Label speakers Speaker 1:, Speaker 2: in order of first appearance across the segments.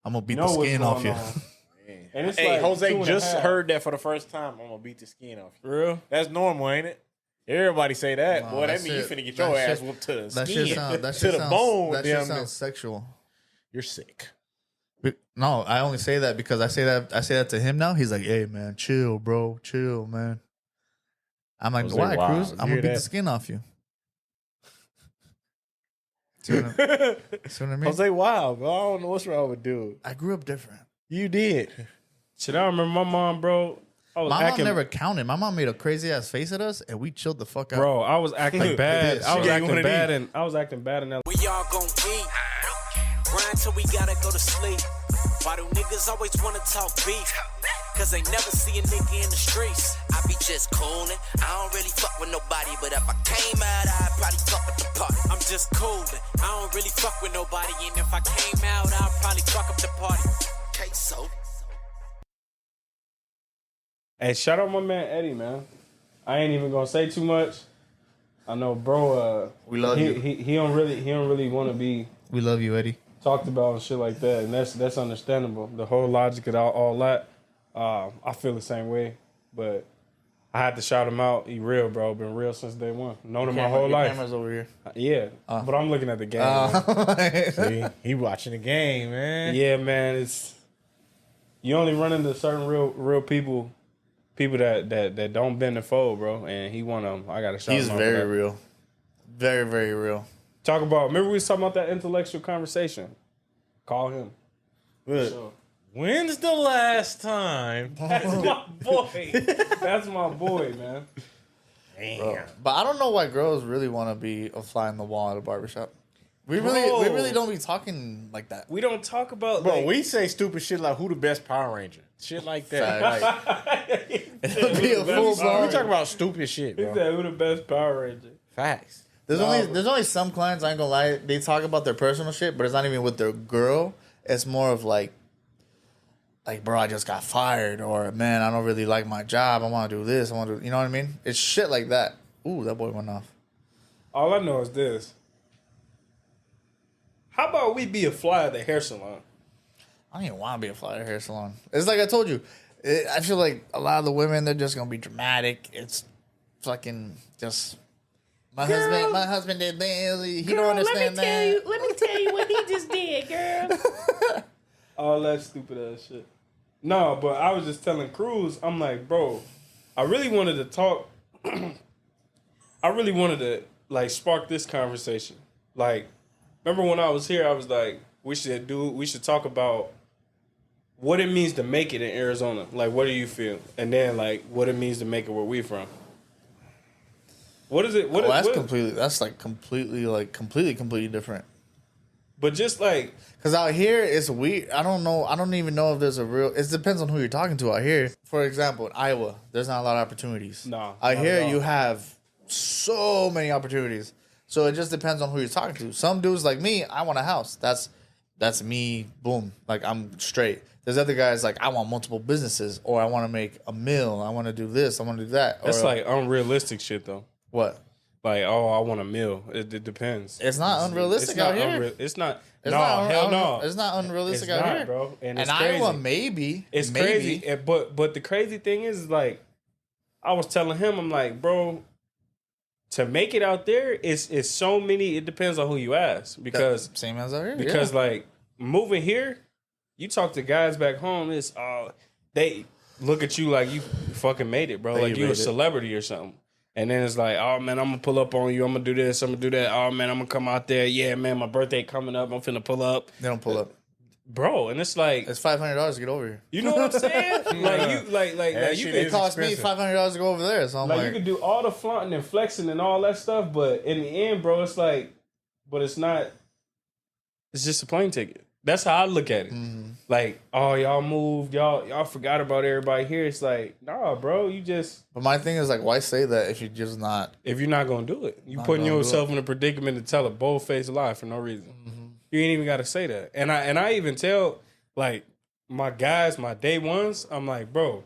Speaker 1: I'm gonna beat
Speaker 2: know
Speaker 1: the
Speaker 2: what's
Speaker 1: skin off
Speaker 2: going
Speaker 1: you.
Speaker 2: on. And it's
Speaker 3: Hey,
Speaker 2: like
Speaker 3: Jose just
Speaker 2: 2.5.
Speaker 3: heard that for the first time. I'm gonna beat the skin off you.
Speaker 2: For real?
Speaker 3: That's normal, ain't it? Everybody say that.
Speaker 1: No,
Speaker 3: Boy, that
Speaker 1: that
Speaker 3: mean you
Speaker 1: shit-
Speaker 3: finna get
Speaker 1: that
Speaker 3: your
Speaker 1: shit-
Speaker 3: ass whooped to the
Speaker 1: That
Speaker 3: skin,
Speaker 1: shit sounds. That
Speaker 3: to
Speaker 1: shit
Speaker 3: the
Speaker 1: sounds.
Speaker 3: bone.
Speaker 1: That
Speaker 3: damn
Speaker 1: shit
Speaker 3: near.
Speaker 1: sounds sexual.
Speaker 3: You're sick.
Speaker 1: No, I only say that because I say that to him now. He's like, "Hey man, chill, bro, chill, man." I'm like,
Speaker 3: Jose,
Speaker 1: "Why,
Speaker 3: wow.
Speaker 1: Cruze?
Speaker 3: You
Speaker 1: I'm
Speaker 3: hear
Speaker 1: gonna beat
Speaker 3: that?
Speaker 1: the skin off you." See what I mean?
Speaker 3: Jose, wow, bro. I don't know what's wrong with dude.
Speaker 1: I grew up different.
Speaker 3: You did.
Speaker 2: Shit, I remember my mom, bro. I was
Speaker 1: My
Speaker 2: acting,
Speaker 1: mom never counted. My mom made a crazy ass face at us, and we chilled the fuck out.
Speaker 2: bro. I was acting bad.
Speaker 1: She
Speaker 2: I was
Speaker 3: gave you one
Speaker 2: acting
Speaker 3: of
Speaker 2: bad,
Speaker 3: these.
Speaker 2: and I was acting bad in that.
Speaker 4: We all gon' eat. Grind till we gotta go to sleep. Why do niggas always wanna talk beef? Cause they never see a nigga in the streets. I be just coolin'. I don't really fuck with nobody, but if I came out, I'd probably fuck with the party. I'm just coolin'. I don't really fuck with nobody, and if I came out, I'd probably fuck up the party. KSOW.
Speaker 2: Hey, shout out my man Eddie, man. I ain't even gonna say too much. I know, bro.
Speaker 1: We love you.
Speaker 2: He don't really want to be
Speaker 1: We love you, Eddie.
Speaker 2: talked about and shit like that, and that's understandable. The whole logic of all that, I feel the same way. But I had to shout him out. He real, bro. Been real since day one. Known him my whole life.
Speaker 1: Camera's over here.
Speaker 2: Yeah, but I'm looking at the game. man.
Speaker 3: See, he watching the game, man.
Speaker 2: Yeah, man. It's you only run into certain real people that don't bend the fold, bro. And he one of them. I gotta shout
Speaker 1: He's
Speaker 2: him out.
Speaker 1: very
Speaker 2: for that.
Speaker 1: real. Very, very real.
Speaker 2: Talk about. Remember we was talking about that intellectual conversation. Call him.
Speaker 3: Good.
Speaker 2: Sure.
Speaker 3: When's the last time?
Speaker 2: That's my boy. That's my boy, man.
Speaker 3: Damn.
Speaker 1: But I don't know why girls really want to be a fly in the wall at a barbershop. We really don't be talking like that.
Speaker 2: We don't talk about
Speaker 3: Bro,
Speaker 2: like,
Speaker 3: we say stupid shit like who the best Power Ranger. Shit like that.
Speaker 1: It'll be a full
Speaker 3: We
Speaker 1: blown.
Speaker 3: talk about stupid shit,
Speaker 2: He
Speaker 3: bro.
Speaker 2: said, who the best Power Ranger?
Speaker 3: Facts.
Speaker 1: There's only some clients, I ain't gonna lie, they talk about their personal shit, but it's not even with their girl. It's more of like, bro, I just got fired, or man, I don't really like my job. I want to do this. I want to, you know what I mean? It's shit like that. Ooh, that boy went off.
Speaker 2: All I know is this. How about we be a fly at the hair salon?
Speaker 1: I don't even want to be a fly at a hair salon. It's like I told you. I feel like a lot of the women, they're just gonna be dramatic. It's fucking just. My husband did this. He don't understand that.
Speaker 5: Let me tell you what he just did, girl.
Speaker 2: All that stupid ass shit. No, but I was just telling Cruze, I'm like, bro, I really wanted to talk. I really wanted to like spark this conversation. Like, remember when I was here, I was like, we should talk about what it means to make it in Arizona. Like, what do you feel? And then like what it means to make it where we from. What is it?
Speaker 1: That's completely different.
Speaker 2: But just like,
Speaker 1: Because out here, it's weird. I don't know. I don't even know if there's a real. It depends on who you're talking to out here. For example, in Iowa, there's not a lot of opportunities.
Speaker 2: No,
Speaker 1: Out
Speaker 2: not
Speaker 1: here,
Speaker 2: at all.
Speaker 1: you have so many opportunities. So it just depends on who you're talking to. Some dudes like me, I want a house. That's me. Boom. Like I'm straight. There's other guys like I want multiple businesses, or I want to make a meal. I want to do this. I want to do that.
Speaker 2: that's
Speaker 1: or,
Speaker 2: like unrealistic shit though.
Speaker 1: what?
Speaker 2: Like, oh, I want a meal. It depends.
Speaker 1: It's not unrealistic
Speaker 2: It's not
Speaker 1: out here.
Speaker 2: It's not.
Speaker 1: It's
Speaker 2: no,
Speaker 1: not
Speaker 2: hell no.
Speaker 1: It's not unrealistic
Speaker 2: It's
Speaker 1: out
Speaker 2: not,
Speaker 1: here,
Speaker 2: bro. And it's
Speaker 1: Iowa,
Speaker 2: crazy.
Speaker 1: maybe
Speaker 2: It's
Speaker 1: maybe.
Speaker 2: crazy. But the crazy thing is, like, I was telling him, I'm like, bro, to make it out there, it's so many. It depends on who you ask because
Speaker 1: Same as out here.
Speaker 2: because like moving here, you talk to guys back home. It's they look at you like you fucking made it, bro.
Speaker 1: Like
Speaker 2: Like
Speaker 1: you
Speaker 2: you a
Speaker 1: made it.
Speaker 2: celebrity or something. And then it's like, oh man, I'm gonna pull up on you. I'm gonna do this. I'm gonna do that. Oh man, I'm gonna come out there. Yeah, man, my birthday coming up. I'm finna pull up,
Speaker 1: they don't pull up.
Speaker 2: bro. And it's like,
Speaker 1: It's $500 to get over here.
Speaker 2: you know what I'm saying? Like you, like
Speaker 3: That
Speaker 2: you
Speaker 3: shit
Speaker 2: could
Speaker 1: It cost me
Speaker 3: expensive.
Speaker 1: $500 to go over there. So I'm
Speaker 2: like
Speaker 1: like,
Speaker 2: you could do all the flaunting and flexing and all that stuff, but in the end, bro, it's like, but it's not. It's just a plane ticket. That's how I look at it.
Speaker 1: Mm-hmm.
Speaker 2: Like, oh, y'all moved, y'all forgot about everybody here. It's like, nah, bro, you just
Speaker 1: but my thing is like, why say that if you're just not?
Speaker 2: if you're not gonna do it, you
Speaker 1: Not
Speaker 2: putting
Speaker 1: gonna do
Speaker 2: yourself in a predicament to tell a bold-faced lie for no reason.
Speaker 1: Mm-hmm.
Speaker 2: You ain't even got to say that. And I even tell like my guys, my day ones, I'm like, bro,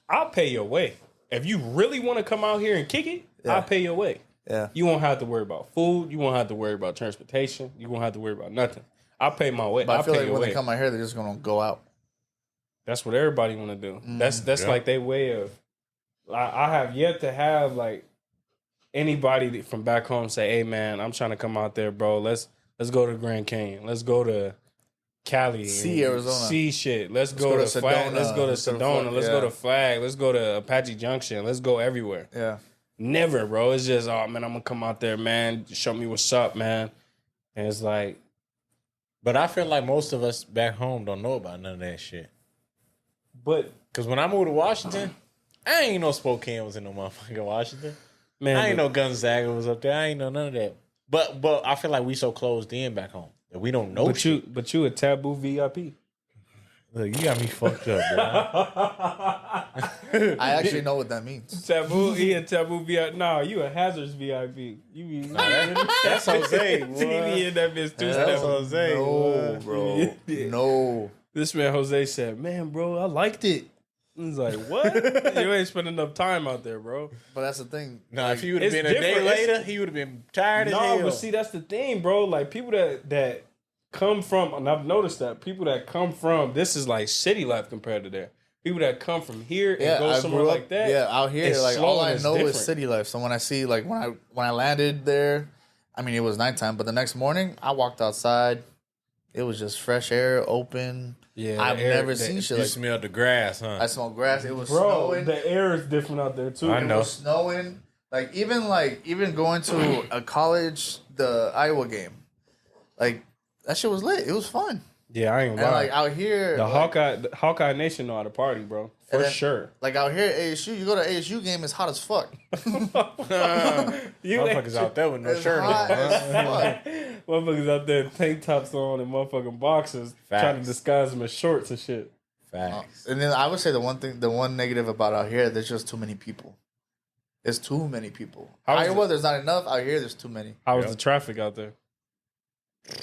Speaker 2: I'll pay your way. If you really want to come out here and kick it,
Speaker 1: Yeah.
Speaker 2: I'll pay your way.
Speaker 1: Yeah,
Speaker 2: You won't have to worry about food. You won't have to worry about transportation. You won't have to worry about nothing. I pay my way.
Speaker 1: But I feel
Speaker 2: pay
Speaker 1: like
Speaker 2: your
Speaker 1: when
Speaker 2: way.
Speaker 1: they come out here, they're just gonna go out.
Speaker 2: That's what everybody want to do. That's like their way of. I have yet to have like anybody from back home say, "Hey man, I'm trying to come out there, bro. Let's go to Grand Canyon. Let's go to Cali,
Speaker 1: See Arizona.
Speaker 2: see shit. Let's go to Flag. Let's go to Sedona. Let's go to Flag. Let's go to Apache Junction. Let's go everywhere."
Speaker 1: Yeah.
Speaker 2: Never, bro. It's just, oh man, I'm gonna come out there, man. Show me what's up, man. And it's like,
Speaker 3: But I feel like most of us back home don't know about none of that shit.
Speaker 2: but
Speaker 3: Because when I moved to Washington, I ain't know Spokane was in no motherfucking Washington.
Speaker 2: man,
Speaker 3: I ain't know Gonzaga was up there. I ain't know none of that. But I feel like we so closed in back home that we don't know
Speaker 2: but
Speaker 3: shit.
Speaker 2: you a taboo VIP.
Speaker 3: Look, you got me fucked up, bro.
Speaker 1: I actually know what that means.
Speaker 2: Taboo, he a taboo VIP. Nah, you a hazards VIP. You be
Speaker 3: That's Jose, boy.
Speaker 2: TV in that bitch too.
Speaker 3: That's Jose.
Speaker 1: No, bro. No.
Speaker 2: This man Jose said, "Man, bro, I liked it." He's like, "What? You ain't spending enough time out there, bro."
Speaker 1: But that's the thing.
Speaker 3: No, if he would have
Speaker 2: It's
Speaker 3: been a day
Speaker 2: different.
Speaker 3: later, he would have been tired as hell.
Speaker 2: No, but see, that's the thing, bro. Like people that come from, and I've noticed that people that come from, this is like city life compared to there. People that come from here and go
Speaker 1: I
Speaker 2: somewhere
Speaker 1: grew up,
Speaker 2: like that.
Speaker 1: Yeah, out here,
Speaker 2: it's
Speaker 1: like
Speaker 2: slow
Speaker 1: all
Speaker 2: and
Speaker 1: I
Speaker 2: it's
Speaker 1: know
Speaker 2: different.
Speaker 1: is city life. So when I see, like when I landed there, I mean it was nighttime, but the next morning I walked outside. It was just fresh air, open.
Speaker 2: Yeah,
Speaker 1: I've never seen shit
Speaker 3: You
Speaker 1: like.
Speaker 3: smelled the grass, huh?
Speaker 1: I smelled grass. It was
Speaker 2: Bro,
Speaker 1: snowing.
Speaker 2: the air is different out there too.
Speaker 3: I know.
Speaker 1: It was snowing. Like even going to a college, the Iowa game, like that shit was lit. It was fun.
Speaker 2: Yeah, I ain't
Speaker 1: And
Speaker 2: gonna lie.
Speaker 1: like out here,
Speaker 2: The
Speaker 1: like,
Speaker 2: Hawkeye Nation know how to party, bro. For
Speaker 1: And then-
Speaker 2: sure.
Speaker 1: like out here at ASU, you go to ASU game, it's hot as fuck.
Speaker 3: Motherfuckers out there with no
Speaker 1: It's
Speaker 3: shirt on.
Speaker 1: hot
Speaker 3: Huh?
Speaker 1: as fuck.
Speaker 2: Motherfuckers out there tank tops on and motherfucking boxers trying to
Speaker 3: Facts.
Speaker 2: disguise them as shorts and shit.
Speaker 3: Facts.
Speaker 1: And then I would say the one negative about out here, there's just too many people. There's too many people.
Speaker 2: How was
Speaker 1: Iowa, there's not enough. Out here, there's too many.
Speaker 2: How was
Speaker 3: Yep.
Speaker 2: the traffic out there?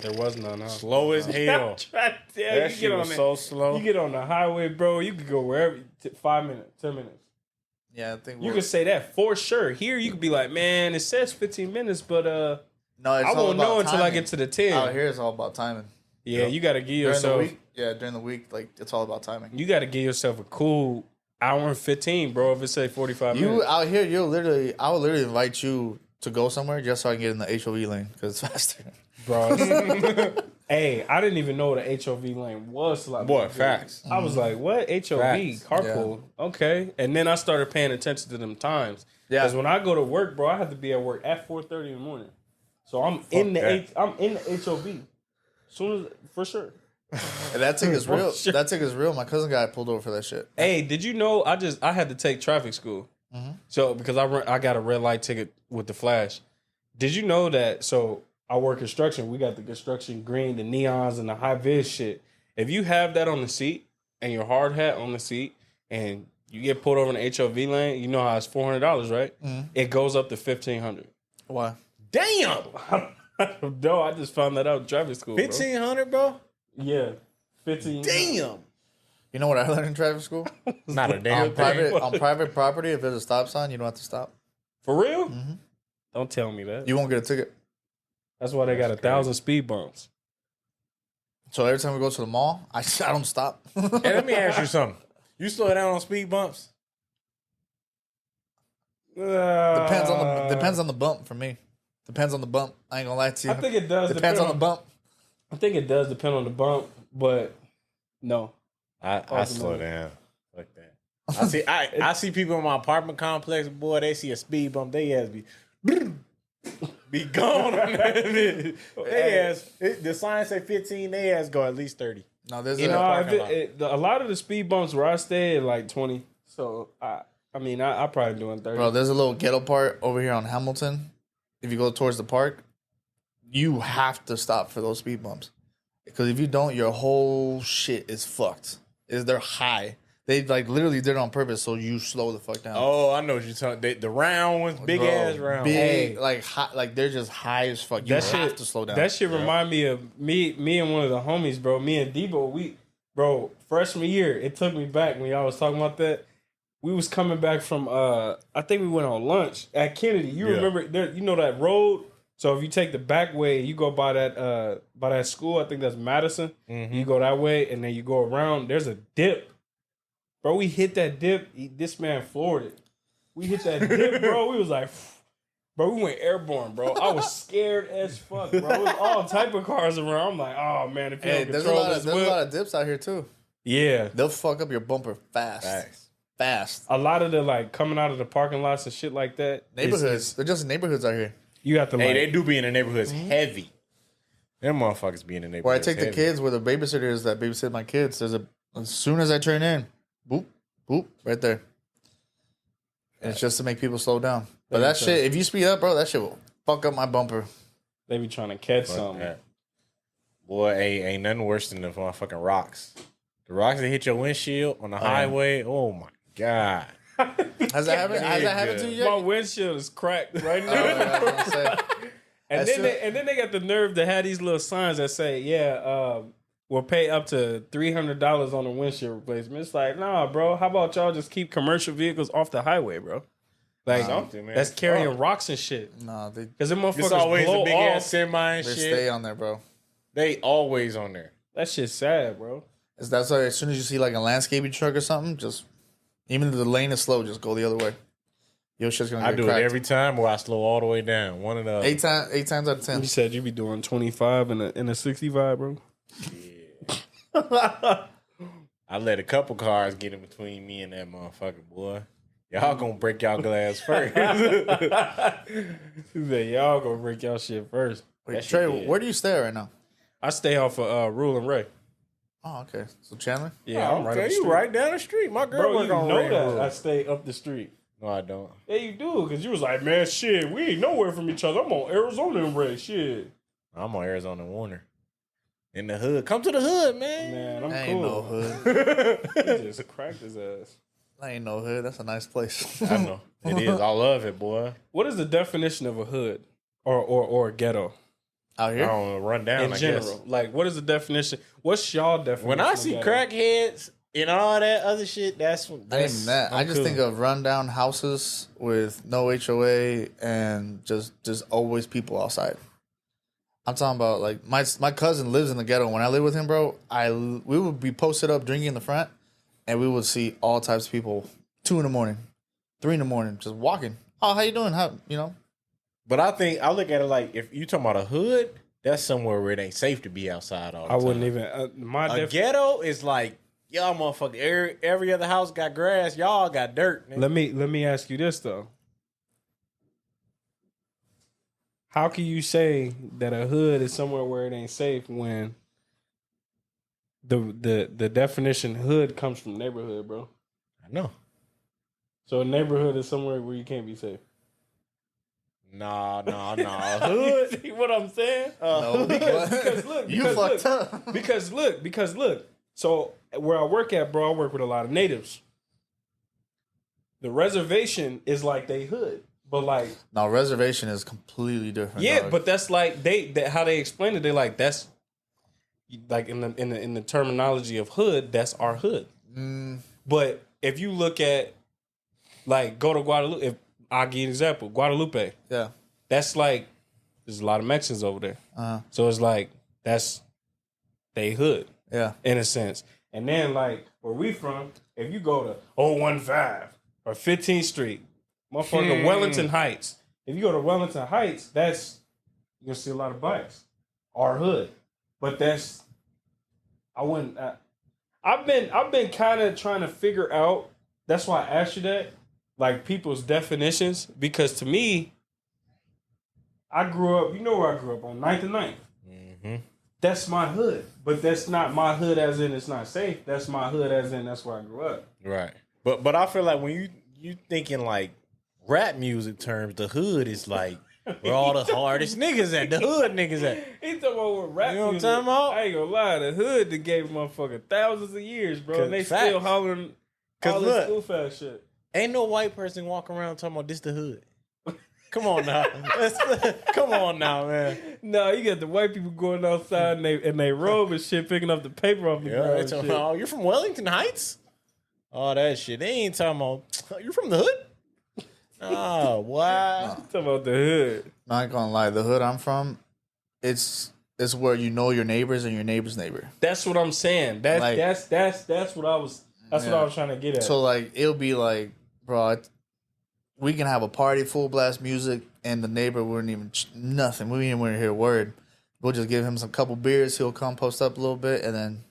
Speaker 2: There was none, huh?
Speaker 3: Slow as hell.
Speaker 2: Yeah,
Speaker 3: That
Speaker 2: you
Speaker 3: shit
Speaker 2: get on
Speaker 3: was
Speaker 2: that.
Speaker 3: so slow.
Speaker 2: You get on the highway, bro. You could go wherever. 5 minutes, 10 minutes.
Speaker 1: Yeah, I think
Speaker 2: You can say that for sure. Here, you could be like, man, it says 15 minutes, but
Speaker 1: no. It's
Speaker 2: I
Speaker 1: all
Speaker 2: won't
Speaker 1: about
Speaker 2: know until I
Speaker 1: timing.
Speaker 2: get to the 10.
Speaker 1: Out here, it's all about timing.
Speaker 2: Yeah, you got to give
Speaker 1: During
Speaker 2: yourself.
Speaker 1: the week, during the week, like it's all about timing.
Speaker 2: You got to give yourself a cool hour and 15, bro. If it say 45
Speaker 1: You
Speaker 2: minutes.
Speaker 1: out here, I would literally invite you to go somewhere just so I can get in the HOV lane because it's faster.
Speaker 2: Bro. Hey, I didn't even know what the HOV lane was. Like,
Speaker 3: Boy, facts.
Speaker 2: I was like, what? HOV?
Speaker 3: Facts.
Speaker 2: Carpool. Okay. And then I started paying attention to them times.
Speaker 1: Yeah.
Speaker 2: Because when I go to work, bro, I have to be at work at 4:30 in the morning. So I'm in the
Speaker 3: that.
Speaker 2: I'm in the HOV. Soon as for sure.
Speaker 1: And that ticket is real.
Speaker 2: Sure.
Speaker 1: That ticket is real. My cousin got pulled over for that shit.
Speaker 2: Hey, did you know I had to take traffic school? So because I got a red light ticket with the flash. Did you know that? So I work construction. We got the construction green, the neons, and the high vis shit. If you have that on the seat and your hard hat on the seat, and you get pulled over in the HOV lane, you know how it's $400, right? It goes up to $1,500.
Speaker 1: Why?
Speaker 3: Damn.
Speaker 2: No, I just found that out in traffic school.
Speaker 3: 1,500, bro?
Speaker 2: Bro. Yeah, 15.
Speaker 3: Damn.
Speaker 1: You know what I learned in traffic school?
Speaker 3: Not a damn thing.
Speaker 1: on private property, if there's a stop sign, you don't have to stop.
Speaker 2: For real? Don't tell me that.
Speaker 1: You won't get a ticket.
Speaker 2: That's why they got 1,000 speed bumps.
Speaker 1: So every time we go to the mall, I don't stop.
Speaker 3: Hey, let me ask you something. You slow down on speed bumps?
Speaker 1: Depends on the bump for me. Depends on the bump. I ain't gonna lie to you.
Speaker 2: I think it does.
Speaker 1: Depends on the bump.
Speaker 2: I think it does depend on the bump, but no.
Speaker 3: I slow down. Fuck that. I see people in my apartment complex, boy, they see a speed bump, they ass be gone on that bitch. They ass, the sign say 15, they ass go at least 30.
Speaker 1: No, there's
Speaker 2: You
Speaker 1: a
Speaker 2: know,
Speaker 3: parking lot.
Speaker 2: a lot of the speed bumps where I stay are like 20. So I probably doing 30.
Speaker 1: bro. There's a little ghetto part over here on Hamilton. If you go towards the park, you have to stop for those speed bumps because if you don't, your whole shit is fucked. They're high. They like literally did it on purpose so you slow the fuck down.
Speaker 3: Oh, I know what you're talking. The round ones, big
Speaker 1: Bro,
Speaker 3: ass round.
Speaker 1: big
Speaker 2: Hey.
Speaker 1: like high, like they're just high as fuck. You
Speaker 2: that
Speaker 1: have
Speaker 2: shit
Speaker 1: to slow down.
Speaker 2: That shit remind me of me and one of the homies, bro. Me and Debo, freshman year, it took me back when y'all was talking about that. We was coming back from I think we went on lunch at Kennedy. You
Speaker 3: Yeah.
Speaker 2: remember there, you know that road So if you take the back way, you go by that school. I think that's Madison. You go that way, and then you go around. There's a dip, bro. We hit that dip. This man floored it. We hit that dip, bro. We was like, bro, we went airborne, bro. I was scared as fuck, bro. It was all type of cars around. I'm like, oh man, if you don't
Speaker 1: there's
Speaker 2: control
Speaker 1: there's a lot of dips out here too.
Speaker 2: Yeah,
Speaker 1: They'll fuck up your bumper fast.
Speaker 2: a lot of the like coming out of the parking lots and shit like that.
Speaker 1: Neighborhoods. They're just neighborhoods out here.
Speaker 2: You have to like.
Speaker 3: Hey, they do be in the neighborhoods heavy. Them motherfuckers be in the neighborhoods.
Speaker 1: Where I take
Speaker 3: heavy.
Speaker 1: the kids, where the babysitter is that babysit my kids. As soon as I turn in, boop, boop, right there. And it's just to make people slow down. But that shit, if you speed up, bro, that shit will fuck up my bumper.
Speaker 2: They be trying to catch
Speaker 3: Fuck
Speaker 2: something.
Speaker 3: that. Boy, ain't nothing worse than the motherfucking rocks. The rocks that hit your windshield on the highway. Oh my god.
Speaker 1: Has that happened to you yet?
Speaker 2: My windshield is cracked right now.
Speaker 1: I was gonna say.
Speaker 2: And then they got the nerve to have these little signs that say, we'll pay up to $300 on the windshield replacement. It's like, nah, bro. How about y'all just keep commercial vehicles off the highway, bro? Like
Speaker 3: Something, man.
Speaker 2: that's carrying rocks and shit.
Speaker 1: Nah,
Speaker 2: Because them
Speaker 3: It's
Speaker 2: motherfuckers
Speaker 3: always
Speaker 2: blow
Speaker 3: a big
Speaker 2: off.
Speaker 3: ass semi and
Speaker 1: they
Speaker 3: shit.
Speaker 1: stay on there, bro.
Speaker 3: They always on there.
Speaker 2: That shit's sad, bro.
Speaker 1: That's why as soon as you see like a landscaping truck or something, just even if the lane is slow, just go the other way. Your shit's gonna
Speaker 3: I
Speaker 1: get
Speaker 3: do
Speaker 1: cracked.
Speaker 3: it every time where I slow all the way down. One of the
Speaker 1: 8 times out of 10.
Speaker 2: You said you be doing 25 in a 65, bro.
Speaker 3: I let a couple cars get in between me and that motherfucker, boy. Y'all gonna break y'all glass first.
Speaker 2: He said, y'all gonna break y'all shit first.
Speaker 1: Wait, Trey, where do you stay right now?
Speaker 2: I stay off of Rule and Ray.
Speaker 1: Oh, okay. So Chandler?
Speaker 2: Yeah, I'm right up the
Speaker 3: you
Speaker 2: street.
Speaker 3: right down the street. My girl
Speaker 2: Bro,
Speaker 3: work
Speaker 2: you
Speaker 3: on
Speaker 2: know
Speaker 3: Ray
Speaker 2: that.
Speaker 3: Road.
Speaker 2: I stay up the street.
Speaker 3: No, I don't.
Speaker 2: Yeah, you do, because you was like, man, shit, we ain't nowhere from each other. I'm on Arizona and Ray, shit.
Speaker 3: I'm on Arizona Warner. In the hood. Come to the hood, man.
Speaker 2: Man, I'm
Speaker 1: That
Speaker 2: cool.
Speaker 1: ain't no hood.
Speaker 2: He just cracked his ass.
Speaker 1: That ain't no hood. That's a nice place.
Speaker 3: I know. It is. I love it, boy.
Speaker 2: What is the definition of a hood or a ghetto
Speaker 1: Out
Speaker 3: I
Speaker 1: here?
Speaker 3: don't run down,
Speaker 2: in
Speaker 3: I
Speaker 2: general?
Speaker 3: guess.
Speaker 2: Like, what is the definition? What's y'all definition?
Speaker 3: When I
Speaker 2: of
Speaker 3: see
Speaker 2: ghetto?
Speaker 3: crackheads and all that other shit, that's
Speaker 1: Not even that. I just think of rundown houses with no HOA and just always people outside. I'm talking about like my cousin lives in the ghetto. When I lived with him, bro, we would be posted up drinking in the front, and we would see all types of people 2 a.m, 3 a.m, just walking. Oh, how you doing? How you know?
Speaker 3: But I look at it like if you talking about a hood, that's somewhere where it ain't safe to be outside all the time.
Speaker 2: I wouldn't even.
Speaker 3: A ghetto is like y'all motherfucker. Every other house got grass. Y'all got dirt. Nigga.
Speaker 2: Let me ask you this though. How can you say that a hood is somewhere where it ain't safe when the definition hood comes from neighborhood, bro?
Speaker 3: I know.
Speaker 2: So a neighborhood is somewhere where you can't be safe.
Speaker 3: No.
Speaker 2: You see what I'm saying?
Speaker 1: No,
Speaker 2: Because look. So where I work at, bro, I work with a lot of natives. The reservation is like they hood, but like
Speaker 1: No, reservation is completely different.
Speaker 2: yeah,
Speaker 1: dog.
Speaker 2: but that's like how they explain it. They like that's like in the terminology of hood, that's our hood. But if you look at like go to Guadalupe, if I'll give you an example, Guadalupe,
Speaker 1: yeah,
Speaker 2: that's like there's a lot of Mexicans over there. So it's like that's they hood
Speaker 1: yeah.
Speaker 2: in a sense. And then like where we from, if you go to 015 or 15th Street, motherfucker Wellington Heights. If you go to Wellington Heights, that's you're gonna see a lot of bikes. Our hood. But that's I've been kind of trying to figure out, that's why I asked you that, like people's definitions, because to me, I grew up, you know where I grew up, on 9th and 9th.
Speaker 3: Mm-hmm.
Speaker 2: That's my hood. But that's not my hood as in it's not safe. That's my hood as in that's where I grew up.
Speaker 3: Right. But I feel like when you thinking like rap music terms, the hood is like where all the hardest niggas at, the hood niggas at.
Speaker 2: He talking about what rap
Speaker 3: You know what I'm
Speaker 2: music.
Speaker 3: talking about?
Speaker 2: I ain't gonna lie, the hood that gave motherfucker thousands of years, bro. And they
Speaker 3: Facts.
Speaker 2: still hollering all
Speaker 3: look,
Speaker 2: this school fast shit.
Speaker 3: Ain't no white person walking around talking about this the hood. Come on now. Come on now, man.
Speaker 2: No, you got the white people going outside and they robe and shit, picking up the paper off the
Speaker 3: Yeah,
Speaker 2: ground.
Speaker 3: they
Speaker 2: and
Speaker 3: talking
Speaker 2: shit.
Speaker 3: about, oh, you're from Wellington Heights? All that shit. They ain't talking about, you're from the hood? Oh, wow.
Speaker 2: Talking about the hood.
Speaker 1: Not gonna lie, the hood I'm from, it's where you know your neighbors and your neighbor's neighbor.
Speaker 2: That's what I'm saying. That's
Speaker 1: Like-
Speaker 2: what I was. That's what I was trying to get at.
Speaker 1: So like it'll be like, bro, we can have a party, full blast music, and the neighbor wouldn't even nothing. We didn't even hear a word. We'll just give him some couple beers. He'll come post up a little bit, and then,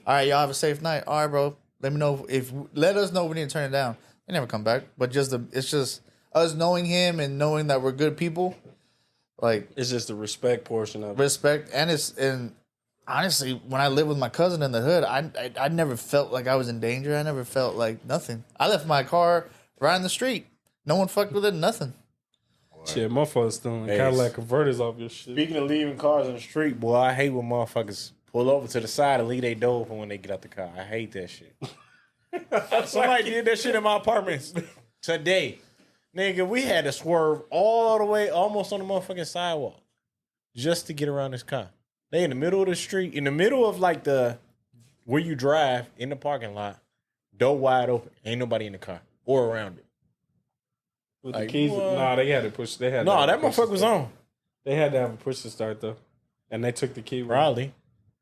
Speaker 1: all right, y'all have a safe night. All right, bro. Let us know when you turn it down. They never come back. But it's just us knowing him and knowing that we're good people. Like
Speaker 2: it's just the respect portion of it.
Speaker 1: respect, and honestly, when I lived with my cousin in the hood, I never felt like I was in danger. I never felt like nothing. I left my car right in the street. No one fucked with it. Nothing.
Speaker 2: Shit, motherfuckers stealing Cadillac converters off your shit.
Speaker 3: Speaking of leaving cars in the street, boy, I hate when motherfuckers pull over to the side and leave their door open when they get out the car. I hate that shit. Somebody did that shit in my apartments today. Nigga, we had to swerve all the way almost on the motherfucking sidewalk just to get around this car. They in the middle of the street, in the middle of like where you drive in the parking lot, door wide open. Ain't nobody in the car or around it.
Speaker 2: With
Speaker 3: Like,
Speaker 2: the keys,
Speaker 3: what?
Speaker 2: nah, they had to push. They had
Speaker 3: No,
Speaker 2: to
Speaker 3: that
Speaker 2: push to
Speaker 3: motherfucker was
Speaker 2: start.
Speaker 3: on.
Speaker 2: They had to have a push to start though, and they took the key.
Speaker 3: Probably.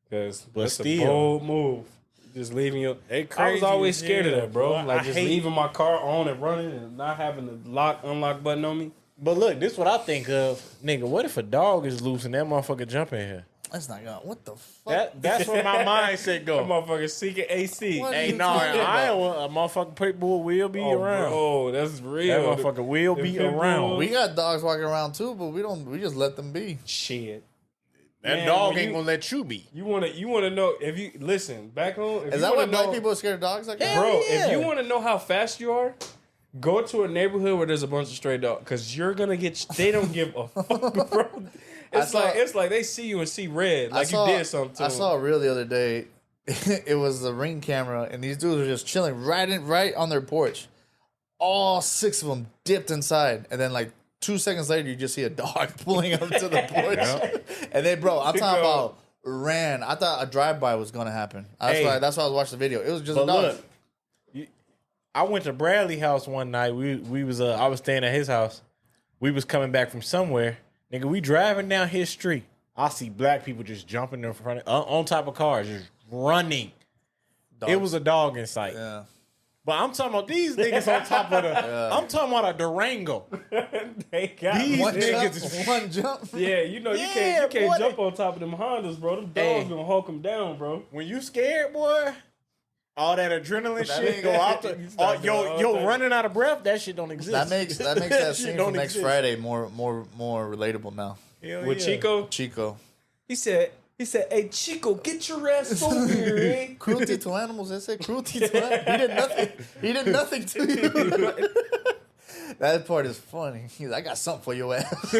Speaker 2: Because
Speaker 3: But
Speaker 2: that's
Speaker 3: still.
Speaker 2: a bold move. Just leaving your.
Speaker 3: They
Speaker 2: I was
Speaker 3: crazy
Speaker 2: always
Speaker 3: as
Speaker 2: scared of
Speaker 3: hell,
Speaker 2: that, bro.
Speaker 3: boy.
Speaker 2: Like
Speaker 3: I
Speaker 2: just
Speaker 3: hate-
Speaker 2: leaving my car on and running and not having the unlock button on me.
Speaker 3: But look, this is what I think of. Nigga, what if a dog is loose and that motherfucker jump in here?
Speaker 1: That's not gonna. What the fuck?
Speaker 3: That's where my mindset
Speaker 2: That
Speaker 3: go.
Speaker 2: motherfucker seeking AC.
Speaker 1: What?
Speaker 3: Hey,
Speaker 1: you
Speaker 3: no,
Speaker 1: talking
Speaker 3: I
Speaker 1: about?
Speaker 3: don't want a motherfucking pit bull will be around.
Speaker 2: Oh, that's
Speaker 3: That
Speaker 2: real.
Speaker 3: motherfucker will
Speaker 2: the
Speaker 3: be
Speaker 2: pit bull-
Speaker 3: around.
Speaker 1: We got dogs walking around too, but we just let them be.
Speaker 2: Shit.
Speaker 3: That
Speaker 2: Man,
Speaker 3: dog
Speaker 2: when
Speaker 3: ain't
Speaker 2: you-
Speaker 3: gonna let you be.
Speaker 2: You wanna know if you listen back home? If
Speaker 1: Is
Speaker 2: you
Speaker 1: that why
Speaker 2: wanna
Speaker 1: black
Speaker 2: know-
Speaker 1: people are scared of dogs like that?
Speaker 2: Bro,
Speaker 3: yeah.
Speaker 2: if you want to know how fast you are, go to a neighborhood where there's a bunch of stray dogs, because you're gonna get. They don't give a fuck, bro. It's like they see you and see red, like you did something to
Speaker 1: I
Speaker 2: them.
Speaker 1: saw a reel the other day. It was the Ring camera, and these dudes were just chilling right on their porch. All 6 of them dipped inside, and then like 2 seconds later, you just see a dog pulling up to the porch. And then, bro, I'm talking about ran. I thought a drive-by was gonna happen. That's why I was watching the video. It was just a
Speaker 3: But
Speaker 1: dog.
Speaker 3: look, I went to Bradley's house one night. We was I was staying at his house. We was coming back from somewhere. Nigga, we driving down his street. I see black people just jumping in front on top of cars, just running.
Speaker 1: Dog.
Speaker 3: It was a dog in sight.
Speaker 1: Yeah.
Speaker 3: But I'm talking about these niggas on top of the. I'm talking about a Durango.
Speaker 2: They got
Speaker 3: These
Speaker 2: me.
Speaker 1: One
Speaker 3: niggas
Speaker 1: jump, one jump.
Speaker 2: Yeah, you know you
Speaker 3: Yeah,
Speaker 2: can't
Speaker 3: boy,
Speaker 2: jump on top of them Hondas, bro. Them dogs
Speaker 3: Hey.
Speaker 2: gonna hulk them down, bro.
Speaker 3: When you scared, boy, all that adrenaline
Speaker 1: That
Speaker 3: shit
Speaker 1: ain't-
Speaker 3: go out the.
Speaker 2: You start doing all
Speaker 3: Yo,
Speaker 2: that.
Speaker 3: running out of breath, that shit don't exist.
Speaker 1: That makes that
Speaker 3: shit
Speaker 1: scene
Speaker 3: don't
Speaker 1: from next
Speaker 3: exist.
Speaker 1: Friday more relatable now.
Speaker 3: Hell
Speaker 2: With
Speaker 3: yeah.
Speaker 2: Chico,
Speaker 1: Chico.
Speaker 2: he said, "Hey Chico, get your ass over here, eh?"
Speaker 1: Cruelty to animals. They said cruelty to animals. He did nothing. He did nothing to you. That part is funny. He's like, I got something for your ass.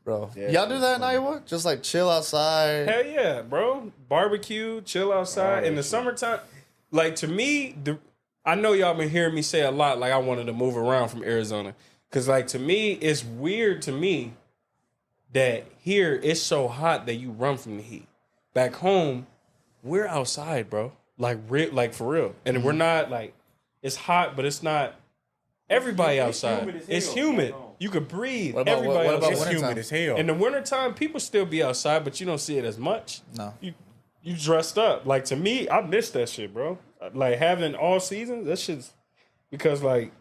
Speaker 1: Bro,
Speaker 3: Yeah,
Speaker 1: y'all do that in
Speaker 3: funny.
Speaker 1: Iowa? Just like chill outside.
Speaker 2: Hell yeah, bro. Barbecue, chill outside. In the summertime, like to me, I know y'all been hearing me say a lot, like I wanted to move around from Arizona. Cause like to me, it's weird to me that here it's so hot that you run from the heat. Back home, we're outside, bro. Like for real. And we're not like, it's hot, but it's not everybody outside.
Speaker 3: humid as
Speaker 2: It's
Speaker 3: hell.
Speaker 2: humid. You could breathe.
Speaker 1: What about-
Speaker 2: Everybody
Speaker 1: what about
Speaker 2: outside.
Speaker 3: It's
Speaker 1: wintertime?
Speaker 3: humid as hell.
Speaker 2: In the wintertime, people still be outside, but you don't see it as much.
Speaker 1: No.
Speaker 2: You dressed up. Like to me, I miss that shit, bro. Like having all seasons, that shit's because like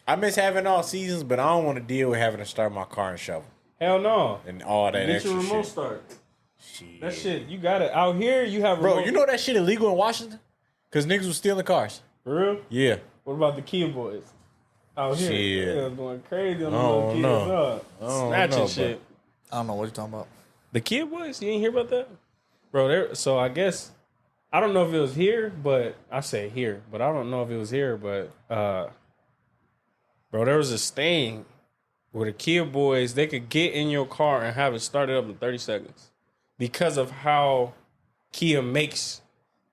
Speaker 3: I miss having all seasons, but I don't want to deal with having to start my car and shovel
Speaker 2: hell no.
Speaker 3: and all that
Speaker 2: Get
Speaker 3: extra
Speaker 2: your remote
Speaker 3: shit.
Speaker 2: start.
Speaker 3: Shit.
Speaker 2: That shit, you got it. Out here, you have
Speaker 3: Bro,
Speaker 2: remote.
Speaker 3: you know that shit illegal in Washington? Because niggas was stealing cars.
Speaker 2: For real?
Speaker 3: Yeah.
Speaker 2: What about the Kia boys? Out here,
Speaker 3: Shit.
Speaker 2: they was going crazy on the
Speaker 3: I
Speaker 2: little
Speaker 3: don't
Speaker 2: kids.
Speaker 3: know. I don't
Speaker 2: Snatching
Speaker 3: know,
Speaker 2: shit.
Speaker 1: I don't know what you're talking about.
Speaker 2: The Kia boys, you ain't hear about that, bro? So I guess I don't know if it was here, but I say here, but I don't know if it was here, but bro, there was this thing where the Kia boys they could get in your car and have it started up in 30 seconds because of how Kia makes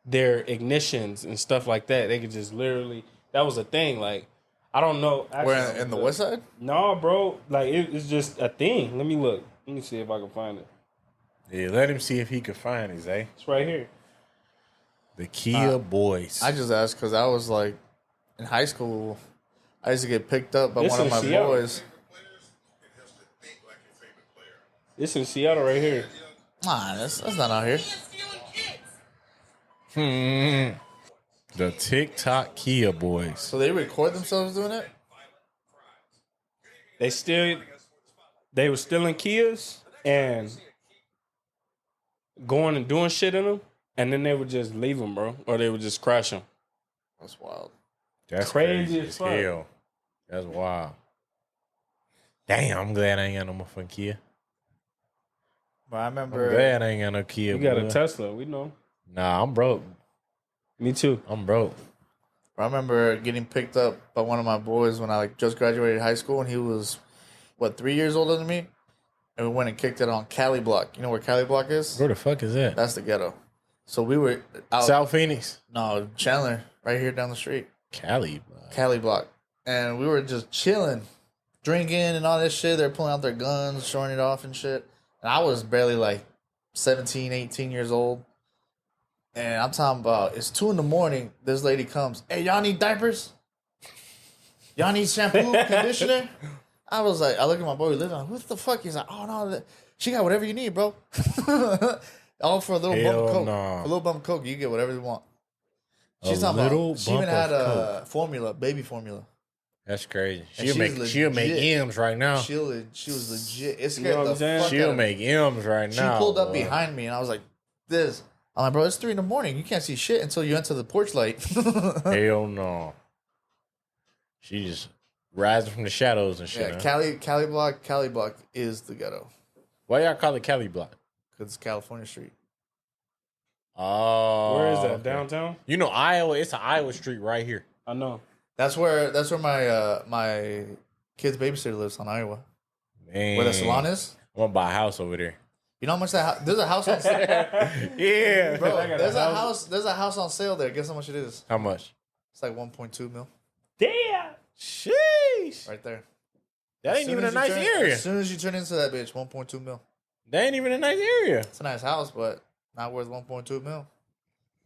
Speaker 2: their ignitions and stuff like that. They could just literally that was a thing. Like I don't know. Actually,
Speaker 1: Where in the west side?
Speaker 2: No, bro. Like it's just a thing. Let me look. Let me see if I can find it.
Speaker 3: Yeah, let him see if he could find it, Zay.
Speaker 2: It's right here.
Speaker 3: The Kia boys.
Speaker 1: I just asked because I was like, in high school, I used to get picked up by
Speaker 2: This
Speaker 1: one of
Speaker 2: in
Speaker 1: my
Speaker 2: Seattle.
Speaker 1: boys.
Speaker 2: It's in Seattle right here.
Speaker 1: Nah, that's not out here.
Speaker 3: The TikTok Kia boys.
Speaker 1: So they record themselves doing it?
Speaker 2: They were stealing Kias and going and doing shit in them, and then they would just leave them, bro, or they would just crash them.
Speaker 1: That's wild.
Speaker 3: That's
Speaker 2: Crazy
Speaker 3: crazy
Speaker 2: as
Speaker 3: as
Speaker 2: fuck.
Speaker 3: hell. That's wild. Damn, I'm glad I ain't got no motherfucking Kia.
Speaker 1: But I
Speaker 3: I'm
Speaker 1: remember
Speaker 3: glad I ain't got no Kia.
Speaker 2: You got
Speaker 3: boy.
Speaker 2: a Tesla, we know.
Speaker 3: Nah, I'm broke.
Speaker 2: Me too.
Speaker 3: I'm broke.
Speaker 1: I remember getting picked up by one of my boys when I like just graduated high school, and he was 3 years older than me, and we went and kicked it on Cali Block. You know where Cali Block is?
Speaker 3: Where the fuck is that?
Speaker 1: That's the ghetto. So we were out.
Speaker 3: South Phoenix.
Speaker 1: No, Chandler, right here down the street,
Speaker 3: Cali. Bro.
Speaker 1: Cali Block, and we were just chilling, drinking and all this shit. They're pulling out their guns, showing it off and shit. And I was barely like 17, 18 years old. And I'm talking about, it's 2 a.m. This lady comes, hey, y'all need diapers? Y'all need shampoo, conditioner? I was like, I look at my boy living on, what the fuck? He's like, oh no, she got whatever you need, bro. All for a little bump
Speaker 3: Hell
Speaker 1: of coke.
Speaker 3: nah.
Speaker 1: A little bump of coke, you get whatever you want. She's
Speaker 3: A
Speaker 1: talking
Speaker 3: little
Speaker 1: about, she even
Speaker 3: bump
Speaker 1: had
Speaker 3: of
Speaker 1: a formula, baby formula.
Speaker 3: That's crazy.
Speaker 1: And
Speaker 3: She'll make
Speaker 1: legit.
Speaker 3: M's right now.
Speaker 1: She was legit. It
Speaker 2: You
Speaker 1: scared
Speaker 2: know what
Speaker 1: the
Speaker 2: I'm saying?
Speaker 1: fuck out
Speaker 3: She'll
Speaker 1: of me.
Speaker 3: make M's right
Speaker 1: She
Speaker 3: now.
Speaker 1: pulled up
Speaker 3: boy.
Speaker 1: behind me, and I was like, this. I'm like, bro, it's 3 a.m. You can't see shit until you enter the porch light.
Speaker 3: Hell no. She just rising from the shadows and shit.
Speaker 1: Yeah,
Speaker 3: huh?
Speaker 1: Cali Block is the ghetto.
Speaker 3: Why y'all call it Cali Block?
Speaker 1: Because it's California Street.
Speaker 3: Oh.
Speaker 2: Where is that?
Speaker 3: okay.
Speaker 2: Downtown?
Speaker 3: You know Iowa, it's an Iowa street right here.
Speaker 2: I know.
Speaker 1: That's where my kid's babysitter lives on Iowa.
Speaker 3: Man.
Speaker 1: Where the salon is.
Speaker 3: I'm gonna buy a house over there.
Speaker 1: You know how much there's a house on sale.
Speaker 3: Yeah.
Speaker 1: Bro,
Speaker 2: I got a
Speaker 1: there's
Speaker 2: house.
Speaker 1: there's a house on sale there. Guess how much it is?
Speaker 3: How much?
Speaker 1: It's like 1.2 mil.
Speaker 2: Damn.
Speaker 3: Sheesh.
Speaker 1: Right there.
Speaker 3: That
Speaker 1: As
Speaker 3: ain't
Speaker 1: soon
Speaker 3: even a
Speaker 1: as you
Speaker 3: nice
Speaker 1: turn-
Speaker 3: area.
Speaker 1: As soon as you turn into that bitch, 1.2 mil.
Speaker 3: That ain't even a nice area.
Speaker 1: It's a nice house, but not worth 1.2 mil.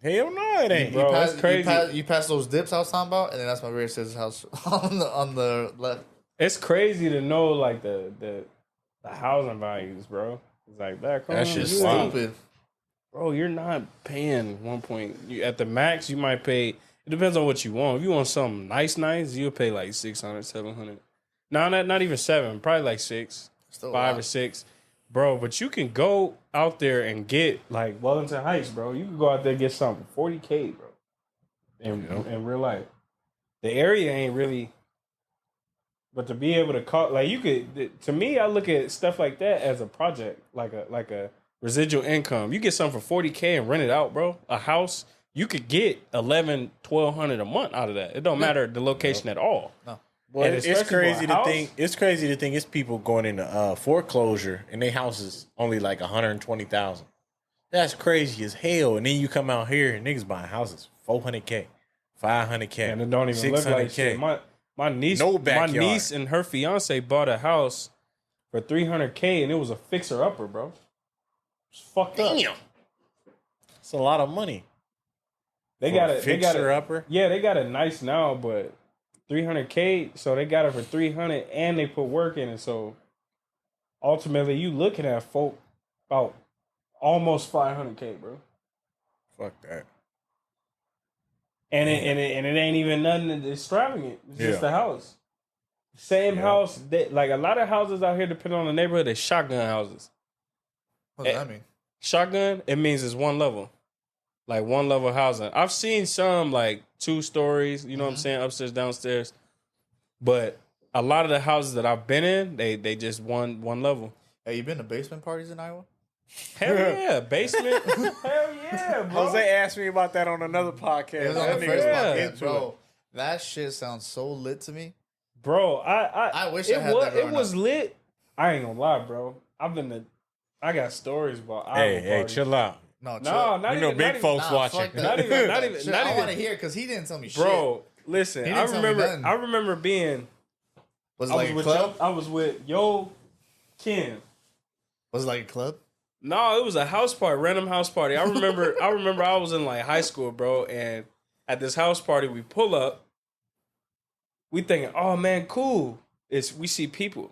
Speaker 3: Hell no, it ain't.
Speaker 2: Bro, that's crazy.
Speaker 1: You pass those dips I was talking about, and then that's my very sister's house on the left.
Speaker 2: It's crazy to know like the housing values, bro. It's like back home.
Speaker 3: That shit's
Speaker 2: you
Speaker 3: wild.
Speaker 1: Stupid.
Speaker 2: Bro, you're not paying 1 point. At the max, you might pay. It depends on what you want. If you want something nice, you'll pay like 600, 700. No, not even 7. Probably like 6,
Speaker 1: Still
Speaker 2: 5
Speaker 1: wild.
Speaker 2: or 6, bro. But you can go out there and get like Wellington Heights, bro. You can go out there and get something for $40K, bro. In real life, the area ain't really. But to be able to call, like you could, to me, I look at stuff like that as a project, like a residual income. You get something for $40K and rent it out, bro. A house, you could get $1,100-1,200 a month out of that. It don't matter the location at all.
Speaker 1: No.
Speaker 3: Well,
Speaker 2: And
Speaker 3: it's
Speaker 2: especially
Speaker 3: crazy
Speaker 2: for a
Speaker 3: to
Speaker 2: house.
Speaker 3: think. It's crazy to think it's people going into foreclosure and their house is only like 120,000. That's crazy as hell. And then you come out here and niggas buying houses $400K, $500K,
Speaker 2: And it don't even look like shit. My niece,
Speaker 3: No
Speaker 2: my
Speaker 3: backyard.
Speaker 2: niece and her fiance bought a house for $300K, and it was a fixer upper, bro. It's fucked up.
Speaker 3: Damn, it's a lot of money.
Speaker 2: They
Speaker 3: For
Speaker 2: got
Speaker 3: a
Speaker 2: it. They got
Speaker 3: fixer
Speaker 2: it.
Speaker 3: upper.
Speaker 2: Yeah, they got it nice now, but $300K. So they got it for $300, and they put work in it. So ultimately, you looking at folk about almost $500K, bro.
Speaker 3: Fuck that.
Speaker 2: And it ain't even nothing extravagant. It's just
Speaker 3: Yeah.
Speaker 2: a house. Same
Speaker 3: Yeah.
Speaker 2: house. Like a lot of houses out here, depending on the neighborhood, they're shotgun houses.
Speaker 1: What does that mean?
Speaker 2: Shotgun, it means it's one level. Like one level housing. I've seen some like 2 stories, you know what I'm saying, upstairs, downstairs. But a lot of the houses that I've been in, they just one level.
Speaker 1: Hey, you been to basement parties in Iowa?
Speaker 2: Hell yeah, basement. Hell yeah, bro.
Speaker 3: Jose asked me about that on another podcast.
Speaker 1: It was on
Speaker 3: That
Speaker 1: the
Speaker 3: nigga
Speaker 1: first
Speaker 3: was
Speaker 1: podcast,
Speaker 3: into
Speaker 1: bro.
Speaker 3: it.
Speaker 1: That shit sounds so lit to me.
Speaker 2: Bro,
Speaker 1: I wish
Speaker 2: it
Speaker 1: I had
Speaker 2: was,
Speaker 1: that
Speaker 2: it
Speaker 1: growing
Speaker 2: was
Speaker 1: up.
Speaker 2: lit. I ain't gonna lie, bro. I got stories about
Speaker 3: Hey,
Speaker 2: Iowa
Speaker 3: hey,
Speaker 2: parties.
Speaker 3: chill out.
Speaker 1: No,
Speaker 2: No,
Speaker 1: chill.
Speaker 2: not
Speaker 3: You know,
Speaker 2: even,
Speaker 3: big
Speaker 2: not
Speaker 3: folks
Speaker 1: Nah,
Speaker 3: watching.
Speaker 1: fuck that.
Speaker 2: Not even, not even,
Speaker 1: Shit,
Speaker 2: not
Speaker 1: I
Speaker 2: even.
Speaker 1: want to hear because he didn't tell me shit.
Speaker 2: Bro, listen,
Speaker 1: He
Speaker 2: I
Speaker 1: didn't tell me
Speaker 2: remember.
Speaker 1: nothing.
Speaker 2: I remember being.
Speaker 1: Was it
Speaker 2: I
Speaker 1: like
Speaker 2: was
Speaker 1: a
Speaker 2: with
Speaker 1: club?
Speaker 2: I was with Yo Ken.
Speaker 1: Was it like a club?
Speaker 2: No, it was a house party, random house party. I remember I was in like high school, bro, and at this house party we pull up We thinking, oh man, cool. We see people.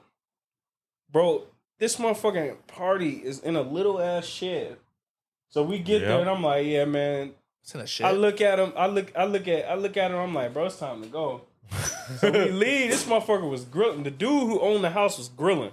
Speaker 2: Bro, this motherfucking party is in a little ass shed. So we get there and I'm like, yeah, man.
Speaker 1: It's in a shed.
Speaker 2: I look at him, I look at him, I'm like, bro, it's time to go. So we leave. This motherfucker was grilling. The dude who owned the house was grilling.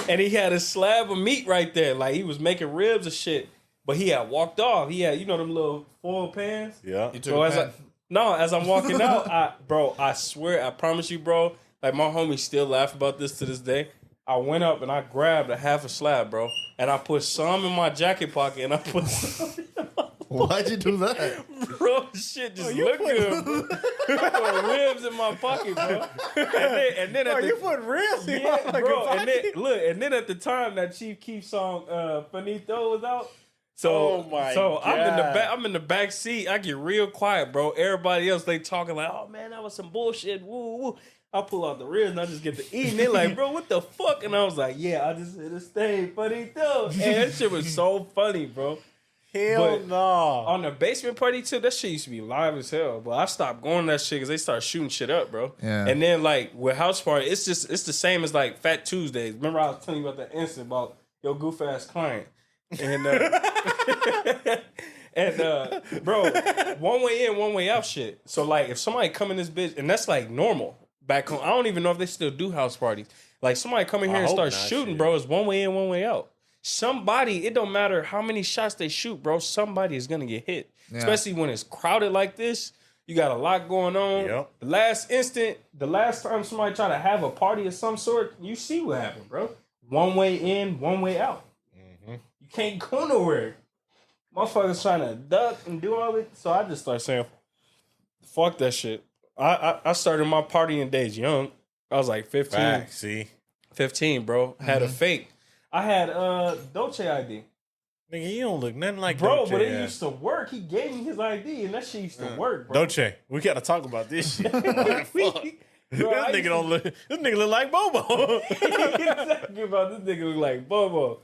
Speaker 2: And he had a slab of meat right there. Like he was making ribs and shit. But he had walked off. He had, them little foil pans?
Speaker 3: Yeah.
Speaker 2: So as I'm walking out, I swear, I promise you, bro, like my homies still laugh about this to this day. I went up and I grabbed a half a slab, bro. And I put some in my jacket pocket and I put some in my
Speaker 1: Why'd you do that?
Speaker 2: Bro, shit just look good, bro. I put ribs in my pocket, bro. And then
Speaker 3: you put ribs in
Speaker 2: yeah,
Speaker 3: your
Speaker 2: bro.
Speaker 3: pocket?
Speaker 2: And then at the time that Chief Keef song Finito was out.
Speaker 3: Oh
Speaker 2: So
Speaker 3: God.
Speaker 2: I'm in the back seat. I get real quiet, bro. Everybody else they talking like, oh man, that was some bullshit. Woo woo. I pull out the ribs and I just get to eat. And they like, bro, what the fuck? And I was like, yeah, I just hit a stain, Finito. And that shit was so funny, bro.
Speaker 3: Hell no.
Speaker 2: On the basement party too, that shit used to be live as hell. But I stopped going to that shit because they started shooting shit up, bro.
Speaker 1: Yeah.
Speaker 2: And then like with house party, it's the same as like Fat Tuesdays. Remember I was telling you about that incident about your goof ass client. And bro, one way in, one way out shit. So like if somebody come in this bitch, and that's like normal back home. I don't even know if they still do house parties. Like somebody come in here and start shooting, bro, it's one way in, one way out. Somebody, it don't matter how many shots they shoot, bro, somebody is gonna get hit. Yeah. Especially when it's crowded like this. You got a lot going on.
Speaker 3: Yep.
Speaker 2: The last time somebody tried to have a party of some sort, you see what happened, bro. One way in, one way out.
Speaker 3: Mm-hmm.
Speaker 2: You can't go nowhere. Motherfuckers trying to duck and do all it. So I just started saying, fuck that shit. I started my partying days young. I was like 15.
Speaker 3: Back, see?
Speaker 2: 15, bro. Had a fake. I had Dolce ID.
Speaker 3: Nigga, you don't look nothing like
Speaker 2: bro,
Speaker 3: Dolce.
Speaker 2: But it used to work. He gave me his ID, and that shit used to work, bro.
Speaker 3: Dolce, we gotta talk about this shit. Fuck.
Speaker 2: Bro,
Speaker 3: This nigga look like Bobo.
Speaker 2: Exactly about this nigga look like Bobo.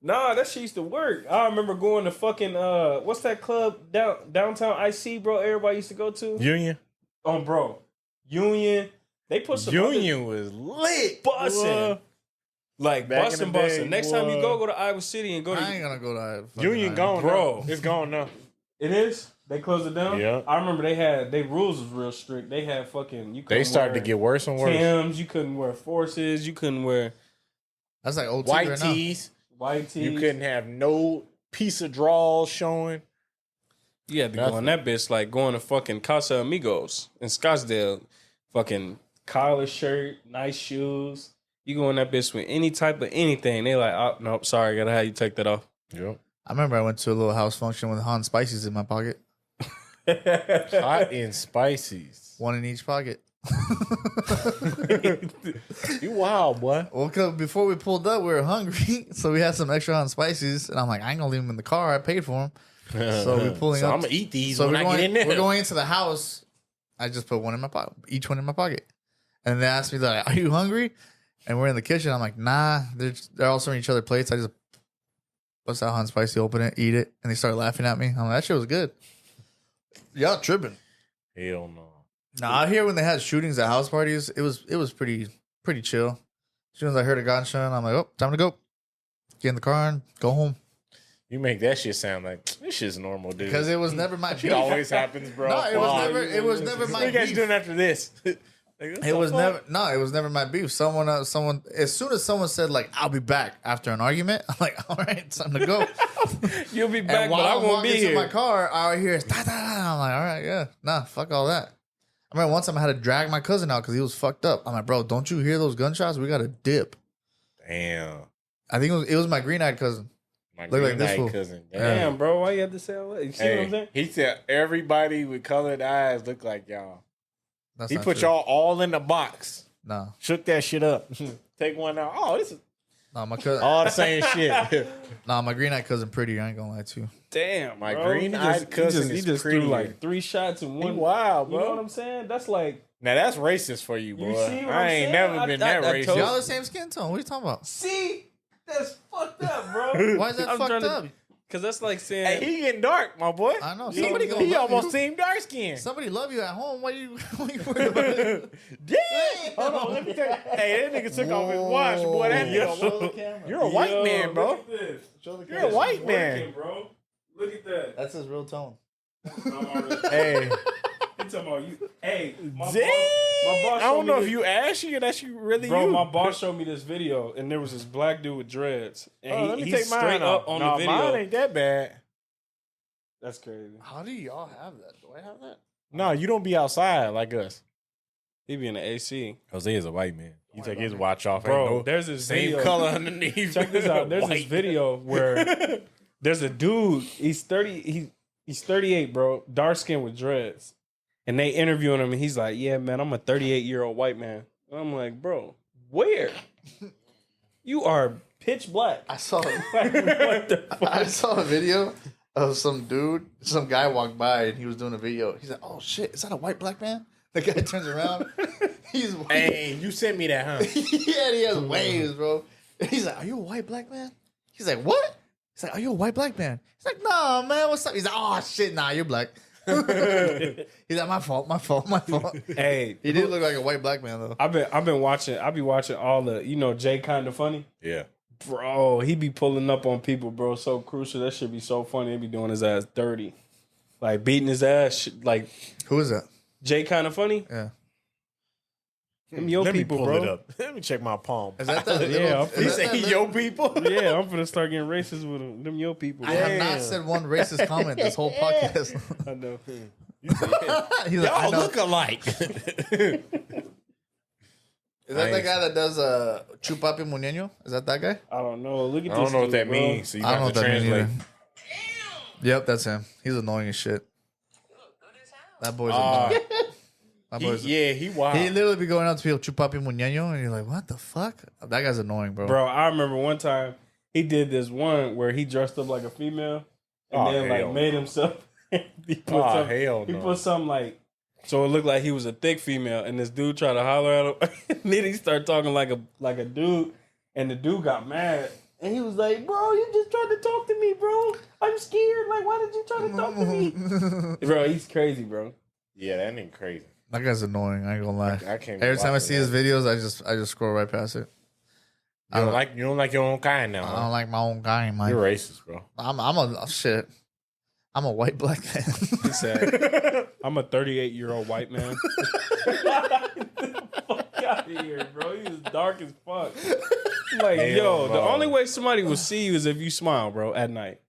Speaker 2: Nah, that shit used to work. I remember going to fucking what's that club downtown IC, bro? Everybody used to go to
Speaker 3: Union.
Speaker 2: Bro, Union. They put some
Speaker 3: Union was lit,
Speaker 2: bussin'. Like
Speaker 3: back in the day,
Speaker 2: bussin'. Next time you go to Iowa City and go to
Speaker 1: I ain't gonna go to Iowa.
Speaker 3: Union gone,
Speaker 2: bro.
Speaker 3: It's gone now.
Speaker 2: It is. They closed it down.
Speaker 3: Yeah.
Speaker 2: I remember they rules was real strict. They had fucking
Speaker 3: They started to get worse and worse.
Speaker 2: Timbs, you couldn't wear forces. You couldn't wear
Speaker 1: That's like old
Speaker 3: white
Speaker 1: right now.
Speaker 3: tees.
Speaker 2: white tees.
Speaker 3: You couldn't have no piece of draws showing.
Speaker 2: You had to go on that bitch like going to fucking Casa Amigos in Scottsdale. Fucking collar shirt, nice shoes. You go in that bitch with any type of anything. They like, oh, nope, sorry, gotta have you take that off.
Speaker 3: Yep.
Speaker 1: I remember I went to a little house function with hot and spices in my pocket.
Speaker 3: Hot and spices.
Speaker 1: One in each pocket.
Speaker 3: You wild, boy.
Speaker 1: Well, cause before we pulled up, we were hungry, so we had some extra hot and spices, and I'm like, I ain't gonna leave them in the car. I paid for them, so we're pulling up.
Speaker 3: I'm gonna eat these
Speaker 1: So
Speaker 3: when I get in there.
Speaker 1: we're going into the house. I just put one in my pocket, each one in my pocket, and they asked me like, "Are you hungry?" And we're in the kitchen. I'm like, "Nah." They're all serving each other plates. I just bust out hot and spicy, open it, eat it, and they start laughing at me. I'm like, "That shit was good." Y'all tripping?
Speaker 3: Hell no.
Speaker 1: Nah, out here when they had shootings at house parties, it was pretty chill. As soon as I heard a gunshot, I'm like, oh, time to go. Get in the car and go home.
Speaker 3: You make that shit sound like this shit's normal, dude.
Speaker 1: Because it was never my beef.
Speaker 3: It always happens, bro.
Speaker 1: No, it was never my
Speaker 3: What you guys
Speaker 1: beef.
Speaker 3: doing after this?
Speaker 1: It was never my beef. Someone, as soon as someone said like, I'll be back after an argument, I'm like, all right, it's time to go.
Speaker 2: You'll be back,
Speaker 1: And
Speaker 2: but
Speaker 1: while
Speaker 2: I
Speaker 1: I'm
Speaker 2: won't be
Speaker 1: walking to
Speaker 2: here.
Speaker 1: my car, I hear, da, da, da. I'm like, all right, yeah, nah, fuck all that. I remember one time I had to drag my cousin out because he was fucked up. I'm like, bro, don't you hear those gunshots? We got to dip.
Speaker 3: Damn.
Speaker 1: I think it was my green-eyed cousin.
Speaker 3: My
Speaker 1: Look like this
Speaker 3: green-eyed
Speaker 1: fool.
Speaker 3: cousin.
Speaker 2: Damn, bro, why you have to say all that? You see what I'm saying?
Speaker 3: He said everybody with colored eyes look like y'all.
Speaker 1: That's
Speaker 3: He
Speaker 1: not
Speaker 3: put
Speaker 1: true.
Speaker 3: y'all all in the box.
Speaker 1: No,
Speaker 3: Shook that shit up. Take one out. Oh, this is
Speaker 1: no, my cousin.
Speaker 3: all the same shit.
Speaker 1: Nah, my green-eyed cousin pretty. I ain't gonna lie to you.
Speaker 2: Damn,
Speaker 3: My
Speaker 2: bro.
Speaker 3: green-eyed cousin
Speaker 2: He
Speaker 3: is
Speaker 2: just
Speaker 3: prettier.
Speaker 2: threw like 3 shots in
Speaker 3: He
Speaker 2: one.
Speaker 3: wild,
Speaker 2: You know
Speaker 3: bro.
Speaker 2: what I'm saying? That's like,
Speaker 3: Now that's racist for you, boy.
Speaker 2: You see what
Speaker 3: I
Speaker 2: I'm
Speaker 3: ain't
Speaker 2: saying?
Speaker 3: never been that
Speaker 2: I
Speaker 3: racist.
Speaker 2: told-
Speaker 1: Y'all the same skin tone. What are you talking about?
Speaker 2: see, that's fucked up, bro.
Speaker 1: Why is that
Speaker 2: I'm
Speaker 1: fucked
Speaker 2: trying to-
Speaker 1: up?
Speaker 2: Cause that's like saying
Speaker 3: Hey, he getting dark, my boy.
Speaker 1: I know.
Speaker 3: He,
Speaker 1: Somebody gonna
Speaker 3: he
Speaker 1: love
Speaker 3: almost
Speaker 1: you.
Speaker 3: seemed dark skinned.
Speaker 1: Somebody love you at home. Why you worried about it?
Speaker 3: Damn. Hold on, let me tell you. Hey, that nigga took off his watch, boy. That nigga. You're a white man, bro.
Speaker 2: Look at this.
Speaker 3: You're a white man.
Speaker 2: Working, bro. Look at that.
Speaker 1: That's his real tone.
Speaker 3: Hey.
Speaker 2: He talking about you. Hey, my boss
Speaker 3: Damn. I
Speaker 2: showed
Speaker 3: don't
Speaker 2: me
Speaker 3: know if
Speaker 2: this-
Speaker 3: you ashy or that's you really
Speaker 2: Bro,
Speaker 3: you.
Speaker 2: my boss showed me this video, and there was this black dude with dreads, and
Speaker 3: Oh, let me
Speaker 2: he's
Speaker 3: take mine
Speaker 2: straight
Speaker 3: off.
Speaker 2: up on
Speaker 3: no,
Speaker 2: the video.
Speaker 3: mine ain't that bad.
Speaker 2: That's crazy.
Speaker 1: How do y'all have that? Do I have that?
Speaker 3: No, you don't be outside like us.
Speaker 2: He be in the AC.
Speaker 3: Jose is a white man. He take his watch off.
Speaker 2: Bro,
Speaker 3: Ain't no
Speaker 2: there's this
Speaker 3: same
Speaker 2: video.
Speaker 3: color underneath.
Speaker 2: Check this out. There's this
Speaker 3: White.
Speaker 2: video where there's a dude. He's 30. He's 38, bro. Dark skin with dreads, and they interviewing him, and he's like, "Yeah, man, I'm a 38-year-old white man." And I'm like, "Bro, where? You are pitch black."
Speaker 1: I saw.
Speaker 2: Like, what the fuck?
Speaker 1: I saw a video of some guy walked by and he was doing a video. He's like, "Oh shit, is that a white black man?" The guy turns around. He's white.
Speaker 3: Hey, you sent me that, huh?
Speaker 1: Yeah, he has waves, bro. And he's like, "Are you a white black man?" He's like, "What?" He's like, "Are you a white black man?" He's like, "Nah, man, what's up?" He's like, "Oh shit, nah, you're black." He's like, "My fault."
Speaker 2: Hey,
Speaker 1: He did look like a white black man though.
Speaker 2: I've been watching. I be watching all the Jay Kinda Funny.
Speaker 3: Yeah.
Speaker 2: Bro, he be pulling up on people, bro. So crucial. That should be so funny. They be doing his ass dirty, like beating his ass. Like
Speaker 1: Who is that?
Speaker 2: Jay Kinda Funny.
Speaker 1: Yeah.
Speaker 2: Them yo
Speaker 3: Let
Speaker 2: people,
Speaker 3: me pull
Speaker 2: bro.
Speaker 3: it up. Let me check my palm.
Speaker 1: Is that that?
Speaker 2: Yeah,
Speaker 1: little,
Speaker 2: he
Speaker 1: is
Speaker 3: He
Speaker 1: that
Speaker 3: say
Speaker 1: that
Speaker 3: he
Speaker 1: little-
Speaker 3: yo people.
Speaker 2: Yeah, I'm finna start getting racist with them. Them yo people.
Speaker 1: I
Speaker 2: Bro.
Speaker 1: have not said one racist comment this whole podcast.
Speaker 2: I know.
Speaker 1: He's like, I
Speaker 3: Y'all
Speaker 1: know.
Speaker 3: look alike.
Speaker 1: Is that the guy that does Chupapi Muñeño? Is that that guy?
Speaker 2: I don't know. Look at
Speaker 3: I
Speaker 2: this.
Speaker 3: don't know what
Speaker 2: dude,
Speaker 3: that
Speaker 2: bro.
Speaker 3: means. So you
Speaker 1: I don't know
Speaker 3: have
Speaker 1: what
Speaker 3: to
Speaker 1: that means
Speaker 3: translate.
Speaker 1: either. Yep, that's him. He's annoying as shit. That boy's annoying. That boy's
Speaker 3: He wild.
Speaker 1: He literally be going out to people Chupapi Muñeño, and you're like, what the fuck? That guy's annoying, bro.
Speaker 2: Bro, I remember one time he did this one where he dressed up like a female and
Speaker 3: Oh,
Speaker 2: then
Speaker 3: hell
Speaker 2: like made himself. He put
Speaker 3: Oh, hell
Speaker 2: He
Speaker 3: no.
Speaker 2: put something like so it looked like he was a thick female, and this dude tried to holler at him. And then he started talking like a dude, and the dude got mad. And he was like, "Bro, you just tried to talk to me, bro. I'm scared. Like, why did you try to talk to me?" Bro, he's crazy, bro.
Speaker 3: Yeah, that ain't crazy.
Speaker 1: That guy's annoying. I ain't gonna lie.
Speaker 3: I can't.
Speaker 1: Every time I
Speaker 3: watch
Speaker 1: see
Speaker 3: that.
Speaker 1: his videos, I just scroll right past it.
Speaker 3: you don't like your own kind now.
Speaker 1: I
Speaker 3: Huh?
Speaker 1: don't like my own guy, man.
Speaker 3: You're racist, bro.
Speaker 1: I'm a shit. I'm a white black man.
Speaker 2: He said, "I'm a 38-year-old white man." Fuck out of here, bro. He was dark as fuck. Like, yo, the only way somebody will see you is if you smile, bro, at night.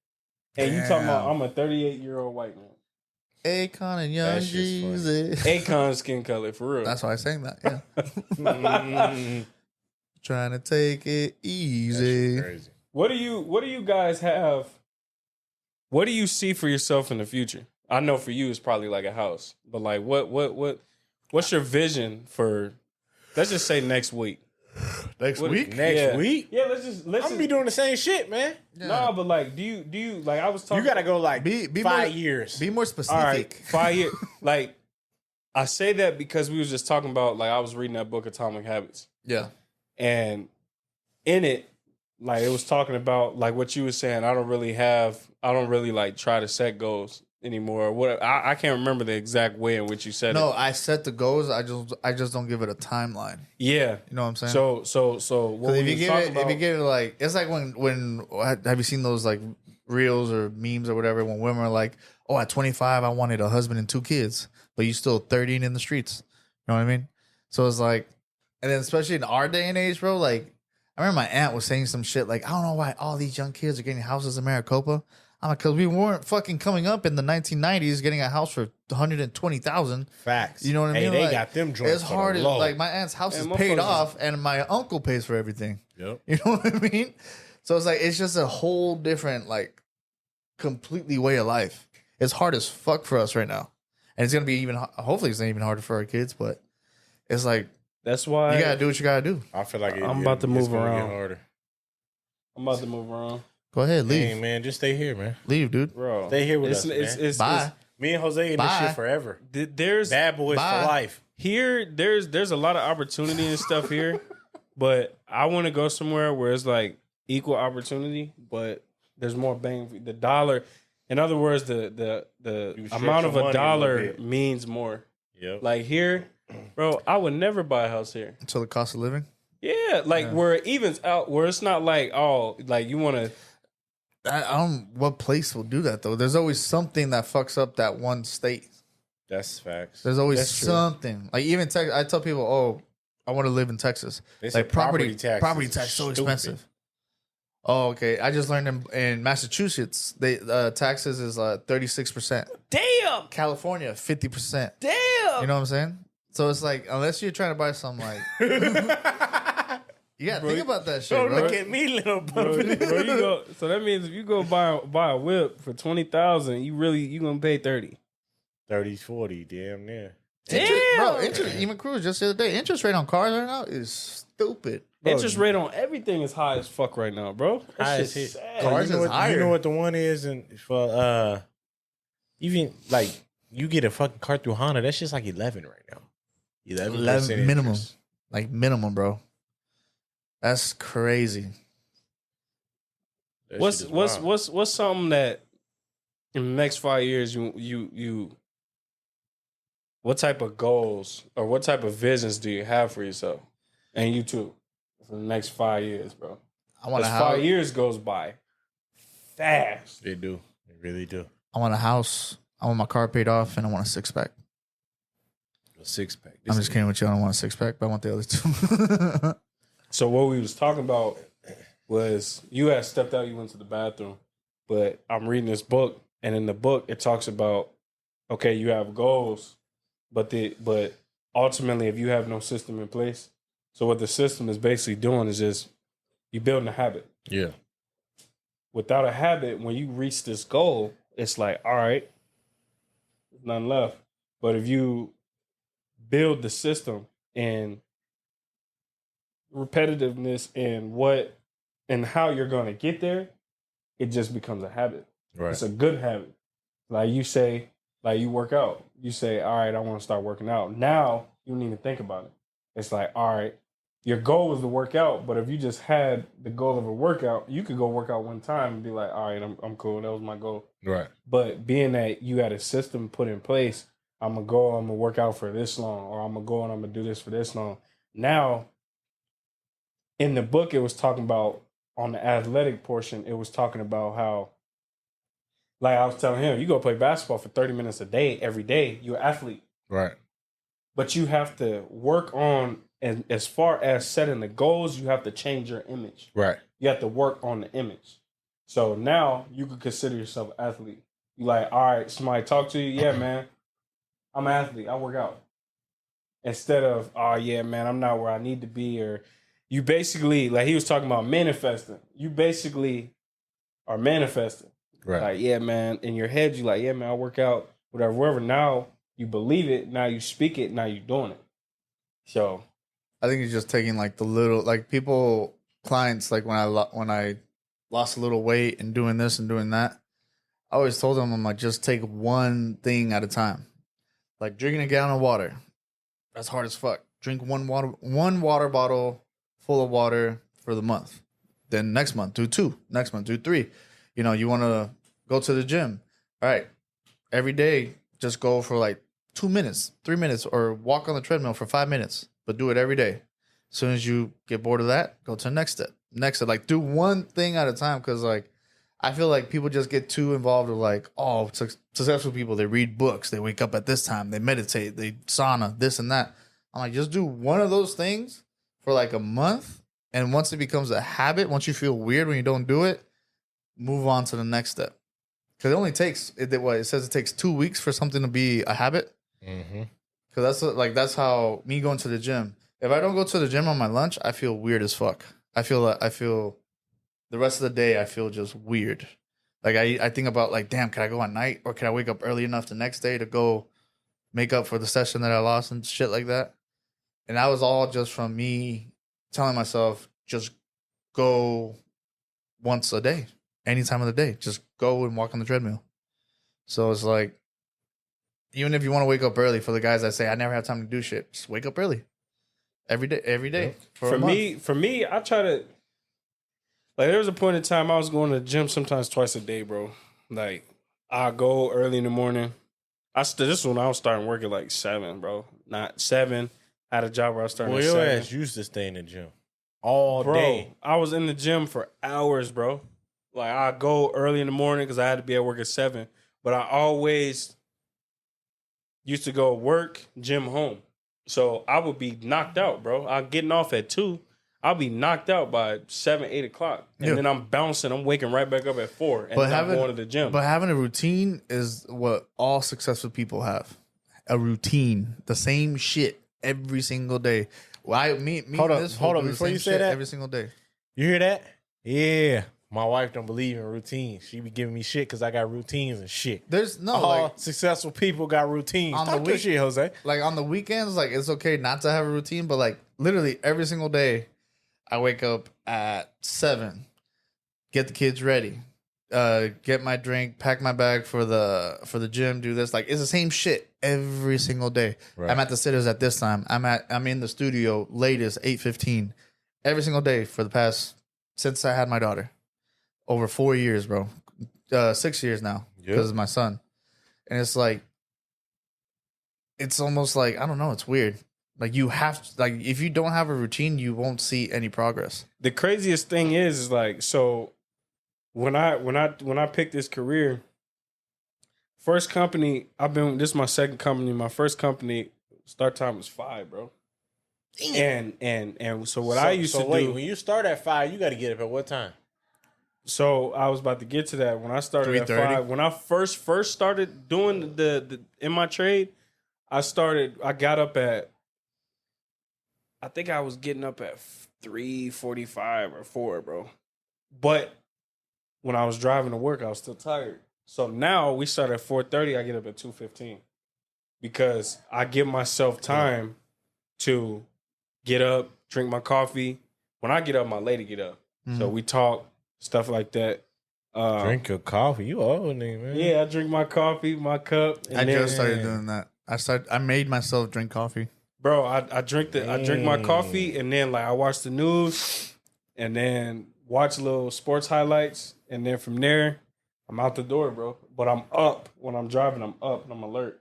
Speaker 2: And you talking about I'm a 38-year-old white man.
Speaker 1: Akon and Young
Speaker 3: That shit's funny.
Speaker 1: Jeezy.
Speaker 2: Akon skin color, for real.
Speaker 1: That's why I sang that. Yeah. Trying to take it easy.
Speaker 3: Crazy.
Speaker 2: What do you guys have? What do you see for yourself in the future? I know for you it's probably like a house, but like what's your vision for? Let's just say next week.
Speaker 1: Next
Speaker 2: What-
Speaker 1: week?
Speaker 3: Next week,
Speaker 2: Yeah, let's
Speaker 3: I'm gonna be doing the same shit, man.
Speaker 2: No, but like, do you like? I was talking.
Speaker 3: You gotta go like
Speaker 1: Be
Speaker 3: 5
Speaker 1: more-
Speaker 3: years.
Speaker 1: Be more specific.
Speaker 2: All right, 5 years. Like, I say that because we was just talking about, like, I was reading that book, Atomic Habits.
Speaker 1: Yeah.
Speaker 2: And in it, like, it was talking about, like, what you were saying. I don't really, like, try to set goals anymore. What I can't remember the exact way in which you said
Speaker 1: No,
Speaker 2: it.
Speaker 1: I set the goals. I just don't give it a timeline.
Speaker 2: Yeah.
Speaker 1: You know what I'm saying?
Speaker 2: So what
Speaker 1: Because if
Speaker 2: we
Speaker 1: you
Speaker 2: was
Speaker 1: give
Speaker 2: talking
Speaker 1: it,
Speaker 2: about,
Speaker 1: if you give it like, it's like when have you seen those like reels or memes or whatever when women are like, oh, at 25 I wanted a husband and 2 kids, but you still 13 in the streets. You know what I mean? So it's like, and then especially in our day and age, bro. Like I remember my aunt was saying some shit like, I don't know why all these young kids are getting houses in Maricopa. I'm like, because we weren't fucking coming up in the 1990s getting a house for 120,000.
Speaker 3: Facts.
Speaker 1: You know what I mean?
Speaker 3: Hey, they
Speaker 1: Like,
Speaker 3: got them joints.
Speaker 1: It's
Speaker 3: for the
Speaker 1: hard.
Speaker 3: low.
Speaker 1: Like my aunt's house is
Speaker 2: And
Speaker 1: paid
Speaker 2: motherfuckers-
Speaker 1: off, and my uncle pays for everything.
Speaker 3: Yep.
Speaker 1: You know what I mean? So it's like it's just a whole different, like, completely way of life. It's hard as fuck for us right now, and it's gonna be even. Hopefully, it's not even harder for our kids. But it's like
Speaker 2: that's why
Speaker 1: you gotta do what you gotta do.
Speaker 3: I feel like
Speaker 2: I'm about to
Speaker 3: it's
Speaker 2: move
Speaker 3: gonna
Speaker 2: around.
Speaker 3: Get harder.
Speaker 2: I'm about to move around.
Speaker 1: Go ahead, leave,
Speaker 3: Hey, man, just stay here, man.
Speaker 1: leave, dude.
Speaker 2: Bro.
Speaker 3: Stay here with
Speaker 2: it's,
Speaker 3: us, man.
Speaker 1: Bye.
Speaker 3: Me and Jose in this
Speaker 1: Bye.
Speaker 3: shit forever.
Speaker 2: There's
Speaker 3: Bad boys
Speaker 1: Bye.
Speaker 3: for life.
Speaker 2: here there's a lot of opportunity and stuff here, but I want to go somewhere where it's like equal opportunity, but There's more bang. The dollar, in other words, the
Speaker 3: stretch
Speaker 2: amount of
Speaker 3: your
Speaker 2: a
Speaker 3: money a
Speaker 2: dollar
Speaker 3: little bit.
Speaker 2: means more.
Speaker 3: Yep.
Speaker 2: Like here, bro, I would never buy a house here.
Speaker 1: So the cost of living.
Speaker 2: Yeah, like where it evens out, where it's not like, oh, like you want to.
Speaker 1: I don't. What place will do that though? There's always something that fucks up that one state.
Speaker 3: That's facts.
Speaker 1: There's always
Speaker 2: That's true.
Speaker 1: something. Like even Texas, I tell people, "Oh, I want to live in Texas."
Speaker 3: They
Speaker 1: Like
Speaker 3: say property tax
Speaker 1: so
Speaker 3: stupid.
Speaker 1: expensive. Oh, okay. I just learned in Massachusetts, they taxes is 36%.
Speaker 2: Damn,
Speaker 1: California 50%.
Speaker 2: damn.
Speaker 1: You know what I'm saying? So it's like unless you're trying to buy some like, you gotta think about that shit,
Speaker 3: Don't
Speaker 1: bro.
Speaker 3: look at me, little
Speaker 2: Bro,
Speaker 3: puppy.
Speaker 2: bro, you go. So that means if you go buy a whip for 20,000, you gonna pay 30.
Speaker 3: 30, 40, damn near.
Speaker 1: Interest, even Cruze just the other day. Interest rate on cars right now is stupid.
Speaker 2: Interest rate on everything is high as fuck right now, bro. That
Speaker 3: High
Speaker 2: shit's
Speaker 3: as hit.
Speaker 2: sad.
Speaker 1: Cars
Speaker 3: you know
Speaker 1: is
Speaker 3: what,
Speaker 1: higher.
Speaker 3: You know what the one is, and for even like you get a fucking car through Honda, that's just like 11 right now. 11%
Speaker 1: minimum,
Speaker 3: interest.
Speaker 1: like minimum, bro. That's crazy.
Speaker 3: That
Speaker 2: What's
Speaker 3: shit is wild.
Speaker 2: what's something that in the next 5 years you what type of goals or what type of visions do you have for yourself and you too for the next 5 years, bro?
Speaker 1: I want a
Speaker 2: Because
Speaker 1: house.
Speaker 2: 5 years goes by fast.
Speaker 3: They do. They really do.
Speaker 1: I want a house. I want my car paid off, and I want a 6-pack.
Speaker 3: A 6-pack.
Speaker 1: I'm just kidding with you. I don't want a 6-pack, but I want the other 2.
Speaker 2: So what we was talking about was you had stepped out, you went to the bathroom, but I'm reading this book, and in the book it talks about, okay, you have goals, but ultimately if you have no system in place, so what the system is basically doing is just you building a habit.
Speaker 3: Yeah.
Speaker 2: Without a habit, when you reach this goal, it's like, all right, there's nothing left. But if you build the system and repetitiveness and how you're going to get there, it just becomes a habit.
Speaker 3: Right.
Speaker 2: It's a good habit. Like you say, like you work out. You say, all right, I want to start working out. Now you don't even think about it. It's like, all right, your goal was to work out, but if you just had the goal of a workout, you could go work out one time and be like, all right, I'm cool. That was my goal.
Speaker 3: Right.
Speaker 2: But being that you had a system put in place, I'm going to go, I'm going to work out for this long, or I'm going to go and I'm going to do this for this long. Now, in the book, it was talking about, on the athletic portion, it was talking about how, like I was telling him, you go play basketball for 30 minutes a day, every day, you're an athlete.
Speaker 3: Right.
Speaker 2: But you have to work on, and as far as setting the goals, you have to change your image.
Speaker 3: Right.
Speaker 2: You have to work on the image. So now you could consider yourself an athlete. You like, all right, somebody talk to you, yeah, man, I'm an athlete, I work out. Instead of, oh yeah, man, I'm not where I need to be, or you basically, like he was talking about manifesting. You basically are manifesting.
Speaker 3: Right.
Speaker 2: Like, yeah, man, in your head, you like, yeah, man, I work out, whatever, whatever. Now you believe it, now you speak it, now you're doing it. So
Speaker 1: I think he's just taking like the little, like people, clients, like when I lost a little weight and doing this and doing that, I always told them, I'm like, just take one thing at a time. Like drinking a gallon of water. That's hard as fuck. Drink one water bottle full of water for the month. Then next month, do 2. Next month, do 3. You know, you want to go to the gym. All right. Every day, just go for like 2 minutes, 3 minutes, or walk on the treadmill for 5 minutes, but do it every day. As soon as you get bored of that, go to the next step. Next step. Like, do one thing at a time, because, like, I feel like people just get too involved with, like, oh, successful people, they read books, they wake up at this time, they meditate, they sauna, this and that. I'm like, just do one of those things for, like, a month, and once it becomes a habit, once you feel weird when you don't do it, move on to the next step. Because it only takes, it says it takes 2 weeks for something to be a habit.
Speaker 3: Mm-hmm.
Speaker 1: Because that's how me going to the gym. If I don't go to the gym on my lunch, I feel weird as fuck. I feel the rest of the day, I feel just weird. Like I think about like, damn, can I go at night, or can I wake up early enough the next day to go make up for the session that I lost and shit like that. And that was all just from me telling myself, just go once a day, any time of the day, just go and walk on the treadmill. So it's like, even if you want to wake up early, for the guys that say I never have time to do shit, just wake up early every day.
Speaker 2: For me, I try to. Like, there was a point in time I was going to the gym sometimes twice a day, bro. Like, I go early in the morning. This is when I was starting work at like 7, bro. Not 7. I had a job where I was starting at 7.
Speaker 3: Your ass used to stay in the gym all day.
Speaker 2: I was in the gym for hours, bro. Like, I go early in the morning because I had to be at work at 7. But I always used to go work, gym, home. So I would be knocked out, bro. I'm getting off at 2. I'll be knocked out by 7, 8 o'clock. And then I'm bouncing. I'm waking right back up at 4. And then I'm going to the gym.
Speaker 1: But having a routine is what all successful people have. A routine. The same shit every single day. Well, hold up. Before you say that, every single day.
Speaker 3: You hear that? Yeah. My wife don't believe in routines. She be giving me shit because I got routines and shit.
Speaker 1: There's no
Speaker 3: all successful people got routines. Talk your shit, Jose.
Speaker 1: Like on the weekends, like it's okay not to have a routine, but like literally every single day, I wake up at 7, get the kids ready, get my drink, pack my bag for the gym, do this. Like it's the same shit every single day. Right. I'm at the sitters at this time. I'm in the studio latest 8:15 every single day for the past since I had my daughter. Over 4 years, bro. 6 years now because of my son. And it's like, it's almost like, I don't know, it's weird. Like you have to, like if you don't have a routine, you won't see any progress.
Speaker 2: The craziest thing is like, so when I picked this career, first company this is my second company. My first company start time was 5, bro. Damn. And so what I used to do,
Speaker 3: when you start at 5, you got to get up at what time?
Speaker 2: So I was about to get to that. When I started at 5, when I first started doing the in my trade, I got up at, I think I was getting up at 3:45 or 4, bro. But when I was driving to work, I was still tired. So now we start at 4:30. I get up at 2:15 because I give myself time to get up, drink my coffee. When I get up, my lady get up. Mm-hmm. So we talk. Stuff like that.
Speaker 3: Drink your coffee. You old nigga, man.
Speaker 2: Yeah, I drink my coffee, my cup.
Speaker 1: I just started doing that. I made myself drink coffee.
Speaker 2: Bro, I drink my coffee and then like I watch the news and then watch little sports highlights and then from there I'm out the door, bro. But I'm up when I'm driving. I'm up and I'm alert.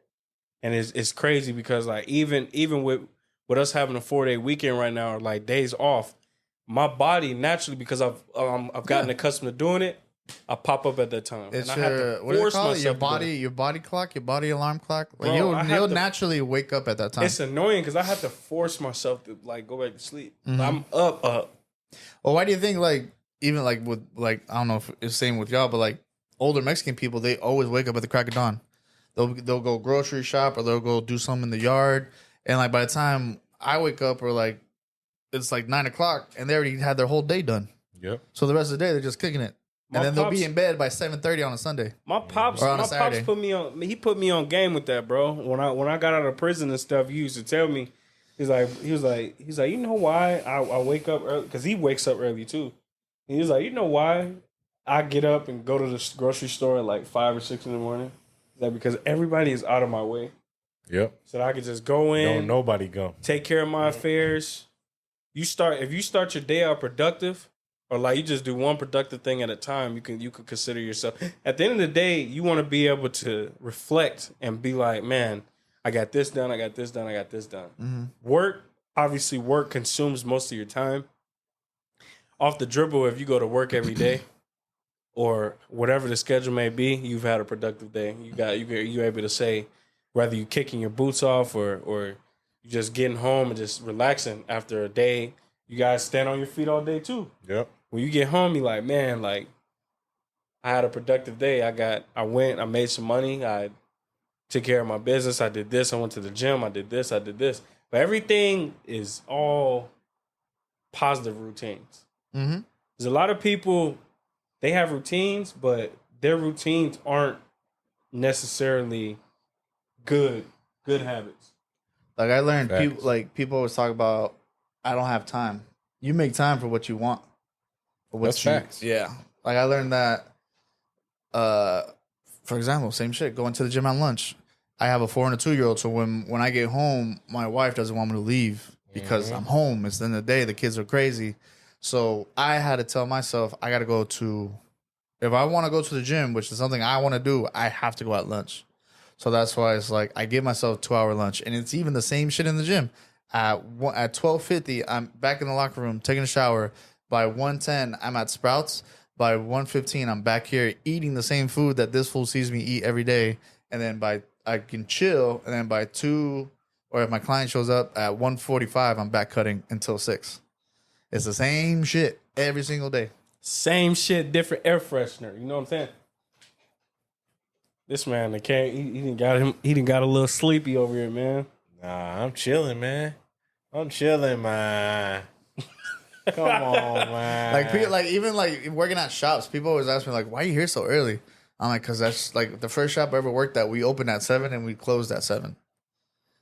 Speaker 2: And it's crazy because like even with us having a 4-day weekend right now or like days off. My body naturally, because I've gotten accustomed to doing it, I pop up at that time.
Speaker 1: It's
Speaker 2: and I have to
Speaker 1: what do you call it? Your body clock, your body alarm clock. Like bro, you'll naturally wake up at that time.
Speaker 2: It's annoying because I have to force myself to like go back to sleep. Mm-hmm. I'm up.
Speaker 1: Well, why do you think like even like with like I don't know if it's the same with y'all, but like older Mexican people, they always wake up at the crack of dawn. They'll go grocery shop or they'll go do something in the yard, and like by the time I wake up or like. It's like 9 o'clock, and they already had their whole day done. Yep. So the rest of the day, they're just kicking it, and then they'll be in bed by 7:30 on a Sunday.
Speaker 2: My pops put me on. He put me on game with that, bro. When I got out of prison and stuff, he used to tell me, he was like, you know why I wake up early? Because he wakes up early too. And he was like, you know why I get up and go to the grocery store at like 5 or 6 in the morning? He's like, because everybody is out of my way.
Speaker 3: Yep.
Speaker 2: So I could just go in.
Speaker 3: Don't nobody go.
Speaker 2: Take care of my affairs. If you start your day out productive, or like you just do one productive thing at a time, you can consider yourself. At the end of the day, you want to be able to reflect and be like, man, I got this done, I got this done, I got this done. Mm-hmm. Work consumes most of your time. Off the dribble, if you go to work every day, or whatever the schedule may be, you've had a productive day. You're able to say whether you're kicking your boots off or you just getting home and just relaxing after a day. You guys stand on your feet all day too. Yep. When you get home, you're like, man, like I had a productive day. I made some money. I took care of my business. I did this. I went to the gym. I did this. But everything is all positive routines. Mm-hmm. There's a lot of people, they have routines, but their routines aren't necessarily good habits.
Speaker 1: Like I learned, people always talk about, I don't have time. You make time for what you want.
Speaker 3: That's facts.
Speaker 1: Yeah. Like I learned that, for example, same shit, going to the gym at lunch. I have a 4 and a 2-year-old, so when I get home, my wife doesn't want me to leave because I'm home. It's the end of the day. The kids are crazy. So I had to tell myself I got to go to, if I want to go to the gym, which is something I want to do, I have to go at lunch. So that's why it's like I give myself 2-hour lunch, and it's even the same shit in the gym. At 12:50, I'm back in the locker room taking a shower. By 1:10, I'm at Sprouts. By 1:15, I'm back here eating the same food that this fool sees me eat every day. And then I can chill. And then by 2, or if my client shows up at 1:45, I'm back cutting until 6. It's the same shit every single day.
Speaker 2: Same shit, different air freshener. You know what I'm saying? This man, he didn't got a little sleepy over here, man.
Speaker 3: Nah, I'm chilling, man. I'm chilling, man. Come on, man.
Speaker 1: Like people, like even like working at shops, people always ask me like, "Why are you here so early?" I'm like, "Cause that's like the first shop I ever worked at. We opened at 7 and we closed at 7.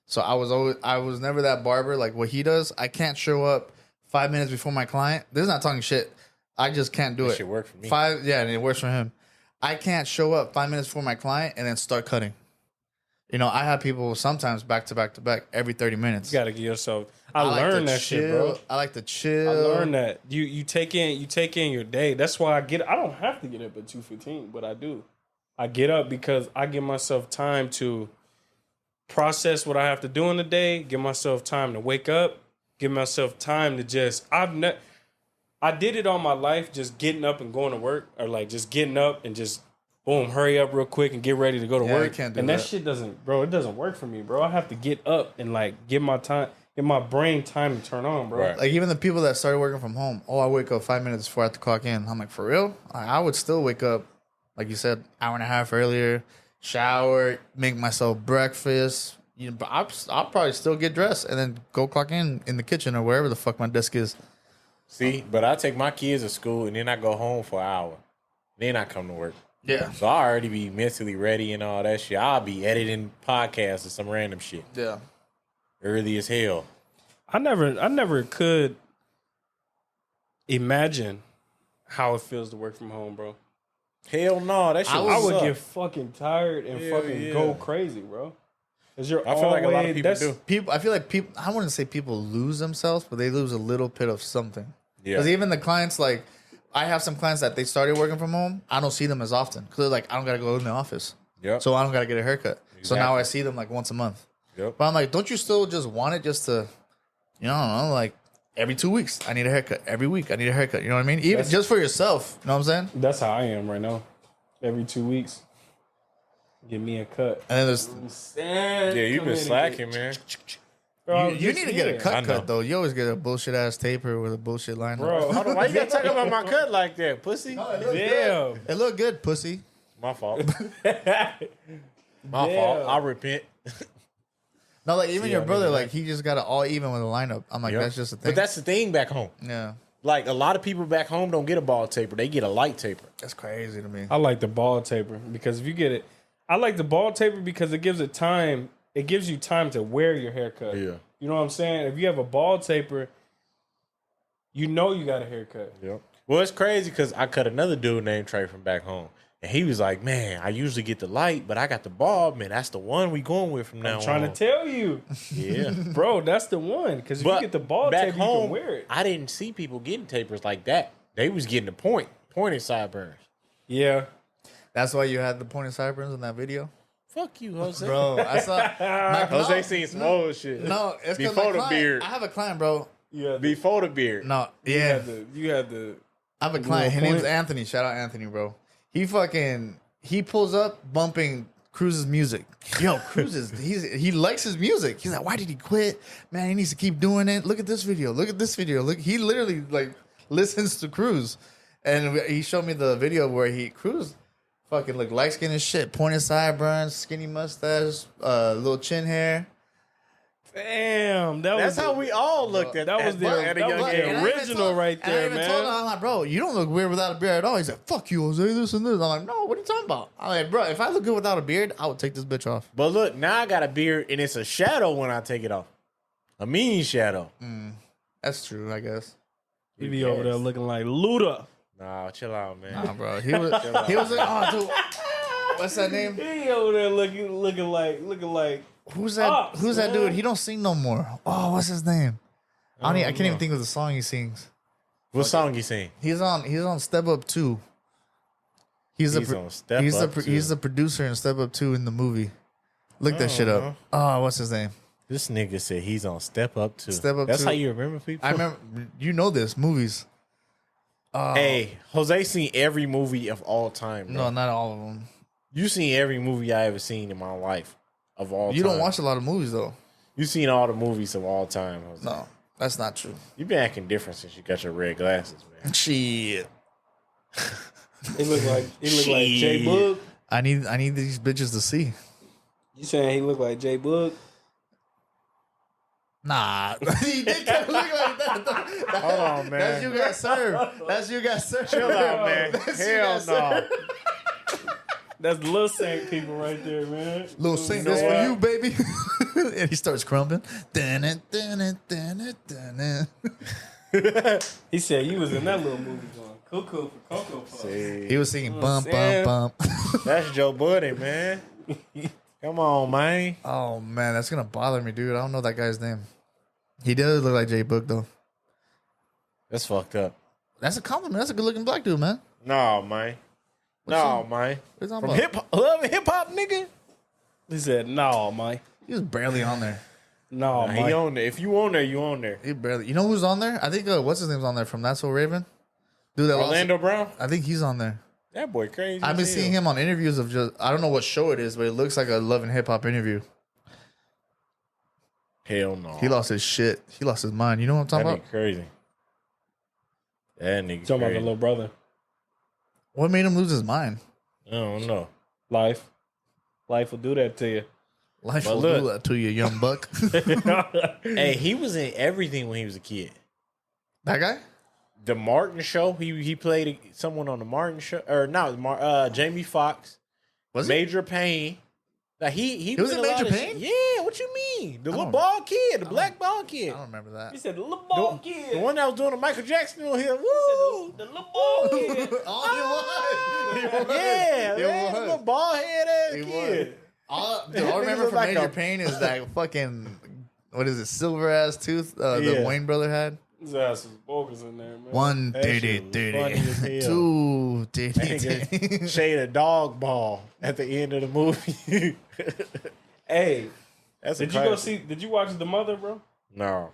Speaker 1: So I was never that barber. Like what he does, I can't show up 5 minutes before my client. This is not talking shit. I just can't do it.
Speaker 3: Shit work for me.
Speaker 1: And it works for him. I can't show up 5 minutes before my client and then start cutting. You know, I have people sometimes back to back to back every 30 minutes.
Speaker 2: You gotta give yourself. I
Speaker 1: like
Speaker 2: learned
Speaker 1: to
Speaker 2: that
Speaker 1: chill.
Speaker 2: shit, bro.
Speaker 1: I like to chill.
Speaker 2: I learned that. You take in your day. That's why I don't have to get up at 2:15, but I do. I get up because I give myself time to process what I have to do in the day, give myself time to wake up, give myself time to just I did it all my life, just getting up and going to work, or like just getting up and just boom, hurry up real quick and get ready to go to work.
Speaker 1: Can't do
Speaker 2: and that shit doesn't work for me, bro. I have to get up and like give my brain time to turn on, bro.
Speaker 3: Right.
Speaker 1: Like even the people that started working from home, I wake up 5 minutes before I have to clock in. I'm like, for real? I would still wake up, like you said, hour and a half earlier, shower, make myself breakfast. You know, but I'll probably still get dressed and then go clock in the kitchen or wherever the fuck my desk is.
Speaker 3: See, but I take my kids to school and then I go home for an hour. Then I come to work.
Speaker 1: Yeah.
Speaker 3: So I already be mentally ready and all that shit. I'll be editing podcasts or some random shit.
Speaker 1: Yeah.
Speaker 3: Early as hell.
Speaker 2: I never could imagine how it feels to work from home, bro.
Speaker 3: Hell no, that shit
Speaker 2: I would
Speaker 3: suck.
Speaker 2: get fucking tired and
Speaker 3: Hell
Speaker 2: fucking
Speaker 3: yeah.
Speaker 2: go crazy, bro.
Speaker 3: I feel like a lot of people do.
Speaker 1: I feel like people, I wouldn't say people lose themselves, but they lose a little bit of something.
Speaker 3: Yeah.
Speaker 1: Because even the clients, like, I have some clients that they started working from home. I don't see them as often. Because they're like, I don't got to go in the office.
Speaker 3: Yep.
Speaker 1: So I don't got to get a haircut. So now
Speaker 3: Exactly.
Speaker 1: I see them like once a month.
Speaker 3: Yep.
Speaker 1: But I'm like, don't you still just want it just to, you know, I don't know, like every 2 weeks, I need a haircut. Every week, I need a haircut. You know what I mean? Even just for yourself. You know what I'm saying?
Speaker 2: That's how I am right now. Every 2 weeks, give me a cut.
Speaker 1: And then there's,
Speaker 3: Yeah, you've been slacking, man.
Speaker 2: Bro,
Speaker 1: you need to get a
Speaker 3: I know.
Speaker 1: cut, though. You always get a bullshit ass taper with a bullshit line.
Speaker 2: bro.
Speaker 3: Hold on, why you gotta talk about my cut like that, pussy?
Speaker 2: Damn.
Speaker 1: It looked good, pussy.
Speaker 3: My fault. My fault. I repent.
Speaker 1: No, like even your
Speaker 3: I
Speaker 1: brother,
Speaker 3: mean,
Speaker 1: like he just got it all even with a lineup. I'm like,
Speaker 3: Yep.
Speaker 1: that's just a thing.
Speaker 3: But that's the thing back home.
Speaker 1: yeah,
Speaker 3: Like a lot of people back home don't get a ball taper; they get a light taper.
Speaker 1: that's crazy to me.
Speaker 2: I like the ball taper because if you get it, I like the ball taper because it gives it time. It gives you time to wear your haircut.
Speaker 3: Yeah.
Speaker 2: You know what I'm saying? If you have a ball taper, you know you got a haircut.
Speaker 3: Yep. Well, it's crazy because I cut another dude named Trey from back home, and he was like, "Man, I usually get the light, but I got the ball. Man, that's the one we going with from now on."
Speaker 2: I'm trying to tell you,
Speaker 3: Yeah.
Speaker 2: bro, that's the one. Because if
Speaker 3: But
Speaker 2: you get the ball
Speaker 3: back
Speaker 2: taper, you
Speaker 3: home,
Speaker 2: can wear it.
Speaker 3: I didn't see people getting tapers like that. They was getting the pointed sideburns.
Speaker 2: Yeah.
Speaker 1: That's why you had the pointed sideburns in that video,
Speaker 3: Fuck you, Jose.
Speaker 1: bro. I saw
Speaker 3: Jose seen some old shit.
Speaker 1: No, it's 'cause
Speaker 3: before
Speaker 1: my
Speaker 3: the
Speaker 1: client,
Speaker 3: beard.
Speaker 1: I have a client, bro.
Speaker 3: Before the beard.
Speaker 1: No,
Speaker 2: You
Speaker 1: yeah,
Speaker 2: had the.
Speaker 1: I have a client. His
Speaker 2: point.
Speaker 1: name's Anthony. Shout out Anthony, bro. He pulls up bumping Cruze's music. Yo, he likes his music. He's like, why did he quit? Man, he needs to keep doing it. Look at this video. Look at this video. Look, he literally like listens to Cruze, and he showed me the video where Cruze fucking looked light skinned as shit, pointed sideburns, skinny mustache, little chin hair.
Speaker 2: Damn,
Speaker 3: That's how we all looked at
Speaker 2: That was
Speaker 3: at
Speaker 2: the
Speaker 3: a young
Speaker 2: was
Speaker 3: age.
Speaker 2: the
Speaker 1: And I even
Speaker 2: original
Speaker 1: told-
Speaker 2: right
Speaker 1: and I
Speaker 2: there,
Speaker 1: even
Speaker 2: man.
Speaker 1: told him, I'm like, bro, you don't look weird without a beard at all. He's like, fuck you, Jose, this and this. I'm like, no, what are you talking about? I'm like, bro, if I look good without a beard, I would take this bitch off.
Speaker 3: But look, now I got a beard and it's a shadow when I take it off. A mean shadow.
Speaker 1: That's true, I guess.
Speaker 2: He be over there looking like Luda.
Speaker 3: Nah, chill out, man.
Speaker 1: Nah, bro. He was like, oh, dude. What's that name?
Speaker 2: He over there looking like.
Speaker 1: Who's that?
Speaker 2: Pops,
Speaker 1: Who's that
Speaker 2: man.
Speaker 1: dude? He don't sing no more. Oh, what's his name? I can't even think of the song he sings.
Speaker 3: What song you sing?
Speaker 1: He's on Step Up 2. He's the producer in Step Up 2 in the movie. Look that shit up. Oh, what's his name?
Speaker 3: This nigga said he's on Step Up 2.
Speaker 1: Step Up
Speaker 3: That's
Speaker 1: 2.
Speaker 3: how you remember people?
Speaker 1: I remember. You know this movies.
Speaker 3: Hey, Jose seen every movie of all time. Bro.
Speaker 1: No, not all of them.
Speaker 3: You seen every movie I ever seen in my life of all time.
Speaker 1: You don't watch a lot of movies though.
Speaker 3: You seen all the movies of all time, Jose.
Speaker 1: No, that's not true.
Speaker 3: You been acting different since you got your red glasses, man.
Speaker 1: Shit.
Speaker 2: He look like J Boog.
Speaker 1: I need these bitches to see.
Speaker 2: You saying he look like J Boog?
Speaker 1: Nah, he did kind of look like that. Though.
Speaker 3: Hold on, man.
Speaker 1: That's you got served. That's you got served.
Speaker 3: Chill out, man. Hell no.
Speaker 2: That's the Lil Saint people right there, man.
Speaker 1: Lil Saint, this for you, baby. And he starts crumbling. Dun it, dun it, dun it, dun it.
Speaker 2: He said you was in that little movie going Cuckoo for Cocoa Puffs.
Speaker 1: He was singing bump, bump, bump.
Speaker 3: That's Joe Buddy, man. Come on, man.
Speaker 1: Oh man, that's gonna bother me, dude. I don't know that guy's name. He does look like J Book though.
Speaker 3: That's fucked up.
Speaker 1: That's a compliment. That's a good looking black dude, man.
Speaker 3: No, man. No, man.
Speaker 1: What you talking
Speaker 3: From
Speaker 1: about?
Speaker 3: hip hop, nigga.
Speaker 2: He said, "No, man.
Speaker 1: He was barely on there.
Speaker 2: No,
Speaker 3: Nah, he
Speaker 2: man.
Speaker 3: on there. If you on there, you on there.
Speaker 1: He barely. You know who's on there? I think what's his name's on there from That's So Raven. Dude, that
Speaker 3: Orlando Brown.
Speaker 1: I think he's on there.
Speaker 3: That boy crazy.
Speaker 1: I've been
Speaker 3: as hell.
Speaker 1: seeing him on interviews of just I don't know what show it is, but it looks like a Love and Hip Hop interview.
Speaker 3: Hell no.
Speaker 1: He lost his shit. He lost his mind. You know what I'm
Speaker 3: That
Speaker 1: talking
Speaker 3: nigga
Speaker 1: about?
Speaker 3: crazy. That nigga
Speaker 2: Talking about the
Speaker 3: crazy.
Speaker 2: little brother.
Speaker 1: What made him lose his mind?
Speaker 3: I don't know.
Speaker 2: Life will do that to you.
Speaker 1: Life
Speaker 3: But
Speaker 1: will
Speaker 3: look.
Speaker 1: do that to you, young buck.
Speaker 3: Hey, he was in everything when he was a kid.
Speaker 1: That guy?
Speaker 3: The Martin Show. He played someone on the Martin Show, or no, Jamie Foxx,
Speaker 1: Was he?
Speaker 3: Major Payne. Like he
Speaker 1: was
Speaker 3: in
Speaker 1: in
Speaker 3: a lot
Speaker 1: Major
Speaker 3: of
Speaker 1: Payne?
Speaker 3: shit. Yeah, what you mean? The little
Speaker 1: don't-
Speaker 3: bald kid, the black bald kid.
Speaker 1: I don't remember that.
Speaker 2: He said the little ball
Speaker 3: The
Speaker 2: kid.
Speaker 3: one that was doing the Michael Jackson on here. Woo!
Speaker 2: The little ball kid.
Speaker 1: Oh, he was.
Speaker 3: Yeah,
Speaker 1: He
Speaker 3: man,
Speaker 1: was.
Speaker 3: little bald head ass
Speaker 1: He
Speaker 3: kid.
Speaker 1: All I
Speaker 3: Niggas
Speaker 1: remember
Speaker 3: look
Speaker 1: from
Speaker 3: like
Speaker 1: Major
Speaker 3: a-
Speaker 1: Payne is that fucking, what is it, silver ass tooth the
Speaker 3: Yeah.
Speaker 1: Wayne brother had.
Speaker 2: His ass was bogus in there, man.
Speaker 1: One
Speaker 3: That
Speaker 1: diddy
Speaker 3: shit was funny as
Speaker 1: diddy,
Speaker 3: hell.
Speaker 1: two diddy
Speaker 3: Nigga
Speaker 1: diddy.
Speaker 3: shade a dog ball at the end of the movie.
Speaker 2: Hey,
Speaker 3: That's
Speaker 2: did you go see? Did you watch The Mother, bro?
Speaker 3: No.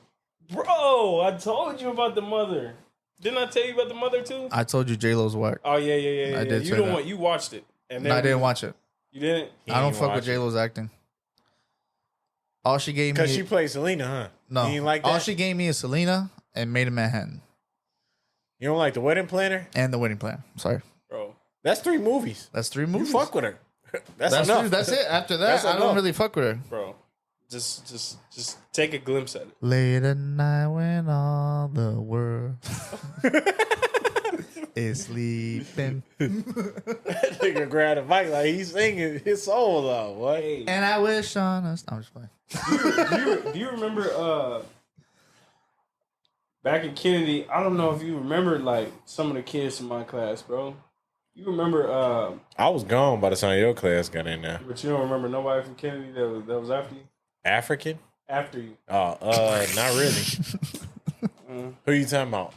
Speaker 2: Bro, I told you about The Mother. Didn't I tell you about The Mother too?
Speaker 1: I told you J Lo's whack.
Speaker 2: Oh yeah.
Speaker 1: I did
Speaker 2: You
Speaker 1: say
Speaker 2: don't
Speaker 1: that.
Speaker 2: want. You watched it, and
Speaker 1: No, I didn't watch it.
Speaker 2: You didn't.
Speaker 1: I don't
Speaker 3: ain't
Speaker 1: fuck with
Speaker 3: watch
Speaker 1: J
Speaker 3: it.
Speaker 1: Lo's acting. All she gave me,
Speaker 3: Because she played Selena, huh?
Speaker 1: no.
Speaker 3: You ain't like that?
Speaker 1: All she gave me is Selena and Made in Manhattan
Speaker 3: You don't like The Wedding Planner?
Speaker 1: and The Wedding Plan. Sorry,
Speaker 2: Bro,
Speaker 3: That's 3 movies.
Speaker 1: that's 3
Speaker 3: You
Speaker 1: movies.
Speaker 3: fuck with her. That's
Speaker 1: That's
Speaker 3: enough.
Speaker 1: That's it. After that,
Speaker 3: That's
Speaker 1: I don't
Speaker 3: enough.
Speaker 1: really fuck with her.
Speaker 2: bro, just take a glimpse at it.
Speaker 1: Late at night when all the world is sleeping,
Speaker 3: That nigga grabbed a mic like he's singing his soul out. What?
Speaker 2: Hey,
Speaker 1: and I wish on us. I'm just playing.
Speaker 2: do you remember back in Kennedy? I don't know if you remember like some of the kids in my class, bro. You remember
Speaker 3: I was gone by the time your class got in there.
Speaker 2: but you don't remember nobody from Kennedy that was after you?
Speaker 3: African?
Speaker 2: After you.
Speaker 3: Oh, not really. Who you talking about?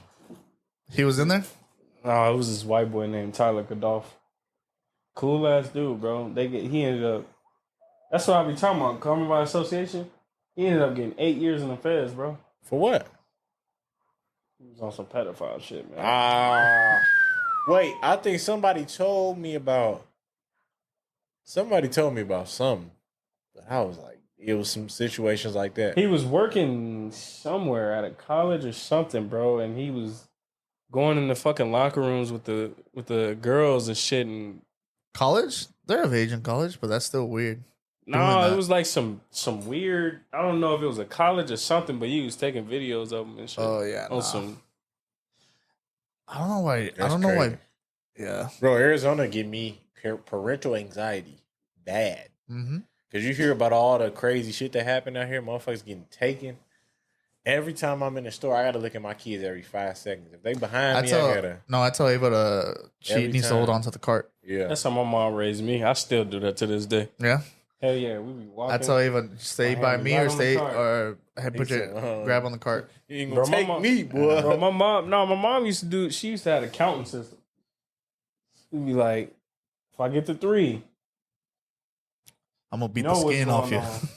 Speaker 1: He was in there.
Speaker 2: No, it was this white boy named Tyler Kadolf. Cool ass dude, bro. He ended up. That's what I be talking about. Coming by association. He ended up getting 8 years in the feds, bro.
Speaker 3: For what?
Speaker 2: He was on some pedophile shit, man.
Speaker 3: Wait, I think somebody told me about something. But I was like, it was some situations like that.
Speaker 2: He was working somewhere at a college or something, bro, and he was going in the fucking locker rooms with the girls and shit. And
Speaker 1: College? They're of age in college, but that's still weird.
Speaker 2: no,
Speaker 1: that.
Speaker 2: it was like some weird. I don't know if it was a college or something, but he was taking videos of them and shit.
Speaker 1: Oh yeah.
Speaker 2: On
Speaker 1: Nah.
Speaker 2: some.
Speaker 1: I don't know why. I
Speaker 3: That's
Speaker 1: don't know
Speaker 3: crazy.
Speaker 1: why. Yeah.
Speaker 3: Bro, Arizona give me parental anxiety bad.
Speaker 1: Mm-hmm.
Speaker 3: Because you hear about all the crazy shit that happened out here. Motherfuckers getting taken. Every time I'm in the store, I got to look at my kids every 5 seconds. If they behind me, I got to.
Speaker 1: I tell Ava
Speaker 3: Every
Speaker 1: she needs to hold
Speaker 3: time.
Speaker 1: on to the cart.
Speaker 3: Yeah.
Speaker 2: That's how my mom raised me. I still do that to this day.
Speaker 1: Yeah.
Speaker 2: Hell yeah, we be walking.
Speaker 1: I tell even stay
Speaker 2: My
Speaker 1: by
Speaker 2: hand
Speaker 1: me
Speaker 2: right
Speaker 1: or
Speaker 2: on the
Speaker 1: stay
Speaker 2: cart.
Speaker 1: or put your grab on the cart.
Speaker 3: You ain't
Speaker 2: Bro,
Speaker 3: gonna take me, boy.
Speaker 2: Bro, my mom used to do. She used to have a counting system. She'd be like, if I get to 3,
Speaker 1: I'm gonna beat
Speaker 2: know
Speaker 1: the
Speaker 2: what's
Speaker 1: skin off
Speaker 2: going
Speaker 1: you.
Speaker 2: on.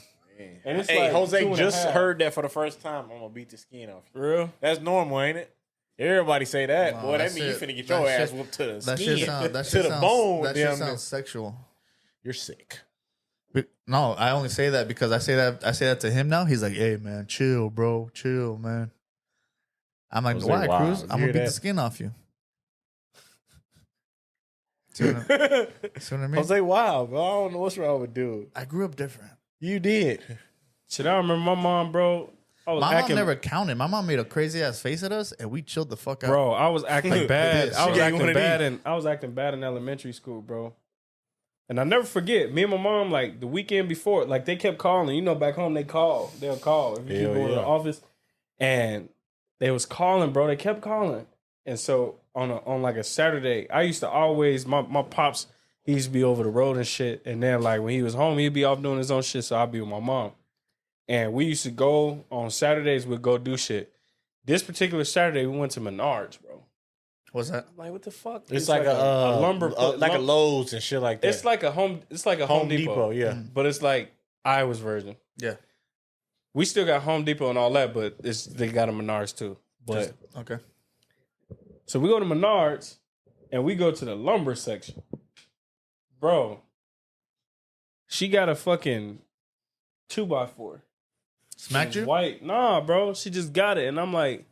Speaker 2: And it's
Speaker 3: Hey,
Speaker 2: like
Speaker 3: Jose
Speaker 2: 2.5.
Speaker 3: just heard that for the first time. I'm gonna beat the skin off you.
Speaker 2: For real.
Speaker 3: That's normal, ain't it? Everybody say that.
Speaker 1: No,
Speaker 3: boy, that
Speaker 1: that
Speaker 3: mean you
Speaker 1: shit-
Speaker 3: finna get
Speaker 1: that
Speaker 3: your
Speaker 1: shit-
Speaker 3: ass whooped to the
Speaker 1: That
Speaker 3: skin.
Speaker 1: shit sounds. That
Speaker 3: to
Speaker 1: shit
Speaker 3: the
Speaker 1: sounds.
Speaker 3: bone.
Speaker 1: That
Speaker 3: damn
Speaker 1: shit
Speaker 3: near.
Speaker 1: sounds sexual.
Speaker 3: You're sick.
Speaker 1: No, I only say that because I say that to him now. He's like, "Hey man, chill, bro, chill, man." I'm like,
Speaker 3: Jose,
Speaker 1: "Why,
Speaker 3: wow.
Speaker 1: Cruze?
Speaker 3: You
Speaker 1: I'm
Speaker 3: hear
Speaker 1: gonna beat
Speaker 3: that?
Speaker 1: the skin off you." See what I mean?
Speaker 3: Jose, wow, bro. I don't know what's wrong with dude.
Speaker 1: I grew up different.
Speaker 3: You did.
Speaker 2: Shit, I remember my mom, bro. I was
Speaker 1: My
Speaker 2: acting,
Speaker 1: mom never counted. My mom made a crazy ass face at us, and we chilled the fuck out.
Speaker 2: bro. I was acting bad. I was
Speaker 3: She gave you
Speaker 2: acting
Speaker 3: one of
Speaker 2: bad,
Speaker 3: these.
Speaker 2: and I was acting bad in elementary school, bro. And I never forget. Me and my mom, like the weekend before, like they kept calling. You know, back home they call. They'll call if you keep
Speaker 3: Hell
Speaker 2: going to the
Speaker 3: yeah.
Speaker 2: office. And they was calling, bro. They kept calling. And so on like a Saturday, I used to always my pops. He used to be over the road and shit. And then like when he was home, he'd be off doing his own shit. So I'd be with my mom. And we used to go on Saturdays. We'd go do shit. This particular Saturday, we went to Menards, bro.
Speaker 1: What's that?
Speaker 2: I'm like, what the fuck?
Speaker 3: It's like a
Speaker 2: lumber,
Speaker 3: like a Lowe's and shit like that.
Speaker 2: It's like a home. It's like a Home Depot.
Speaker 3: yeah.
Speaker 2: But it's like Iowa's version.
Speaker 1: Yeah.
Speaker 2: We still got Home Depot and all that, but they got a Menards too. But
Speaker 1: Okay.
Speaker 2: so we go to Menards and we go to the lumber section. Bro, she got a fucking 2x4.
Speaker 1: Smacked you?
Speaker 2: White. Nah, bro. She just got it. And I'm like,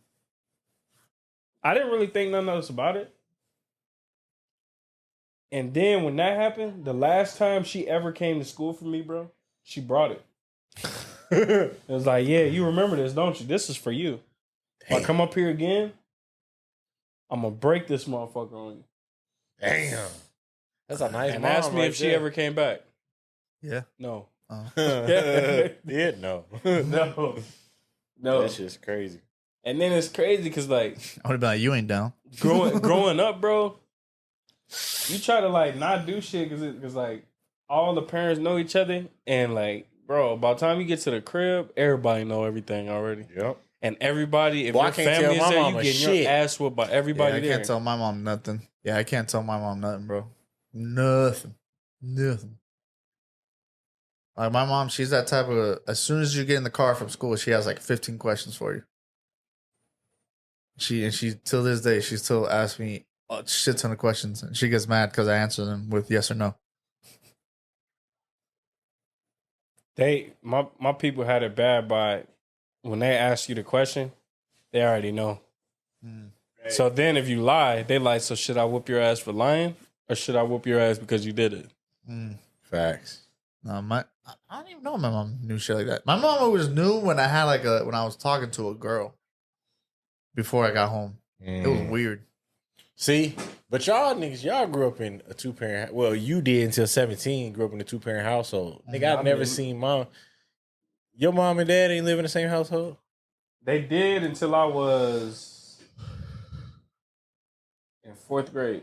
Speaker 2: I didn't really think nothing else about it. And then when that happened, the last time she ever came to school for me, bro, she brought it. It was like, yeah, you remember this, don't you? This is for you. If I come up here again, I'm going to break this motherfucker on you.
Speaker 3: Damn. That's a nice
Speaker 2: And
Speaker 3: mom
Speaker 2: ask me
Speaker 3: right
Speaker 2: if she
Speaker 3: there.
Speaker 2: ever came back.
Speaker 1: Yeah.
Speaker 2: No.
Speaker 3: Yeah, no.
Speaker 2: No. No.
Speaker 3: That shit's crazy.
Speaker 2: And then it's crazy because, like,
Speaker 1: I would have been like, "You ain't down."
Speaker 2: growing up, bro, you try to, like, not do shit because, like, all the parents know each other. And, like, bro, by the time you get to the crib, everybody know everything already.
Speaker 3: Yep.
Speaker 2: And everybody, if
Speaker 3: Boy, I
Speaker 2: your
Speaker 3: can't
Speaker 2: family
Speaker 3: tell
Speaker 2: is
Speaker 3: my
Speaker 2: there,
Speaker 3: mama
Speaker 2: you getting
Speaker 3: shit.
Speaker 2: your ass whooped by everybody
Speaker 1: I
Speaker 2: there.
Speaker 1: can't tell my mom nothing. Yeah, I can't tell my mom nothing, bro. Nothing. Like my mom, she's that type of. As soon as you get in the car from school, she has like 15 questions for you. She till this day, she still asks me a shit ton of questions, and she gets mad because I answer them with yes or no.
Speaker 2: My people had it bad by when they ask you the question, they already know. So then if you lie, they like, so should I whoop your ass for lying or should I whoop your ass because you did it?
Speaker 3: Facts.
Speaker 1: No, I don't even know if my mom knew shit like that. My mom always knew when I had when I was talking to a girl before I got home. It was weird.
Speaker 3: See, but y'all niggas, y'all grew up in a 2-parent. Well, you did until 17. Grew up in a 2-parent household. Nigga, I've never seen mom. Your mom and dad ain't live in the same household.
Speaker 2: They did until I was in 4th grade.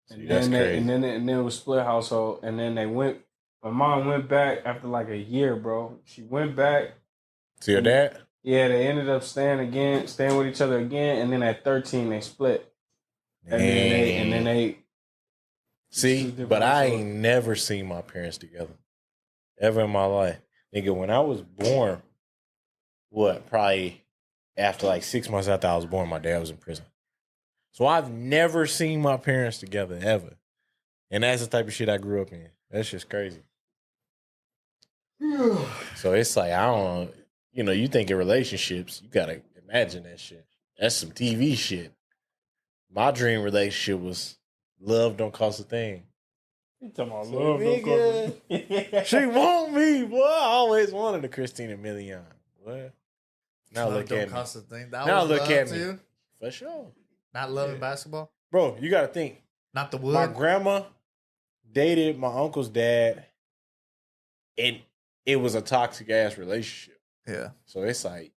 Speaker 2: And
Speaker 3: that's
Speaker 2: then
Speaker 3: crazy.
Speaker 2: and then it was split household. And then they went. My mom went back after like a year, bro. She went back.
Speaker 3: To your dad?
Speaker 2: Yeah, they ended up staying with each other again. And then at 13, they split. And then they
Speaker 3: See, but I ain't never seen my parents together. Ever in my life. Nigga, when I was born, probably after like 6 months after I was born, my dad was in prison. So I've never seen my parents together, ever. And that's the type of shit I grew up in. That's just crazy. So it's like, I don't, you think in relationships, you gotta imagine that shit. That's some TV shit. My dream relationship was love don't cost a thing.
Speaker 2: You talking about
Speaker 3: So,
Speaker 2: love?
Speaker 3: nigga, she want me, boy. I always wanted a Christina Milian. What? Now look at me.
Speaker 1: Cost a thing. That
Speaker 3: Now
Speaker 1: was
Speaker 3: look
Speaker 1: love
Speaker 3: at
Speaker 1: to
Speaker 3: me.
Speaker 1: you?
Speaker 3: For sure.
Speaker 1: Not loving basketball.
Speaker 3: Bro, you gotta think.
Speaker 1: Not the wood.
Speaker 3: My grandma dated my uncle's dad, and it was a toxic ass relationship.
Speaker 1: Yeah.
Speaker 3: So it's like,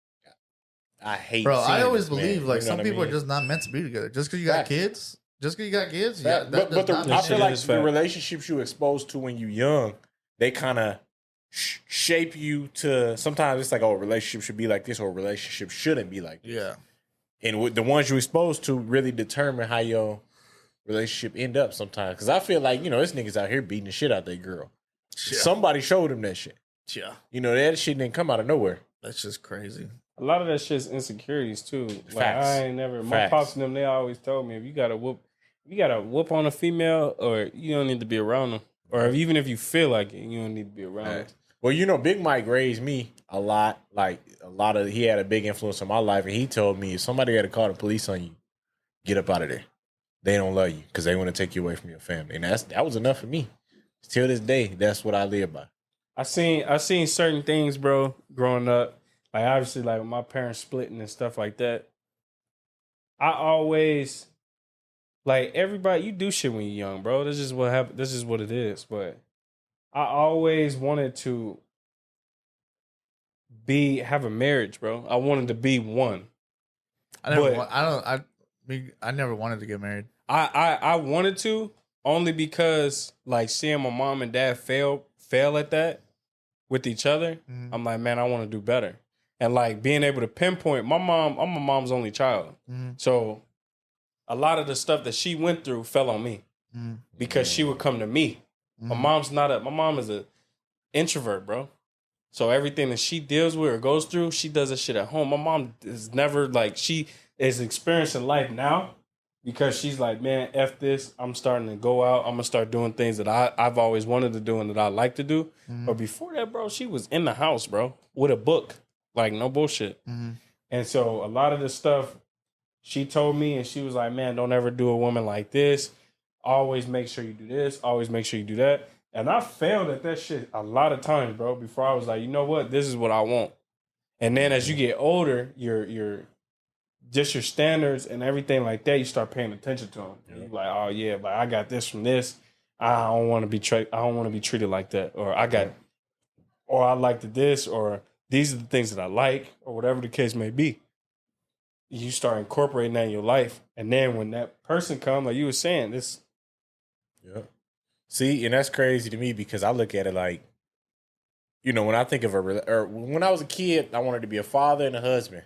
Speaker 3: I hate.
Speaker 1: Bro, I
Speaker 3: seeing
Speaker 1: always
Speaker 3: this, man.
Speaker 1: believe like
Speaker 3: You know
Speaker 1: some
Speaker 3: what I
Speaker 1: people are
Speaker 3: mean?
Speaker 1: just not meant to be together. Just because you got
Speaker 3: Fact.
Speaker 1: kids, yeah,
Speaker 3: Fact.
Speaker 1: that
Speaker 3: But
Speaker 1: does not
Speaker 3: I
Speaker 1: mean
Speaker 3: feel
Speaker 1: shit.
Speaker 3: like
Speaker 2: is
Speaker 3: the
Speaker 2: fact.
Speaker 3: relationships you exposed to when you young they kind of shape you to. Sometimes it's like, oh, a relationship should be like this, or a relationship shouldn't be like this.
Speaker 1: Yeah.
Speaker 3: And with the ones you're exposed to really determine how your relationship end up sometimes. Because I feel like, this niggas out here beating the shit out their girl. Yeah. Somebody showed him that shit.
Speaker 1: Yeah.
Speaker 3: That shit didn't come out of nowhere.
Speaker 1: That's just crazy.
Speaker 2: A lot of that shit's insecurities too.
Speaker 3: Facts.
Speaker 2: Like I ain't never. My
Speaker 3: Facts.
Speaker 2: pops and them, they always told me if you got to whoop on a female, or you don't need to be around them, or even if you feel like it, you don't need to be around them.
Speaker 3: Well, Big Mike raised me a lot. Like he had a big influence on my life, and he told me if somebody had to call the police on you, get up out of there. They don't love you because they want to take you away from your family, and that was enough for me. Till this day, that's what I live by. I
Speaker 2: seen certain things, bro, growing up. Like obviously, like my parents splitting and stuff like that. I always like everybody. You do shit when you're young, bro. This is what happened. This is what it is. But I always wanted to have a marriage, bro. I wanted to be one.
Speaker 1: I never wanted to get married.
Speaker 2: I wanted to only because like seeing my mom and dad fail at that with each other. Mm-hmm. I'm like, man, I want to do better. And like being able to pinpoint I'm my mom's only child. Mm-hmm. So a lot of the stuff that she went through fell on me because she would come to me. Mm-hmm. My mom is a introvert, bro. So everything that she deals with or goes through, she does that shit at home. My mom is never like, she is experiencing life now because she's like, man, F this. I'm starting to go out. I'm going to start doing things that I've always wanted to do and that I like to do. Mm-hmm. But before that, bro, she was in the house, bro, with a book. Like, no bullshit. Mm-hmm. And so a lot of the stuff she told me, and she was like, man, don't ever do a woman like this. Always make sure you do this. Always make sure you do that. And I failed at that shit a lot of times, bro, before I was like, you know what? This is what I want. And then as you get older, your standards and everything like that, you start paying attention to them. Yeah. You're like, oh yeah, but I got this from this. I don't want to be treated like that. Or I liked this, or these are the things that I like, or whatever the case may be. You start incorporating that in your life. And then when that person comes, like you were saying, this.
Speaker 3: Yeah. See, and that's crazy to me because I look at it like, when I think of when I was a kid, I wanted to be a father and a husband.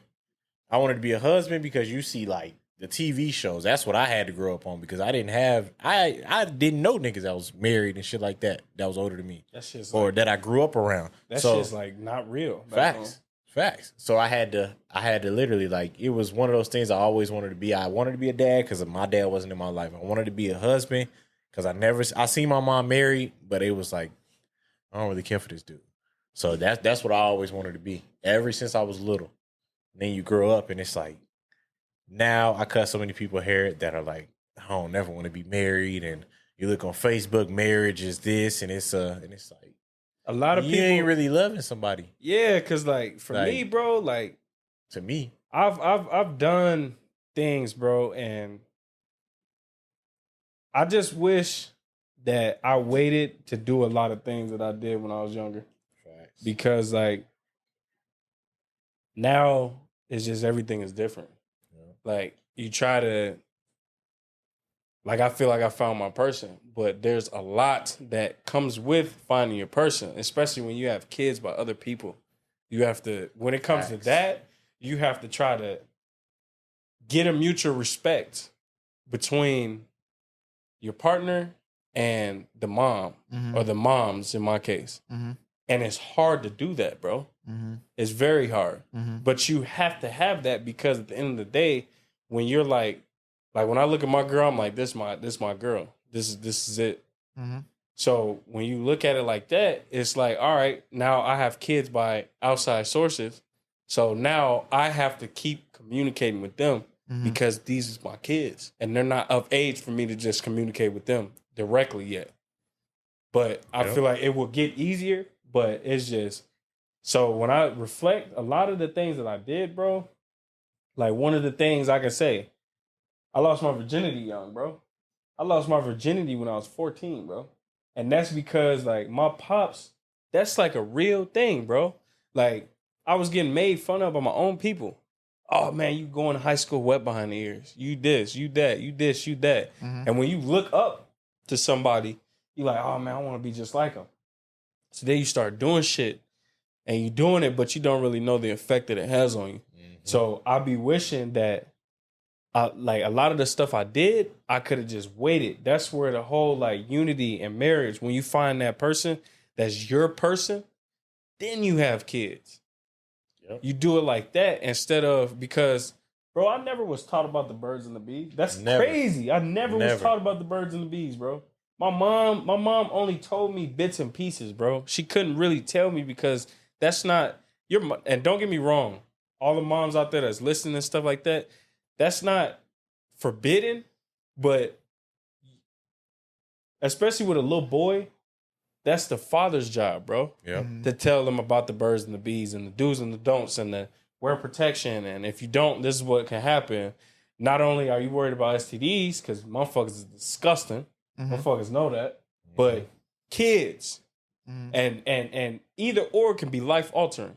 Speaker 3: I wanted to be a husband because you see like the TV shows. That's what I had to grow up on because I didn't know niggas that was married and shit like that was older than me. That's just or that I grew up around.
Speaker 2: That's just like not real.
Speaker 3: Facts. So I had to literally like, it was one of those things I always wanted to be. I wanted to be a dad because my dad wasn't in my life. I wanted to be a husband because I seen my mom married, but it was like, I don't really care for this dude. So that's what I always wanted to be ever since I was little. And then you grow up and it's like, now I cut so many people hair that are like, I don't never want to be married. And you look on Facebook, marriage is this, and it's like,
Speaker 2: a lot of people
Speaker 3: ain't really loving somebody.
Speaker 2: Yeah, because like for me, bro, like
Speaker 3: to me,
Speaker 2: I've done things, bro, and I just wish that I waited to do a lot of things that I did when I was younger. Facts. Because like now it's just everything is different. Yeah. Like you try to, like I feel like I found my person, but there's a lot that comes with finding your person, especially when you have kids by other people. You have to, when it comes to that, you have to try to get a mutual respect between your partner and the mom, or the moms in my case. Mm-hmm. And it's hard to do that, bro. Mm-hmm. It's very hard. Mm-hmm. But you have to have that because at the end of the day, when you're like when I look at my girl, I'm like, this my girl. This is it. Mm-hmm. So when you look at it like that, it's like, all right, now I have kids by outside sources. So now I have to keep communicating with them because these are my kids. And they're not of age for me to just communicate with them directly yet. But I feel like it will get easier, but it's just, so when I reflect, a lot of the things that I did, bro, like one of the things I can say, I lost my virginity young, bro. I lost my virginity when I was 14, bro. And that's because, like, my pops, that's like a real thing, bro. Like, I was getting made fun of by my own people. Oh, man, you going to high school wet behind the ears. You this, you that, you this, you that. Mm-hmm. And when you look up to somebody, you're like, oh, man, I want to be just like them. So then you start doing shit and you doing it, but you don't really know the effect that it has on you. So I be wishing that like a lot of the stuff I did, I could have just waited. That's where the whole like unity and marriage, when you find that person that's your person, then you have kids. Yep. You do it like that instead of, because bro, I never was taught about the birds and the bees. That's crazy. I never was taught about the birds and the bees, bro. My mom only told me bits and pieces, bro. She couldn't really tell me because that's not your. And don't get me wrong, all the moms out there that's listening and stuff like that, that's not forbidden, but especially with a little boy, that's the father's job, bro. Yeah, to tell them about the birds and the bees and the do's and the don'ts and the wear protection, and if you don't, this is what can happen. Not only are you worried about STDs, because motherfuckers is disgusting, motherfuckers know that, but kids, and either or can be life altering.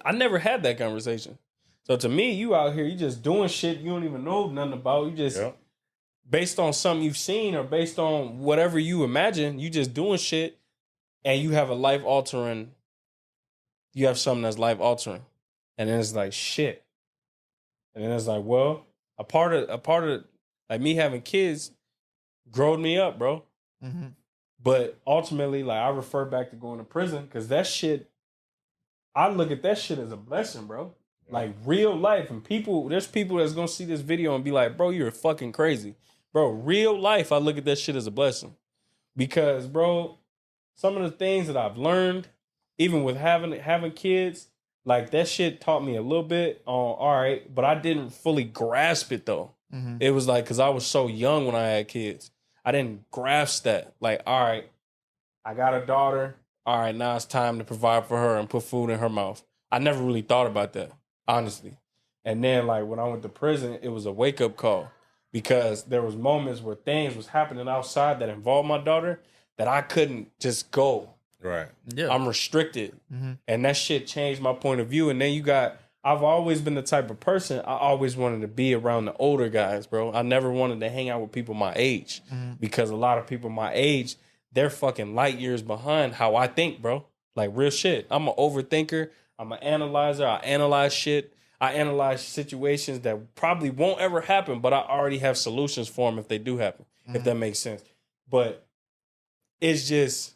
Speaker 2: I never had that conversation. So to me, you out here, you just doing shit you don't even know nothing about. You just based on something you've seen or based on whatever you imagine, you just doing shit, and you have a life altering. You have something that's life altering. And then it's like shit. And then it's like, well, a part of like me having kids growed me up, bro. But ultimately, like I refer back to going to prison because that shit, I look at that shit as a blessing, bro. Like real life. And there's people that's gonna see this video and be like, bro, you're fucking crazy. Bro, real life, I look at that shit as a blessing. Because, bro, some of the things that I've learned, even with having kids, like that shit taught me a little bit on, all right, but I didn't fully grasp it though. It was like, cause I was so young when I had kids. I didn't grasp that. Like, all right, I got a daughter. All right, now it's time to provide for her and put food in her mouth. I never really thought about that, honestly. And then like when I went to prison, it was a wake up call because there was moments where things was happening outside that involved my daughter that I couldn't just go.
Speaker 3: Right.
Speaker 1: Yeah.
Speaker 2: I'm restricted. And that shit changed my point of view. And then I've always been the type of person, I always wanted to be around the older guys, bro. I never wanted to hang out with people my age because a lot of people my age, they're fucking light years behind how I think, bro. Like real shit. I'm an overthinker. I'm an analyzer. I analyze shit. I analyze situations that probably won't ever happen, but I already have solutions for them if they do happen, if that makes sense. But it's just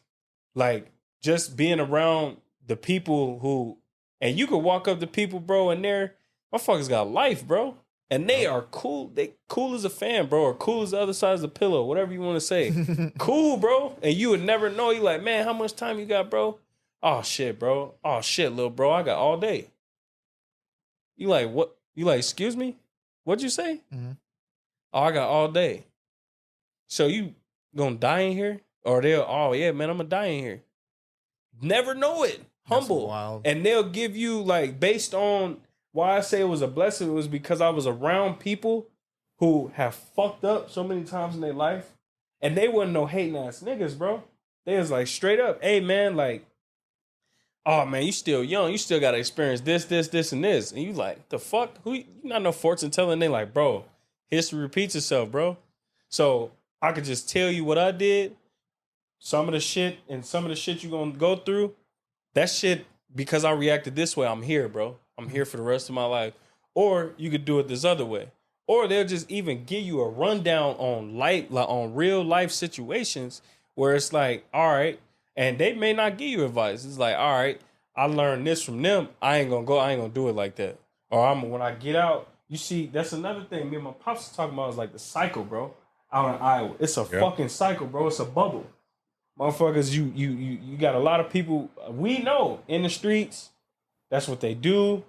Speaker 2: like, just being around the people who, and you could walk up to people, bro, and they're, motherfuckers got life, bro. And they are cool. They cool as a fan, bro, or cool as the other side of the pillow, whatever you want to say. Cool, bro. And you would never know. You like, man, how much time you got, bro? Oh, shit, bro. Oh, shit, little bro. I got all day. You like, what? You like, excuse me? What'd you say? Oh, I got all day. So you gonna die in here? Or oh, yeah, man, I'm gonna die in here. Never know it. Humble. And they'll give you, like, based on why I say it was a blessing, it was because I was around people who have fucked up so many times in their life. And they wasn't no hating ass niggas, bro. They was like, straight up, hey, man, like, oh, man, you still young. You still got to experience this, and this. And you like, the fuck? You not no fortune telling. They like, bro, history repeats itself, bro. So I could just tell you what I did. Some of the shit you're going to go through, that shit, because I reacted this way, I'm here, bro. I'm here for the rest of my life. Or you could do it this other way. Or they'll just even give you a rundown on life, like on real life situations where it's like, all right, and they may not give you advice. It's like, all right, I learned this from them. I ain't gonna do it like that. Or when I get out, you see, that's another thing me and my pops talking about is like the cycle, bro. Out in Iowa. It's a fucking cycle, bro. It's a bubble. Motherfuckers, you got a lot of people we know in the streets. That's what they do.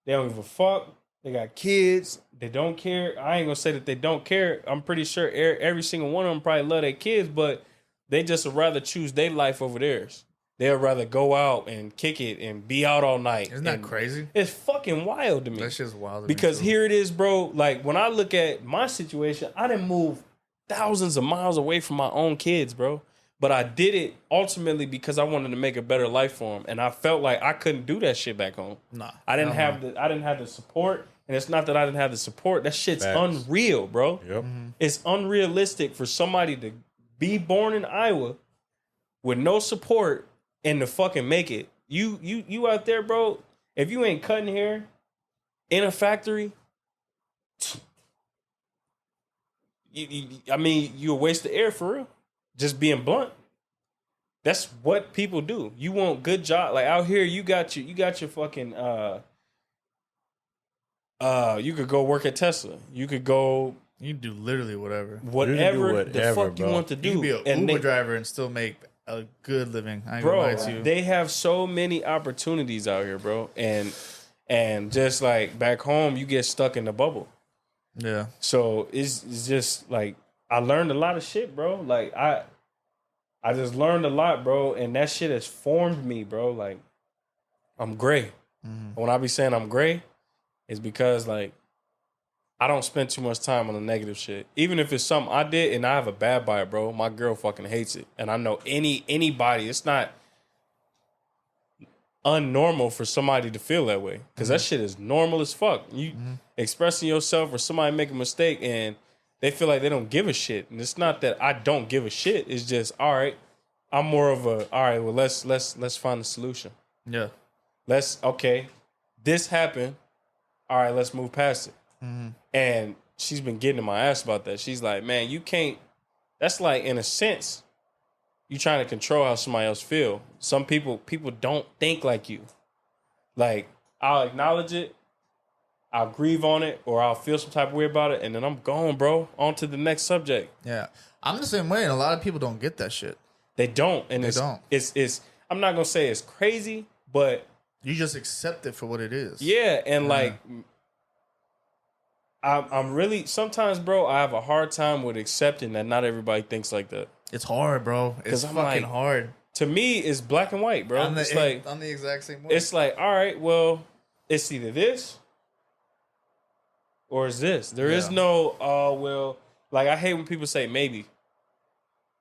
Speaker 2: They don't give a fuck. They got kids. They don't care. I ain't gonna say that they don't care. I'm pretty sure every single one of them probably love their kids, but they just would rather choose their life over theirs. They'd rather go out and kick it and be out all night.
Speaker 1: Isn't that crazy?
Speaker 2: It's fucking wild to me.
Speaker 1: That's just wild to
Speaker 2: because
Speaker 1: me,
Speaker 2: here it is, bro. Like when I look at my situation, I didn't move thousands of miles away from my own kids, bro. But I did it ultimately because I wanted to make a better life for them, and I felt like I couldn't do that shit back home. Nah, I didn't have the support, and it's not that I didn't have the support. That shit's unreal, bro. Yep. It's unrealistic for somebody to be born in Iowa with no support and to fucking make it. You out there, bro. If you ain't cutting hair in a factory, I mean, you a waste of air for real. Just being blunt. That's what people do. You want good job. Like out here, you got your fucking you could go work at Tesla. You could go.
Speaker 1: You can do literally whatever.
Speaker 2: Whatever the fuck
Speaker 3: bro.
Speaker 2: you want to do.
Speaker 1: You can be an Uber driver and still make a good living. I ain't gonna lie to you.
Speaker 2: They have so many opportunities out here, bro. And just like back home, you get stuck in the bubble.
Speaker 1: Yeah.
Speaker 2: So it's just like I learned a lot of shit, bro. Like I just learned a lot, bro, and that shit has formed me, bro. Like I'm gray.
Speaker 1: Mm-hmm.
Speaker 2: When I be saying I'm gray, it's because like I don't spend too much time on the negative shit. Even if it's something I did and I have a bad by it, bro, my girl fucking hates it. And I know anybody, it's not unnormal for somebody to feel that way. Because that shit is normal as fuck. You expressing yourself or somebody make a mistake and they feel like they don't give a shit. And it's not that I don't give a shit. It's just, all right, I'm more of a, all right, well, let's find a solution.
Speaker 1: Yeah.
Speaker 2: Okay, this happened. All right, let's move past it.
Speaker 1: Mm-hmm.
Speaker 2: And she's been getting in my ass about that. She's like, man, you can't, that's like, in a sense, you trying to control how somebody else feel. Some people don't think like you. Like, I'll acknowledge it, I'll grieve on it, or I'll feel some type of way about it, and then I'm going, bro, on to the next subject.
Speaker 1: Yeah. I'm the same way, and a lot of people don't get that shit.
Speaker 2: They don't. And
Speaker 1: They don't.
Speaker 2: It's I'm not gonna say it's crazy, but
Speaker 1: You just accept it for what it is.
Speaker 2: yeah, and like I'm really sometimes, bro, I have a hard time with accepting that not everybody thinks like that.
Speaker 1: It's hard, bro. It's
Speaker 2: I'm
Speaker 1: fucking
Speaker 2: like,
Speaker 1: hard.
Speaker 2: To me, it's black and white, bro.
Speaker 1: I'm
Speaker 2: It's like
Speaker 1: the exact same way.
Speaker 2: it's like, all right, well, it's either this or it's this. There is no, well, like I hate when people say maybe.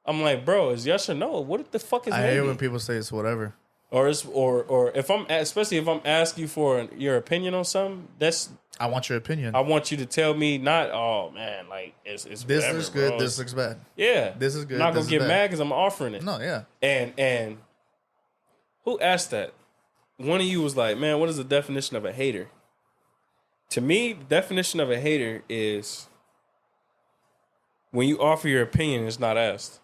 Speaker 2: I'm like, bro, is yes or no? What the fuck is
Speaker 1: I
Speaker 2: maybe?
Speaker 1: hate when people say it's whatever.
Speaker 2: Or it's or if I'm especially if I'm asking you for your opinion on something,
Speaker 1: I want your opinion.
Speaker 2: I want you to tell me not, oh man, like it's
Speaker 1: this
Speaker 2: whatever,
Speaker 1: is good.
Speaker 2: bro.
Speaker 1: This looks bad.
Speaker 2: Yeah,
Speaker 1: This is good.
Speaker 2: I'm not
Speaker 1: this
Speaker 2: gonna
Speaker 1: is
Speaker 2: get
Speaker 1: bad.
Speaker 2: mad because I'm offering it.
Speaker 1: No, yeah.
Speaker 2: And who asked that? One of you was like, man, what is the definition of a hater? To me, the definition of a hater is when you offer your opinion, it's not asked.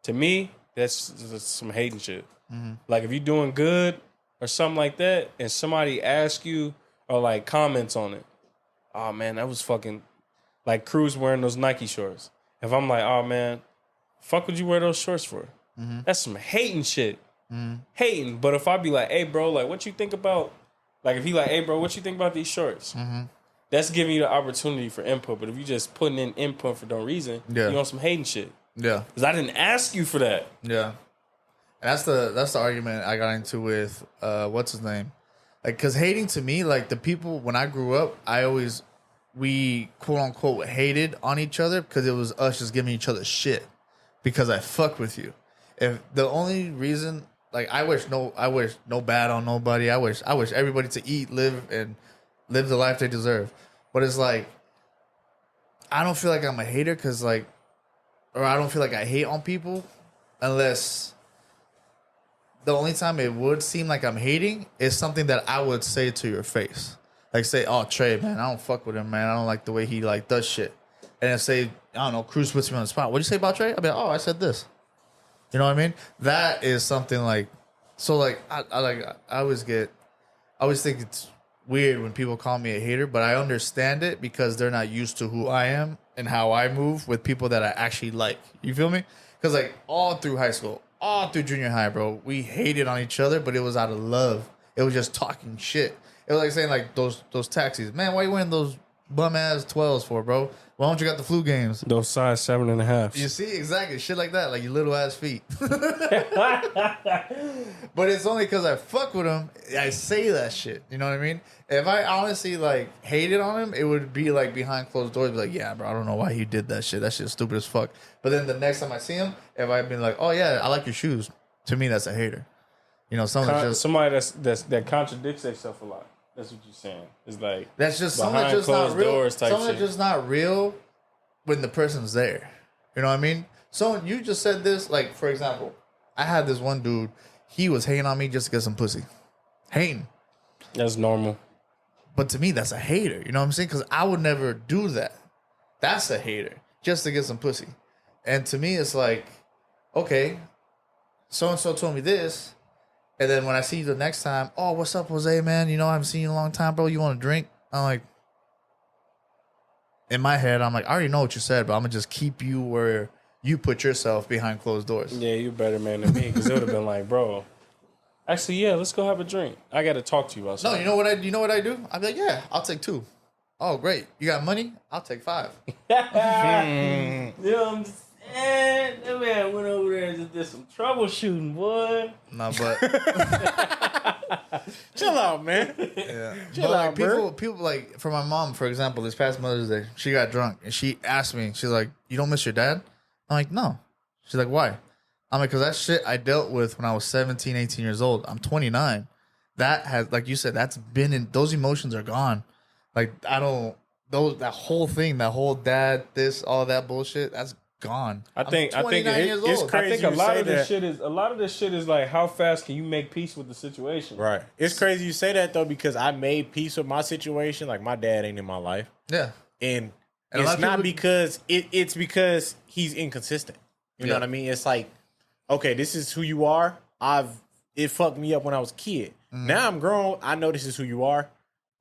Speaker 2: To me, that's some hating shit.
Speaker 1: Mm-hmm.
Speaker 2: Like if you're doing good or something like that, and somebody asks you or like comments on it, oh man, that was fucking like Cruze wearing those Nike shorts. If I'm like, oh man, fuck would you wear those shorts for?
Speaker 1: Mm-hmm.
Speaker 2: That's some hating shit.
Speaker 1: Mm-hmm.
Speaker 2: Hating. But if I be like, hey bro, like what you think about, like if he like, hey bro, what you think about these shorts?
Speaker 1: Mm-hmm.
Speaker 2: That's giving you the opportunity for input. But if you just putting in input for no reason,
Speaker 1: Yeah.
Speaker 2: you on some hating shit.
Speaker 1: Yeah.
Speaker 2: Because I didn't ask you for that.
Speaker 1: Yeah. And that's the argument I got into with what's his name? Like, cause hating to me, like the people when I grew up, we quote unquote hated on each other because it was us just giving each other shit because I fuck with you. If the only reason, like I wish no bad on nobody. I wish everybody to eat, live the life they deserve. But it's like I don't feel like I'm a hater because like, or I don't feel like I hate on people unless. The only time it would seem like I'm hating is something that I would say to your face. Like say, oh, Trey, man, I don't fuck with him, man. I don't like the way he like does shit. And then say, I don't know, Cruze puts me on the spot. What'd you say about Trey? I'll be like, oh, I said this. You know what I mean? That is something like, so like, I always think it's weird when people call me a hater, but I understand it because they're not used to who I am and how I move with people that I actually like. You feel me? Because like all through high school, all through junior high, bro, we hated on each other, but it was out of love. It was just talking shit. It was like saying like those taxis. Man, why you wearing those bum ass 12s for, bro? Why don't you got the flu games?
Speaker 2: Those size 7.5.
Speaker 1: You see, exactly, shit like that, like your little ass feet. But it's only because I fuck with him. I say that shit. You know what I mean? If I honestly like hated on him, it would be like behind closed doors. Be like, yeah, bro, I don't know why he did that shit. That shit's stupid as fuck. But then the next time I see him, if I've been like, oh yeah, I like your shoes. To me, that's a hater. You know,
Speaker 2: Somebody that contradicts themselves a lot. That's what you're saying. It's like
Speaker 1: that's just someone that's just not real. Someone that's just not real when the person's there. You know what I mean? So you just said this, like for example, I had this one dude. he was hating on me just to get some pussy. Hating.
Speaker 2: That's normal.
Speaker 1: But to me, that's a hater. You know what I'm saying? Because I would never do that. That's a hater. Just to get some pussy. And to me, it's like, okay, so-and-so told me this. And then when I see you the next time, oh, what's up, Jose, man? You know, I haven't seen you in a long time, bro. You want a drink? I'm like, in my head, I'm like, I already know what you said, but I'm going to just keep you where you put yourself behind closed doors.
Speaker 2: Yeah, you're better man than me because it would have been like, bro, actually, yeah, let's go have a drink. I got to talk to you about something.
Speaker 1: No, you know what I do? I'd be like, yeah, I'll take 2. Oh, great. You got money? I'll take 5.
Speaker 2: You know what I'm saying? That man went over there and just did some troubleshooting, boy.
Speaker 1: No, but
Speaker 3: Chill out, man.
Speaker 1: yeah.
Speaker 3: Chill
Speaker 1: But like
Speaker 3: out, bro.
Speaker 1: people like for my mom, for example, this past Mother's Day, she got drunk and she asked me, she's like, "You don't miss your dad?" I'm like, "No." She's like, "Why?" I'm like, "Cause that shit I dealt with when I was 17, 18 years old. I'm 29. That has, like you said, that's been in. Those emotions are gone. Like I don't that whole thing, that whole dad, this, all that bullshit. That's gone.
Speaker 2: I think it's
Speaker 3: crazy.
Speaker 2: I think a
Speaker 3: you
Speaker 2: lot
Speaker 3: say
Speaker 2: of this
Speaker 3: that.
Speaker 2: shit is like how fast can you make peace with the situation?
Speaker 3: Right. It's crazy you say that though because I made peace with my situation. Like my dad ain't in my life,
Speaker 1: Yeah.
Speaker 3: and
Speaker 1: And a lot
Speaker 3: it's
Speaker 1: of
Speaker 3: not
Speaker 1: people-
Speaker 3: because it's because he's inconsistent. You know
Speaker 1: Yeah.
Speaker 3: what I mean? It's like, okay, this is who you are. It fucked me up when I was a kid. Now I'm grown. I know this is who you are.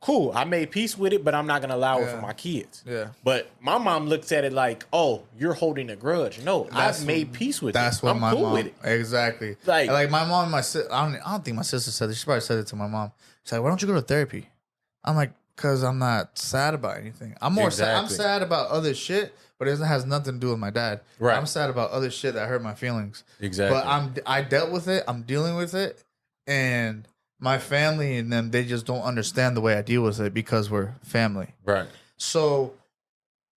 Speaker 3: Cool. I made peace with it, but I'm not gonna allow it
Speaker 1: Yeah.
Speaker 3: for my kids.
Speaker 1: Yeah.
Speaker 3: But my mom looks at it like, oh, you're holding a grudge. No, I've made peace with it.
Speaker 1: That's what
Speaker 3: I'm
Speaker 1: my
Speaker 3: cool
Speaker 1: mom
Speaker 3: with it.
Speaker 1: exactly.
Speaker 3: Like
Speaker 1: my mom, and my sister. I don't think my sister said it. She probably said it to my mom. She's like, "Why don't you go to therapy?" I'm like, "Cause I'm not sad about anything. I'm more sad. I'm
Speaker 3: Exactly.
Speaker 1: sad about other shit, but it has nothing to do with my dad.
Speaker 3: Right.
Speaker 1: I'm sad about other shit that hurt my feelings.
Speaker 3: Exactly.
Speaker 1: But I dealt with it. I'm dealing with it, and my family and them, they just don't understand the way I deal with it because we're family.
Speaker 3: right.
Speaker 1: So,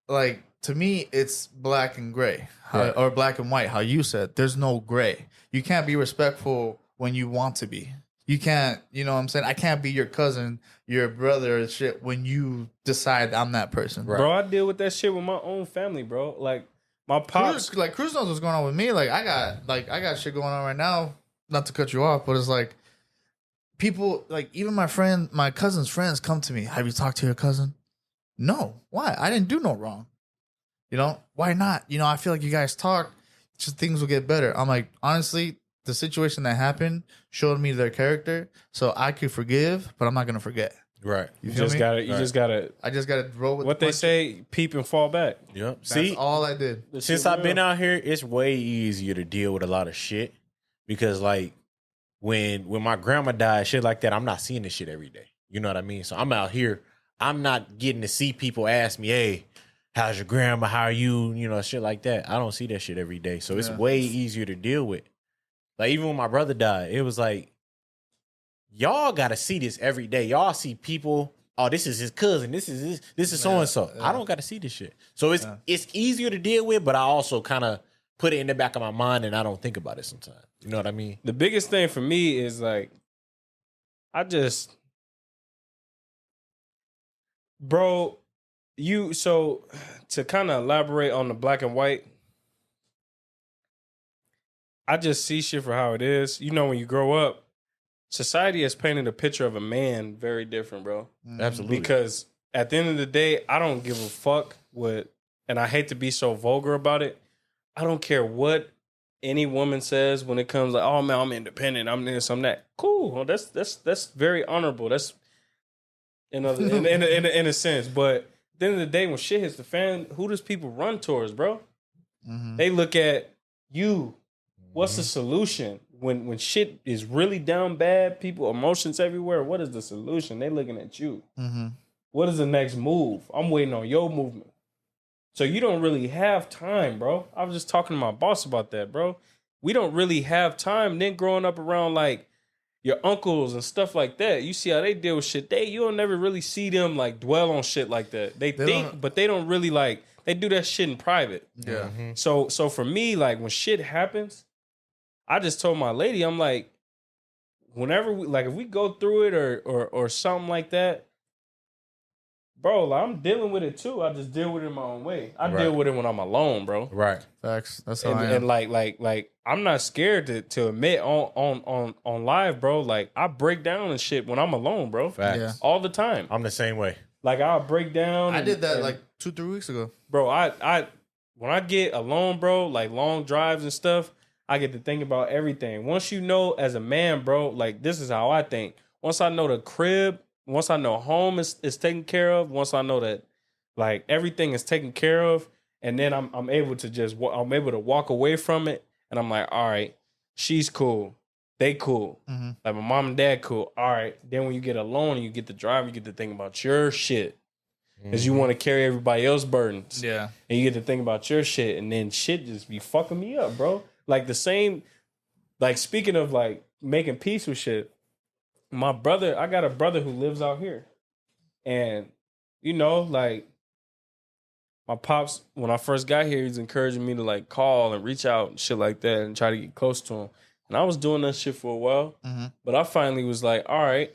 Speaker 1: like, to me, it's black and gray,
Speaker 3: Right.
Speaker 1: or black and white, how you said. There's no gray. You can't be respectful when you want to be. You can't, you know what I'm saying? I can't be your cousin, your brother, and shit when you decide I'm that person.
Speaker 3: Right.
Speaker 2: Bro, I deal with that shit with my own family, bro. Like my pops.
Speaker 1: Cruze knows what's going on with me. I got shit going on right now. Not to cut you off, but it's like people, like even my cousin's friends come to me. Have you talked to your cousin? No. Why? I didn't do no wrong. You know, why not? You know, I feel like you guys talk, just things will get better. I'm like, honestly, the situation that happened showed me their character, so I could forgive, but I'm not gonna forget.
Speaker 3: Right.
Speaker 2: You
Speaker 1: feel
Speaker 2: just
Speaker 1: me?
Speaker 2: gotta. You
Speaker 3: Right.
Speaker 2: just gotta.
Speaker 1: I just gotta roll with
Speaker 2: What
Speaker 1: the
Speaker 2: they
Speaker 1: punches.
Speaker 2: say, peep and fall back.
Speaker 3: Yep.
Speaker 1: That's
Speaker 3: See,
Speaker 1: all I did.
Speaker 2: This
Speaker 3: since
Speaker 2: shit
Speaker 3: I've been
Speaker 2: real.
Speaker 3: out here, it's way easier to deal with a lot of shit because, like, when my grandma died, shit like that, I'm not seeing this shit every day. You know what I mean? So I'm out here. I'm not getting to see people ask me, "Hey, how's your grandma? How are you?" You know, shit like that. I don't see that shit every day. So it's
Speaker 1: Yeah.
Speaker 3: way easier to deal with. Like even when my brother died, it was like, y'all got to see this every day. Y'all see people. Oh, this is his cousin. This is so and so. I don't got to see this shit. So it's easier to deal with, but I also kind of put it in the back of my mind and I don't think about it sometimes. You know what I mean?
Speaker 2: The biggest thing for me is like, bro, so to kind of elaborate on the black and white, I just see shit for how it is. You know, when you grow up, society has painted a picture of a man very different, bro.
Speaker 3: Absolutely.
Speaker 2: Because at the end of the day, I don't give a fuck what, and I hate to be so vulgar about it. I don't care what any woman says when it comes like, oh man, I'm independent, I'm this, I'm that. Cool. Well, that's very honorable. That's in a sense. But at the end of the day, when shit hits the fan, who does people run towards, bro?
Speaker 1: Mhm.
Speaker 2: They look at you. What's the solution? When shit is really down bad, people emotions everywhere, what is the solution? They looking at you.
Speaker 1: Mhm.
Speaker 2: What is the next move? I'm waiting on your movement. So you don't really have time, bro. I was just talking to my boss about that, bro. We don't really have time. Then growing up around like your uncles and stuff like that, you see how they deal with shit. You'll never really see them like dwell on shit like that. They think,
Speaker 1: don't-
Speaker 2: but they don't really like, they do that shit in private.
Speaker 1: Yeah.
Speaker 2: So for me, like when shit happens, I just told my lady, I'm like, whenever we, like if we go through it or something like that, bro, like, I'm dealing with it too. I just deal with it in my own way. I deal with it when I'm alone, bro.
Speaker 3: Right.
Speaker 1: Facts. That's how
Speaker 2: And,
Speaker 1: I am.
Speaker 2: and like I'm not scared to admit on live, bro. Like I break down and shit when I'm alone, bro.
Speaker 3: Facts.
Speaker 1: Yeah.
Speaker 2: All the time.
Speaker 3: I'm the same way.
Speaker 2: Like I'll break down.
Speaker 1: I
Speaker 2: and-
Speaker 1: did that
Speaker 2: and-
Speaker 1: like 2-3 weeks ago.
Speaker 2: bro. I when I get alone, bro, like long drives and stuff, I get to think about everything. Once you know, as a man, bro, like this is how I think. Once I know the crib, once I know home is taken care of, once I know that like everything is taken care of, and then I'm able to just I'm able to walk away from it, and I'm like, all right, she's cool, they cool, like my mom and dad cool. All right, then when you get alone and you get to drive, you get to think about your shit. Because you want to carry everybody else's burdens.
Speaker 1: Yeah.
Speaker 2: And you get to think about your shit. And then shit just be fucking me up, bro. Like the same, like speaking of like making peace with shit, my brother, I got a brother who lives out here. And, you know, like my pops, when I first got here, he's encouraging me to like call and reach out and shit like that and try to get close to him. And I was doing that shit for a while. But I finally was like, all right,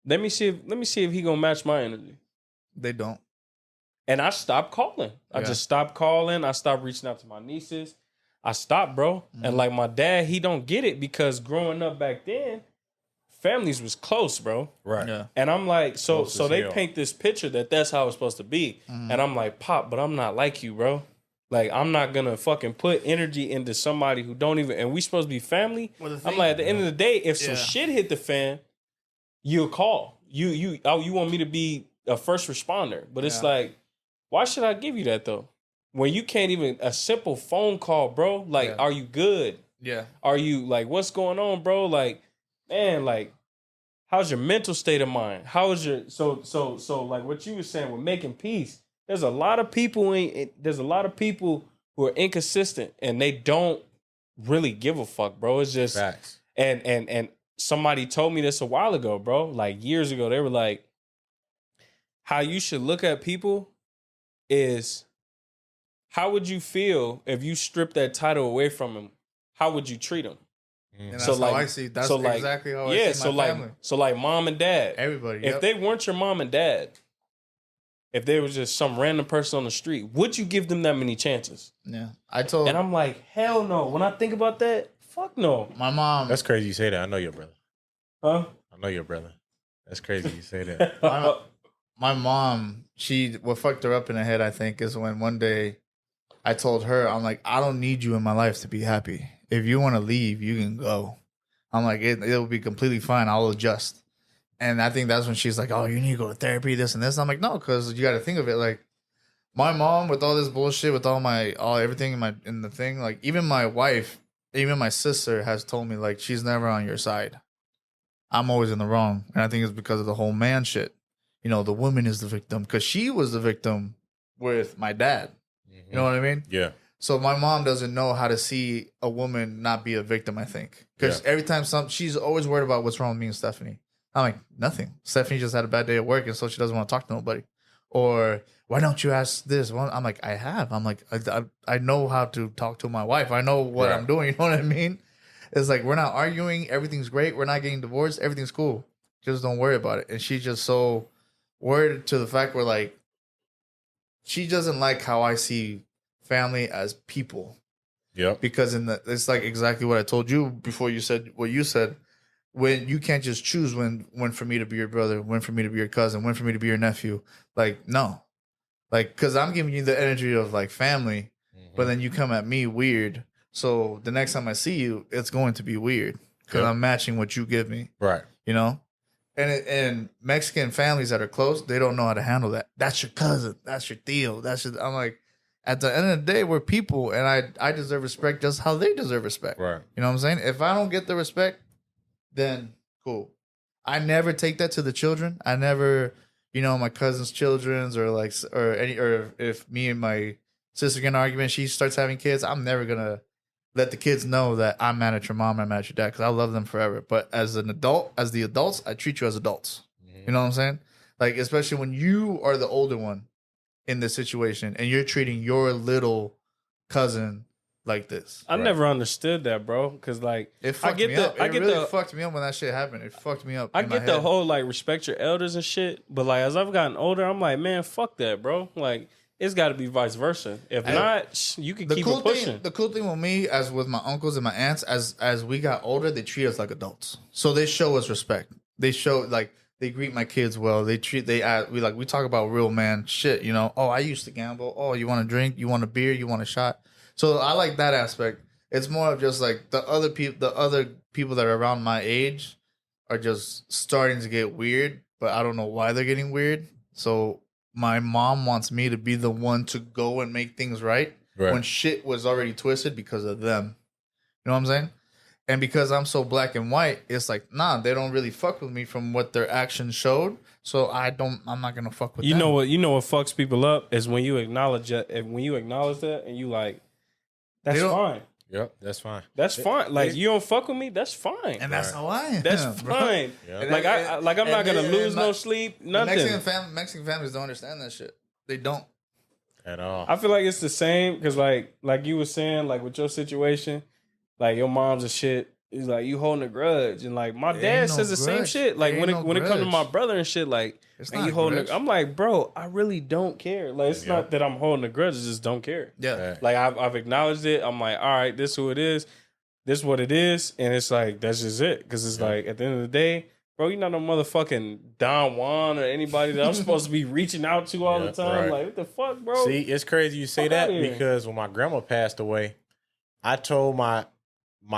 Speaker 2: let me see if he gonna match my energy.
Speaker 1: They don't.
Speaker 2: And I stopped calling. I
Speaker 1: Yeah.
Speaker 2: just stopped calling. I stopped reaching out to my nieces. I stopped, bro. And like my dad, he don't get it because growing up back then, families was close, bro.
Speaker 3: Right.
Speaker 1: Yeah.
Speaker 2: And I'm like, so
Speaker 3: Close as
Speaker 2: they
Speaker 3: hell.
Speaker 2: paint this picture that that's how it's supposed to be. And I'm like, Pop, but I'm not like you, bro. Like I'm not gonna fucking put energy into somebody who don't even. And we supposed to be family.
Speaker 1: Well, the
Speaker 2: I'm
Speaker 1: thing-
Speaker 2: like, at the end of the day, if some
Speaker 1: Yeah.
Speaker 2: shit hit the fan, you'll call. You want me to be a first responder, but it's
Speaker 1: Yeah.
Speaker 2: like, why should I give you that though? When you can't even a simple phone call, bro. Like,
Speaker 1: Yeah.
Speaker 2: are you good?
Speaker 1: Yeah.
Speaker 2: Are you like, what's going on, bro? Like, man, like, how's your mental state of mind? How is your so like what you were saying with making peace? There's a lot of people who are inconsistent and they don't really give a fuck, bro. It's just
Speaker 3: Facts.
Speaker 2: and somebody told me this a while ago, bro. Like years ago, they were like, how you should look at people is how would you feel if you stripped that title away from him? How would you treat him?
Speaker 1: And
Speaker 2: So,
Speaker 1: that's
Speaker 2: like-
Speaker 1: how I see. That's
Speaker 2: so, like,
Speaker 1: exactly how I
Speaker 2: Yeah,
Speaker 1: see my family.
Speaker 2: so like mom and dad.
Speaker 1: Everybody.
Speaker 2: If
Speaker 1: Yep.
Speaker 2: they weren't your mom and dad, if they was just some random person on the street, would you give them that many chances?
Speaker 1: Yeah. I told
Speaker 2: And I'm like, hell no. When I think about that, fuck no.
Speaker 1: my mom.
Speaker 3: That's crazy you say that. I know your brother.
Speaker 2: Huh?
Speaker 3: I know your brother. That's crazy you say that.
Speaker 1: My mom, what fucked her up in the head, I think, is when one day I told her, I'm like, I don't need you in my life to be happy. If you want to leave, you can go. I'm like, it'll be completely fine. I'll adjust. And I think that's when she's like, oh, you need to go to therapy, this and this. I'm like, no, because you got to think of it like my mom with all this bullshit, with all everything in the thing, like even my wife, even my sister has told me like she's never on your side. I'm always in the wrong. And I think it's because of the whole man shit. You know, the woman is the victim because she was the victim with my dad. You know what I mean?
Speaker 3: Yeah.
Speaker 1: So my mom doesn't know how to see a woman not be a victim, I think. Because every time she's always worried about what's wrong with me and Stephanie. I'm like, nothing. Stephanie just had a bad day at work and so she doesn't want to talk to nobody. Or why don't you ask this? Well, I'm like, I have. I'm like, I know how to talk to my wife. I know what I'm doing. You know what I mean? It's like, we're not arguing. Everything's great. We're not getting divorced. Everything's cool. Just don't worry about it. And she's just so worried to the fact where like, she doesn't like how I see family as people.
Speaker 3: Yep.
Speaker 1: Because it's like exactly what I told you before you said what you said. When you can't just choose when for me to be your brother, when for me to be your cousin, when for me to be your nephew. Like, no. Like, because I'm giving you the energy of like family, but then you come at me weird. So the next time I see you, it's going to be weird because I'm matching what you give me.
Speaker 3: Right.
Speaker 1: You know? And Mexican families that are close, they don't know how to handle that. That's your cousin. That's your tío. I'm like, at the end of the day, we're people, and I deserve respect just how they deserve respect.
Speaker 3: Right.
Speaker 1: You know what I'm saying? If I don't get the respect, then cool. I never take that to the children. I never, my cousin's children's or if me and my sister get in an argument, she starts having kids, I'm never gonna let the kids know that I'm mad at your mom, I'm mad at your dad, because I love them forever. But as an adult, as the adults, I treat you as adults. You know what I'm saying? Like, especially when you are the older one in this situation and you're treating your little cousin like this.
Speaker 2: I never understood that, bro. Because like,
Speaker 1: It fucked me up. It really fucked me up when that shit happened. It fucked me up.
Speaker 2: I get the whole like respect your elders and shit, but like as I've gotten older, I'm like, man, fuck that, bro. Like it's got to be vice versa. If not, you can keep it pushing.
Speaker 1: The cool thing with me, as with my uncles and my aunts, as we got older, they treat us like adults. So they show us respect. They show like they greet my kids well. We talk about real man shit. You know, oh, I used to gamble. Oh, you want a drink? You want a beer? You want a shot? So I like that aspect. It's more of just like the other people that are around my age are just starting to get weird, but I don't know why they're getting weird. So my mom wants me to be the one to go and make things right when shit was already twisted because of them. You know what I'm saying? And because I'm so black and white, it's like, nah, they don't really fuck with me from what their actions showed. So I'm not gonna fuck with them.
Speaker 2: You know what fucks people up is when you acknowledge that, and when you acknowledge that, and you like, that's fine.
Speaker 3: Yep, that's fine.
Speaker 2: That's fine. Like you don't fuck with me, that's fine.
Speaker 1: And that's how I am.
Speaker 2: That's fine. Yep. Like I'm not gonna lose no sleep. Nothing.
Speaker 1: Mexican families don't understand that shit. They don't
Speaker 3: at all.
Speaker 2: I feel like it's the same because like you were saying, like with your situation, like your mom's and shit. It's like you holding a grudge, and like my dad says the same shit. Like when it comes to my brother and shit, like and you holding. I'm like, bro, I really don't care. Like it's not that I'm holding a grudge, I just don't care.
Speaker 1: Yeah,
Speaker 2: like I've acknowledged it. I'm like, all right, this is who it is. This is what it is, and it's like that's just it. Because it's like at the end of the day, bro, you're not no motherfucking Don Juan or anybody that I'm supposed to be reaching out to all the time. Like what the fuck, bro?
Speaker 3: See, it's crazy you say that because when my grandma passed away, I told my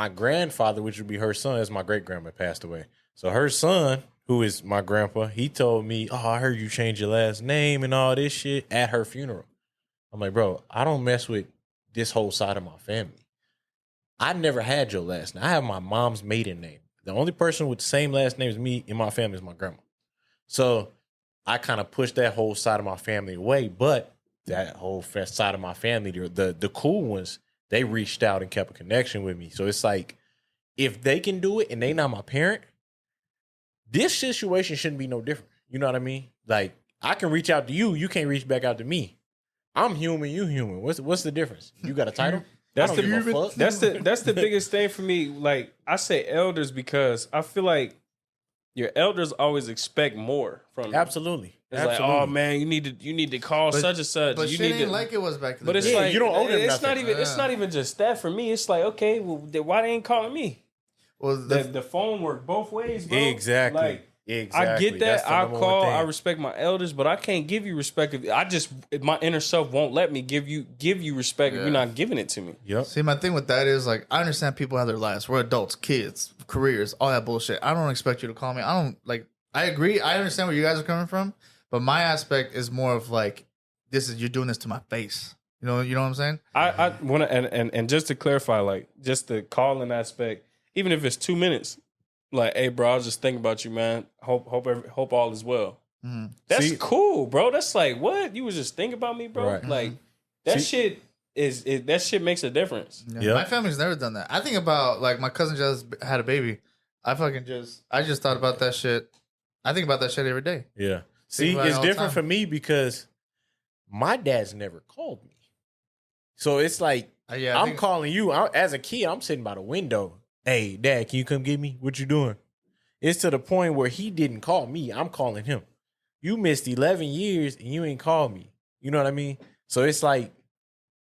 Speaker 3: grandfather, which would be her son, as my great grandma passed away. So her son, who is my grandpa, he told me, "Oh, I heard you change your last name and all this shit at her funeral." I'm like, bro, I don't mess with this whole side of my family. I never had your last name. I have my mom's maiden name. The only person with the same last name as me in my family is my grandma. So I kind of pushed that whole side of my family away. But that whole side of my family, the cool ones, they reached out and kept a connection with me. So it's like, if they can do it and they not my parent, this situation shouldn't be no different. You know what I mean? Like, I can reach out to you. You can't reach back out to me. I'm human. You human. What's the difference? You got a title? That's the biggest thing for me. Like, I say elders because I feel like your elders always expect more from you. Absolutely.
Speaker 2: It's like, oh man, you need to call such and such.
Speaker 1: But
Speaker 2: you
Speaker 1: shit
Speaker 2: need
Speaker 1: ain't like it was back then.
Speaker 2: But it's like
Speaker 3: you don't owe them
Speaker 2: it's
Speaker 3: nothing.
Speaker 2: It's not even just that for me. It's like, okay, well, why they ain't calling me?
Speaker 1: Well,
Speaker 2: the phone worked both ways, bro.
Speaker 3: Exactly.
Speaker 2: Like,
Speaker 3: exactly.
Speaker 2: I get that. I call. I respect my elders, but I can't give you respect. If my inner self won't let me give you respect if you're not giving it to me.
Speaker 3: Yep.
Speaker 1: See, my thing with that is like, I understand people have their lives. We're adults, kids, careers, all that bullshit. I don't expect you to call me. I agree. I understand where you guys are coming from, but my aspect is more of like, you're doing this to my face. You know what I'm saying?
Speaker 2: I want to, and just to clarify, like, just the calling aspect, even if it's 2 minutes, like, hey, bro, I was just thinking about you, man. Hope all is well. Mm-hmm. That's cool, bro. That's like, what? You was just thinking about me, bro? Right. Like, that shit that shit makes a difference.
Speaker 1: Yeah. Yep. My family's never done that. I think about, like, my cousin just had a baby. I just thought about that shit. I think about that shit every day.
Speaker 3: Yeah. See, it's different for me because my dad's never called me. So it's like, I'm calling you. As a kid, I'm sitting by the window. Hey, Dad, can you come get me? What you doing? It's to the point where he didn't call me. I'm calling him. You missed 11 years and you ain't called me. You know what I mean? So it's like,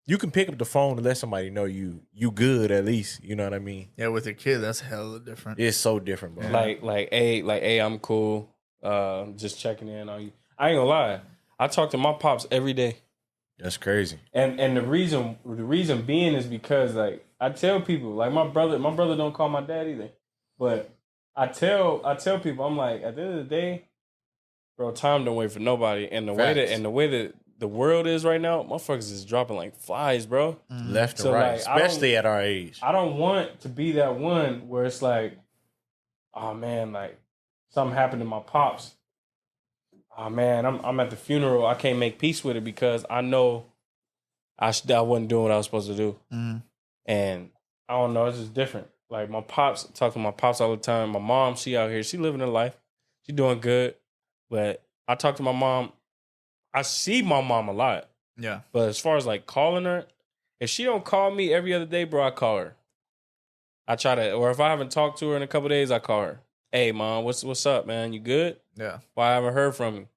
Speaker 3: you can pick up the phone and let somebody know you good at least. You know what I mean?
Speaker 1: Yeah, with your kid, that's hella different.
Speaker 3: It's so different, bro.
Speaker 2: Like, hey, I'm cool. Just checking in on you. I ain't gonna lie. I talk to my pops every day.
Speaker 3: That's crazy.
Speaker 2: And the reason being is because, like, I tell people, like, my brother don't call my dad either. But I tell people, I'm like, at the end of the day, bro, time don't wait for nobody. And the way that the world is right now, motherfuckers is dropping like flies, bro.
Speaker 3: Mm-hmm. Left and right, like, especially at our age.
Speaker 2: I don't want to be that one where it's like, oh man, like something happened to my pops. Oh man, I'm at the funeral. I can't make peace with it because I know I wasn't doing what I was supposed to do. Mm-hmm. And I don't know, it's just different. Like my pops, talk to my pops all the time. My mom, she out here, she living her life. She doing good. But I talk to my mom. I see my mom a lot.
Speaker 1: Yeah.
Speaker 2: But as far as like calling her, If she don't call me every other day, bro, I call her. I try to, or if I haven't talked to her in a couple of days, I call her. Hey, mom, what's up, man? You good?
Speaker 1: Yeah.
Speaker 2: Why I haven't heard from you?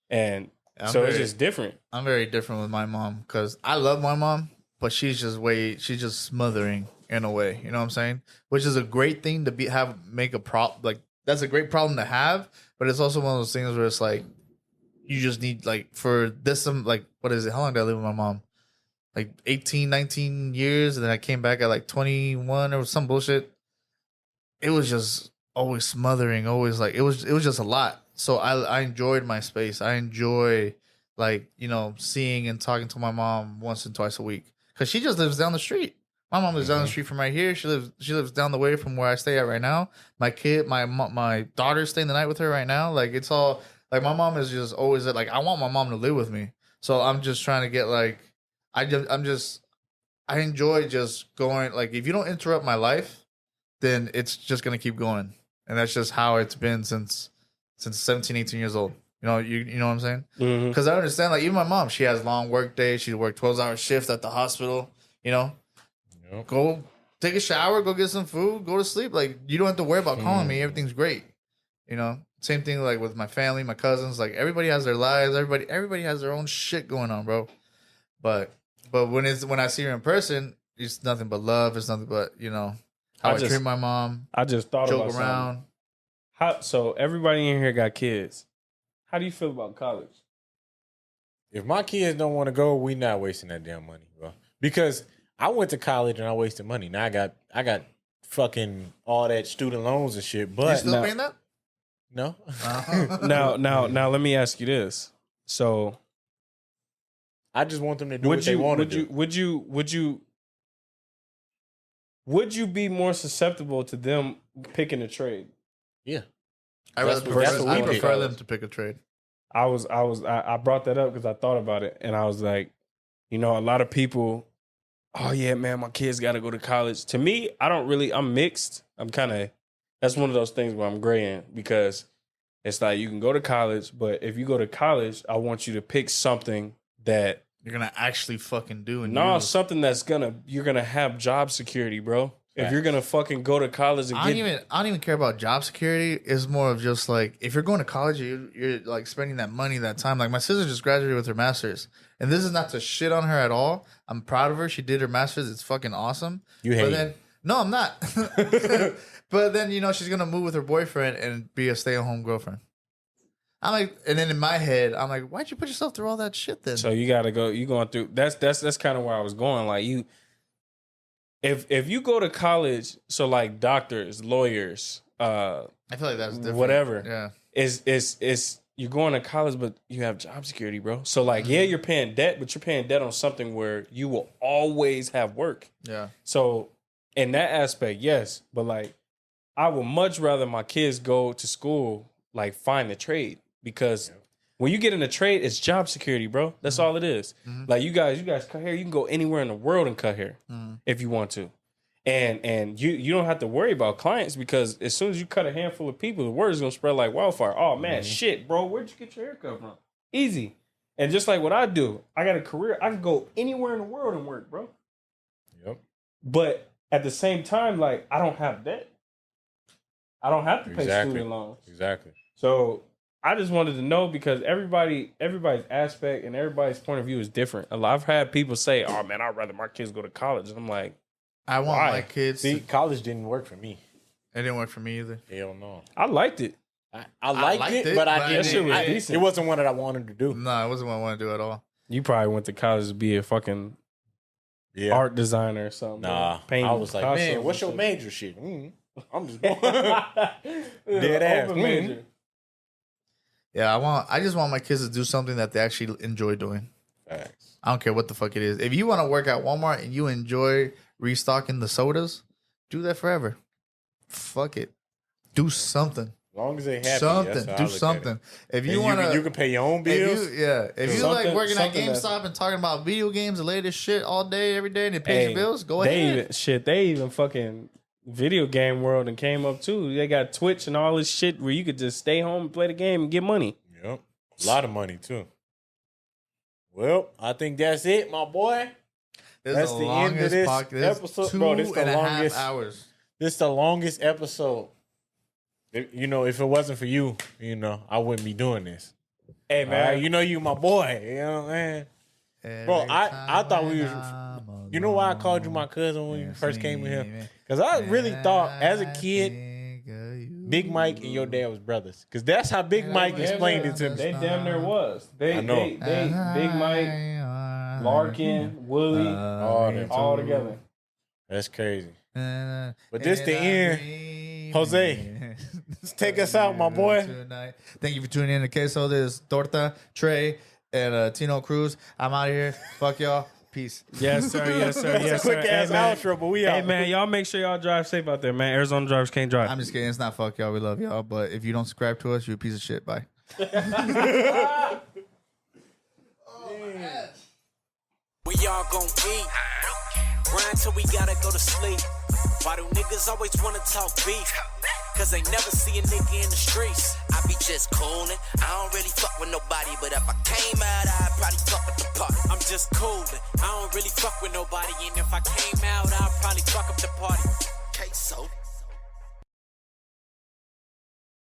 Speaker 2: And it's just different.
Speaker 1: I'm very different with my mom because I love my mom, but she's just smothering in a way. You know what I'm saying? Which is a great thing to make a problem. Like that's a great problem to have, but it's also one of those things where it's like you just need like for this like what is it? How long did I live with my mom? Like 18, 19 years, and then I came back at like 21 or some bullshit. It was just always smothering, always like it was just a lot. So I enjoyed my space. I enjoy like, you know, seeing and talking to my mom once and twice a week. Cause she just lives down the street. My mom lives down the street from right here. She lives down the way from where I stay at right now. My daughter's staying the night with her right now. Like it's all like my mom is just always like I want my mom to live with me. So I'm just trying to get like I enjoy just going like if you don't interrupt my life, then it's just gonna keep going. And that's just how it's been since 17, 18 years old. You know what I'm saying? Because I understand, like, even my mom, she has long work days. She worked 12-hour shifts at the hospital, you know? Yep. Go take a shower, go get some food, go to sleep. Like, you don't have to worry about calling me. Everything's great. You know? Same thing, like, with my family, my cousins. Like, everybody has their lives. Everybody has their own shit going on, bro. But when I see her in person, it's nothing but love. It's nothing but, you know, how I treat my mom.
Speaker 2: I just thought about
Speaker 1: joke around.
Speaker 2: So everybody in here got kids. How do you feel about college?
Speaker 3: If my kids don't want to go, we not wasting that damn money, bro. Because I went to college and I wasted money. Now I got fucking all that student loans and shit. But
Speaker 1: you still paying that?
Speaker 3: No.
Speaker 2: Now let me ask you this. So
Speaker 3: I just want them to do what they want to do.
Speaker 2: Would you be more susceptible to them picking a trade?
Speaker 3: Yeah.
Speaker 1: I prefer them to pick a trade.
Speaker 2: I brought that up because I thought about it and I was like, you know, a lot of people, oh yeah, man, my kids got to go to college. To me, I'm mixed. That's one of those things where I'm graying because it's like you can go to college, but if you go to college, I want you to pick something that
Speaker 1: you're going to actually fucking do.
Speaker 2: Something that's you're going to have job security, bro. If you're gonna fucking go to college and
Speaker 1: I don't even care about job security. It's more of just like if you're going to college, you're like spending that money, that time. Like my sister just graduated with her master's, and this is not to shit on her at all. I'm proud of her. She did her master's. It's fucking awesome.
Speaker 3: You hate it.
Speaker 1: No, I'm not. But then, you know, she's gonna move with her boyfriend and be a stay-at-home girlfriend. I'm like, and then in my head, I'm like, why'd you put yourself through all that shit then?
Speaker 2: So you gotta go. You going through. That's kind of where I was going. Like you. If you go to college, so like doctors, lawyers,
Speaker 1: I feel like that's different.
Speaker 2: Whatever.
Speaker 1: Yeah.
Speaker 2: Is you're going to college, but you have job security, bro. So like, yeah, you're paying debt, but you're paying debt on something where you will always have work.
Speaker 1: Yeah.
Speaker 2: So in that aspect, yes. But like, I would much rather my kids go to school, like find a trade because when you get in a trade, it's job security, bro. That's all it is. Like you guys cut hair. You can go anywhere in the world and cut hair if you want to, and you don't have to worry about clients because as soon as you cut a handful of people, the word is gonna spread like wildfire. Oh man, shit, bro, where'd you get your hair cut from? Easy. And just like what I do, I got a career. I can go anywhere in the world and work, bro.
Speaker 3: Yep.
Speaker 2: But at the same time, like I don't have debt. I don't have to pay student loans.
Speaker 3: Exactly.
Speaker 2: So I just wanted to know because everybody's aspect and everybody's point of view is different. I've had people say, "Oh man, I'd rather my kids go to college." And I'm like,
Speaker 1: I want my kids.
Speaker 3: See, college didn't work for me.
Speaker 1: It didn't work for me either.
Speaker 3: Hell no.
Speaker 2: I liked it.
Speaker 3: I liked it, but I didn't.
Speaker 2: That shit was decent.
Speaker 3: It wasn't one that I wanted to do.
Speaker 1: No, it wasn't what I wanted to do at all.
Speaker 2: You probably went to college to be a fucking art designer or something.
Speaker 3: Nah, I was like, man, what's your major shit? I'm just going. Dead ass
Speaker 2: major.
Speaker 1: Yeah, I just want my kids to do something that they actually enjoy doing.
Speaker 3: Facts.
Speaker 1: I don't care what the fuck it is. If you want to work at Walmart and you enjoy restocking the sodas, do that forever. Fuck it. Do something.
Speaker 3: As long as they happy.
Speaker 1: Something. Do something. If you want to,
Speaker 3: you can pay your own bills.
Speaker 1: If you like working at GameStop and talking about video games, the latest shit all day, every day, and it pays your bills, go ahead.
Speaker 2: They even fucking video game world and came up too. They got Twitch and all this shit where you could just stay home and play the game and get money.
Speaker 3: Yep. A lot of money too. Well, I think that's it, my boy.
Speaker 1: This
Speaker 3: That's
Speaker 1: is
Speaker 3: the
Speaker 1: the
Speaker 3: end of
Speaker 1: longest
Speaker 3: this
Speaker 1: podcast.
Speaker 3: episode.
Speaker 1: Two
Speaker 3: Bro, this the
Speaker 1: and a half
Speaker 3: longest
Speaker 1: hours.
Speaker 3: This is the longest episode. You know, if it wasn't for you, you know, I wouldn't be doing this.
Speaker 2: Hey man,
Speaker 3: You know, you my boy. You know what I'm saying? Bro, I thought we was. You know why I called you my cousin when you first came in here? Because I really thought, as a kid, Big Mike and your dad was brothers. Because that's how Big Mike explained it to me.
Speaker 2: they damn near was. They Big Mike, Larkin, Willie, all together.
Speaker 3: That's crazy. But this the end. Jose, take us out, my boy.
Speaker 1: Thank you for tuning in to KSOW. This is Torta, Trey, and Tino Cruze. I'm out of here. Fuck y'all. Peace.
Speaker 2: Yes, sir. Yes, sir. Yes, sir.
Speaker 3: Quick ass outro, but we out.
Speaker 2: Hey, man, y'all make sure y'all drive safe out there, man. Arizona drivers can't drive.
Speaker 1: I'm just kidding. It's not fuck y'all. We love y'all. But if you don't subscribe to us, you're a piece of shit. Bye.
Speaker 4: We all gon' eat. Grind till we gotta go to sleep. Why do niggas always wanna talk beef? Cause they never see a nigga in the streets. I be just coolin'. I don't really fuck with nobody, but if I came out, I'd probably fuck with the party. I'm just coolin'. I don't really fuck with nobody, and if I came out, I'd probably fuck up the party. KSOW.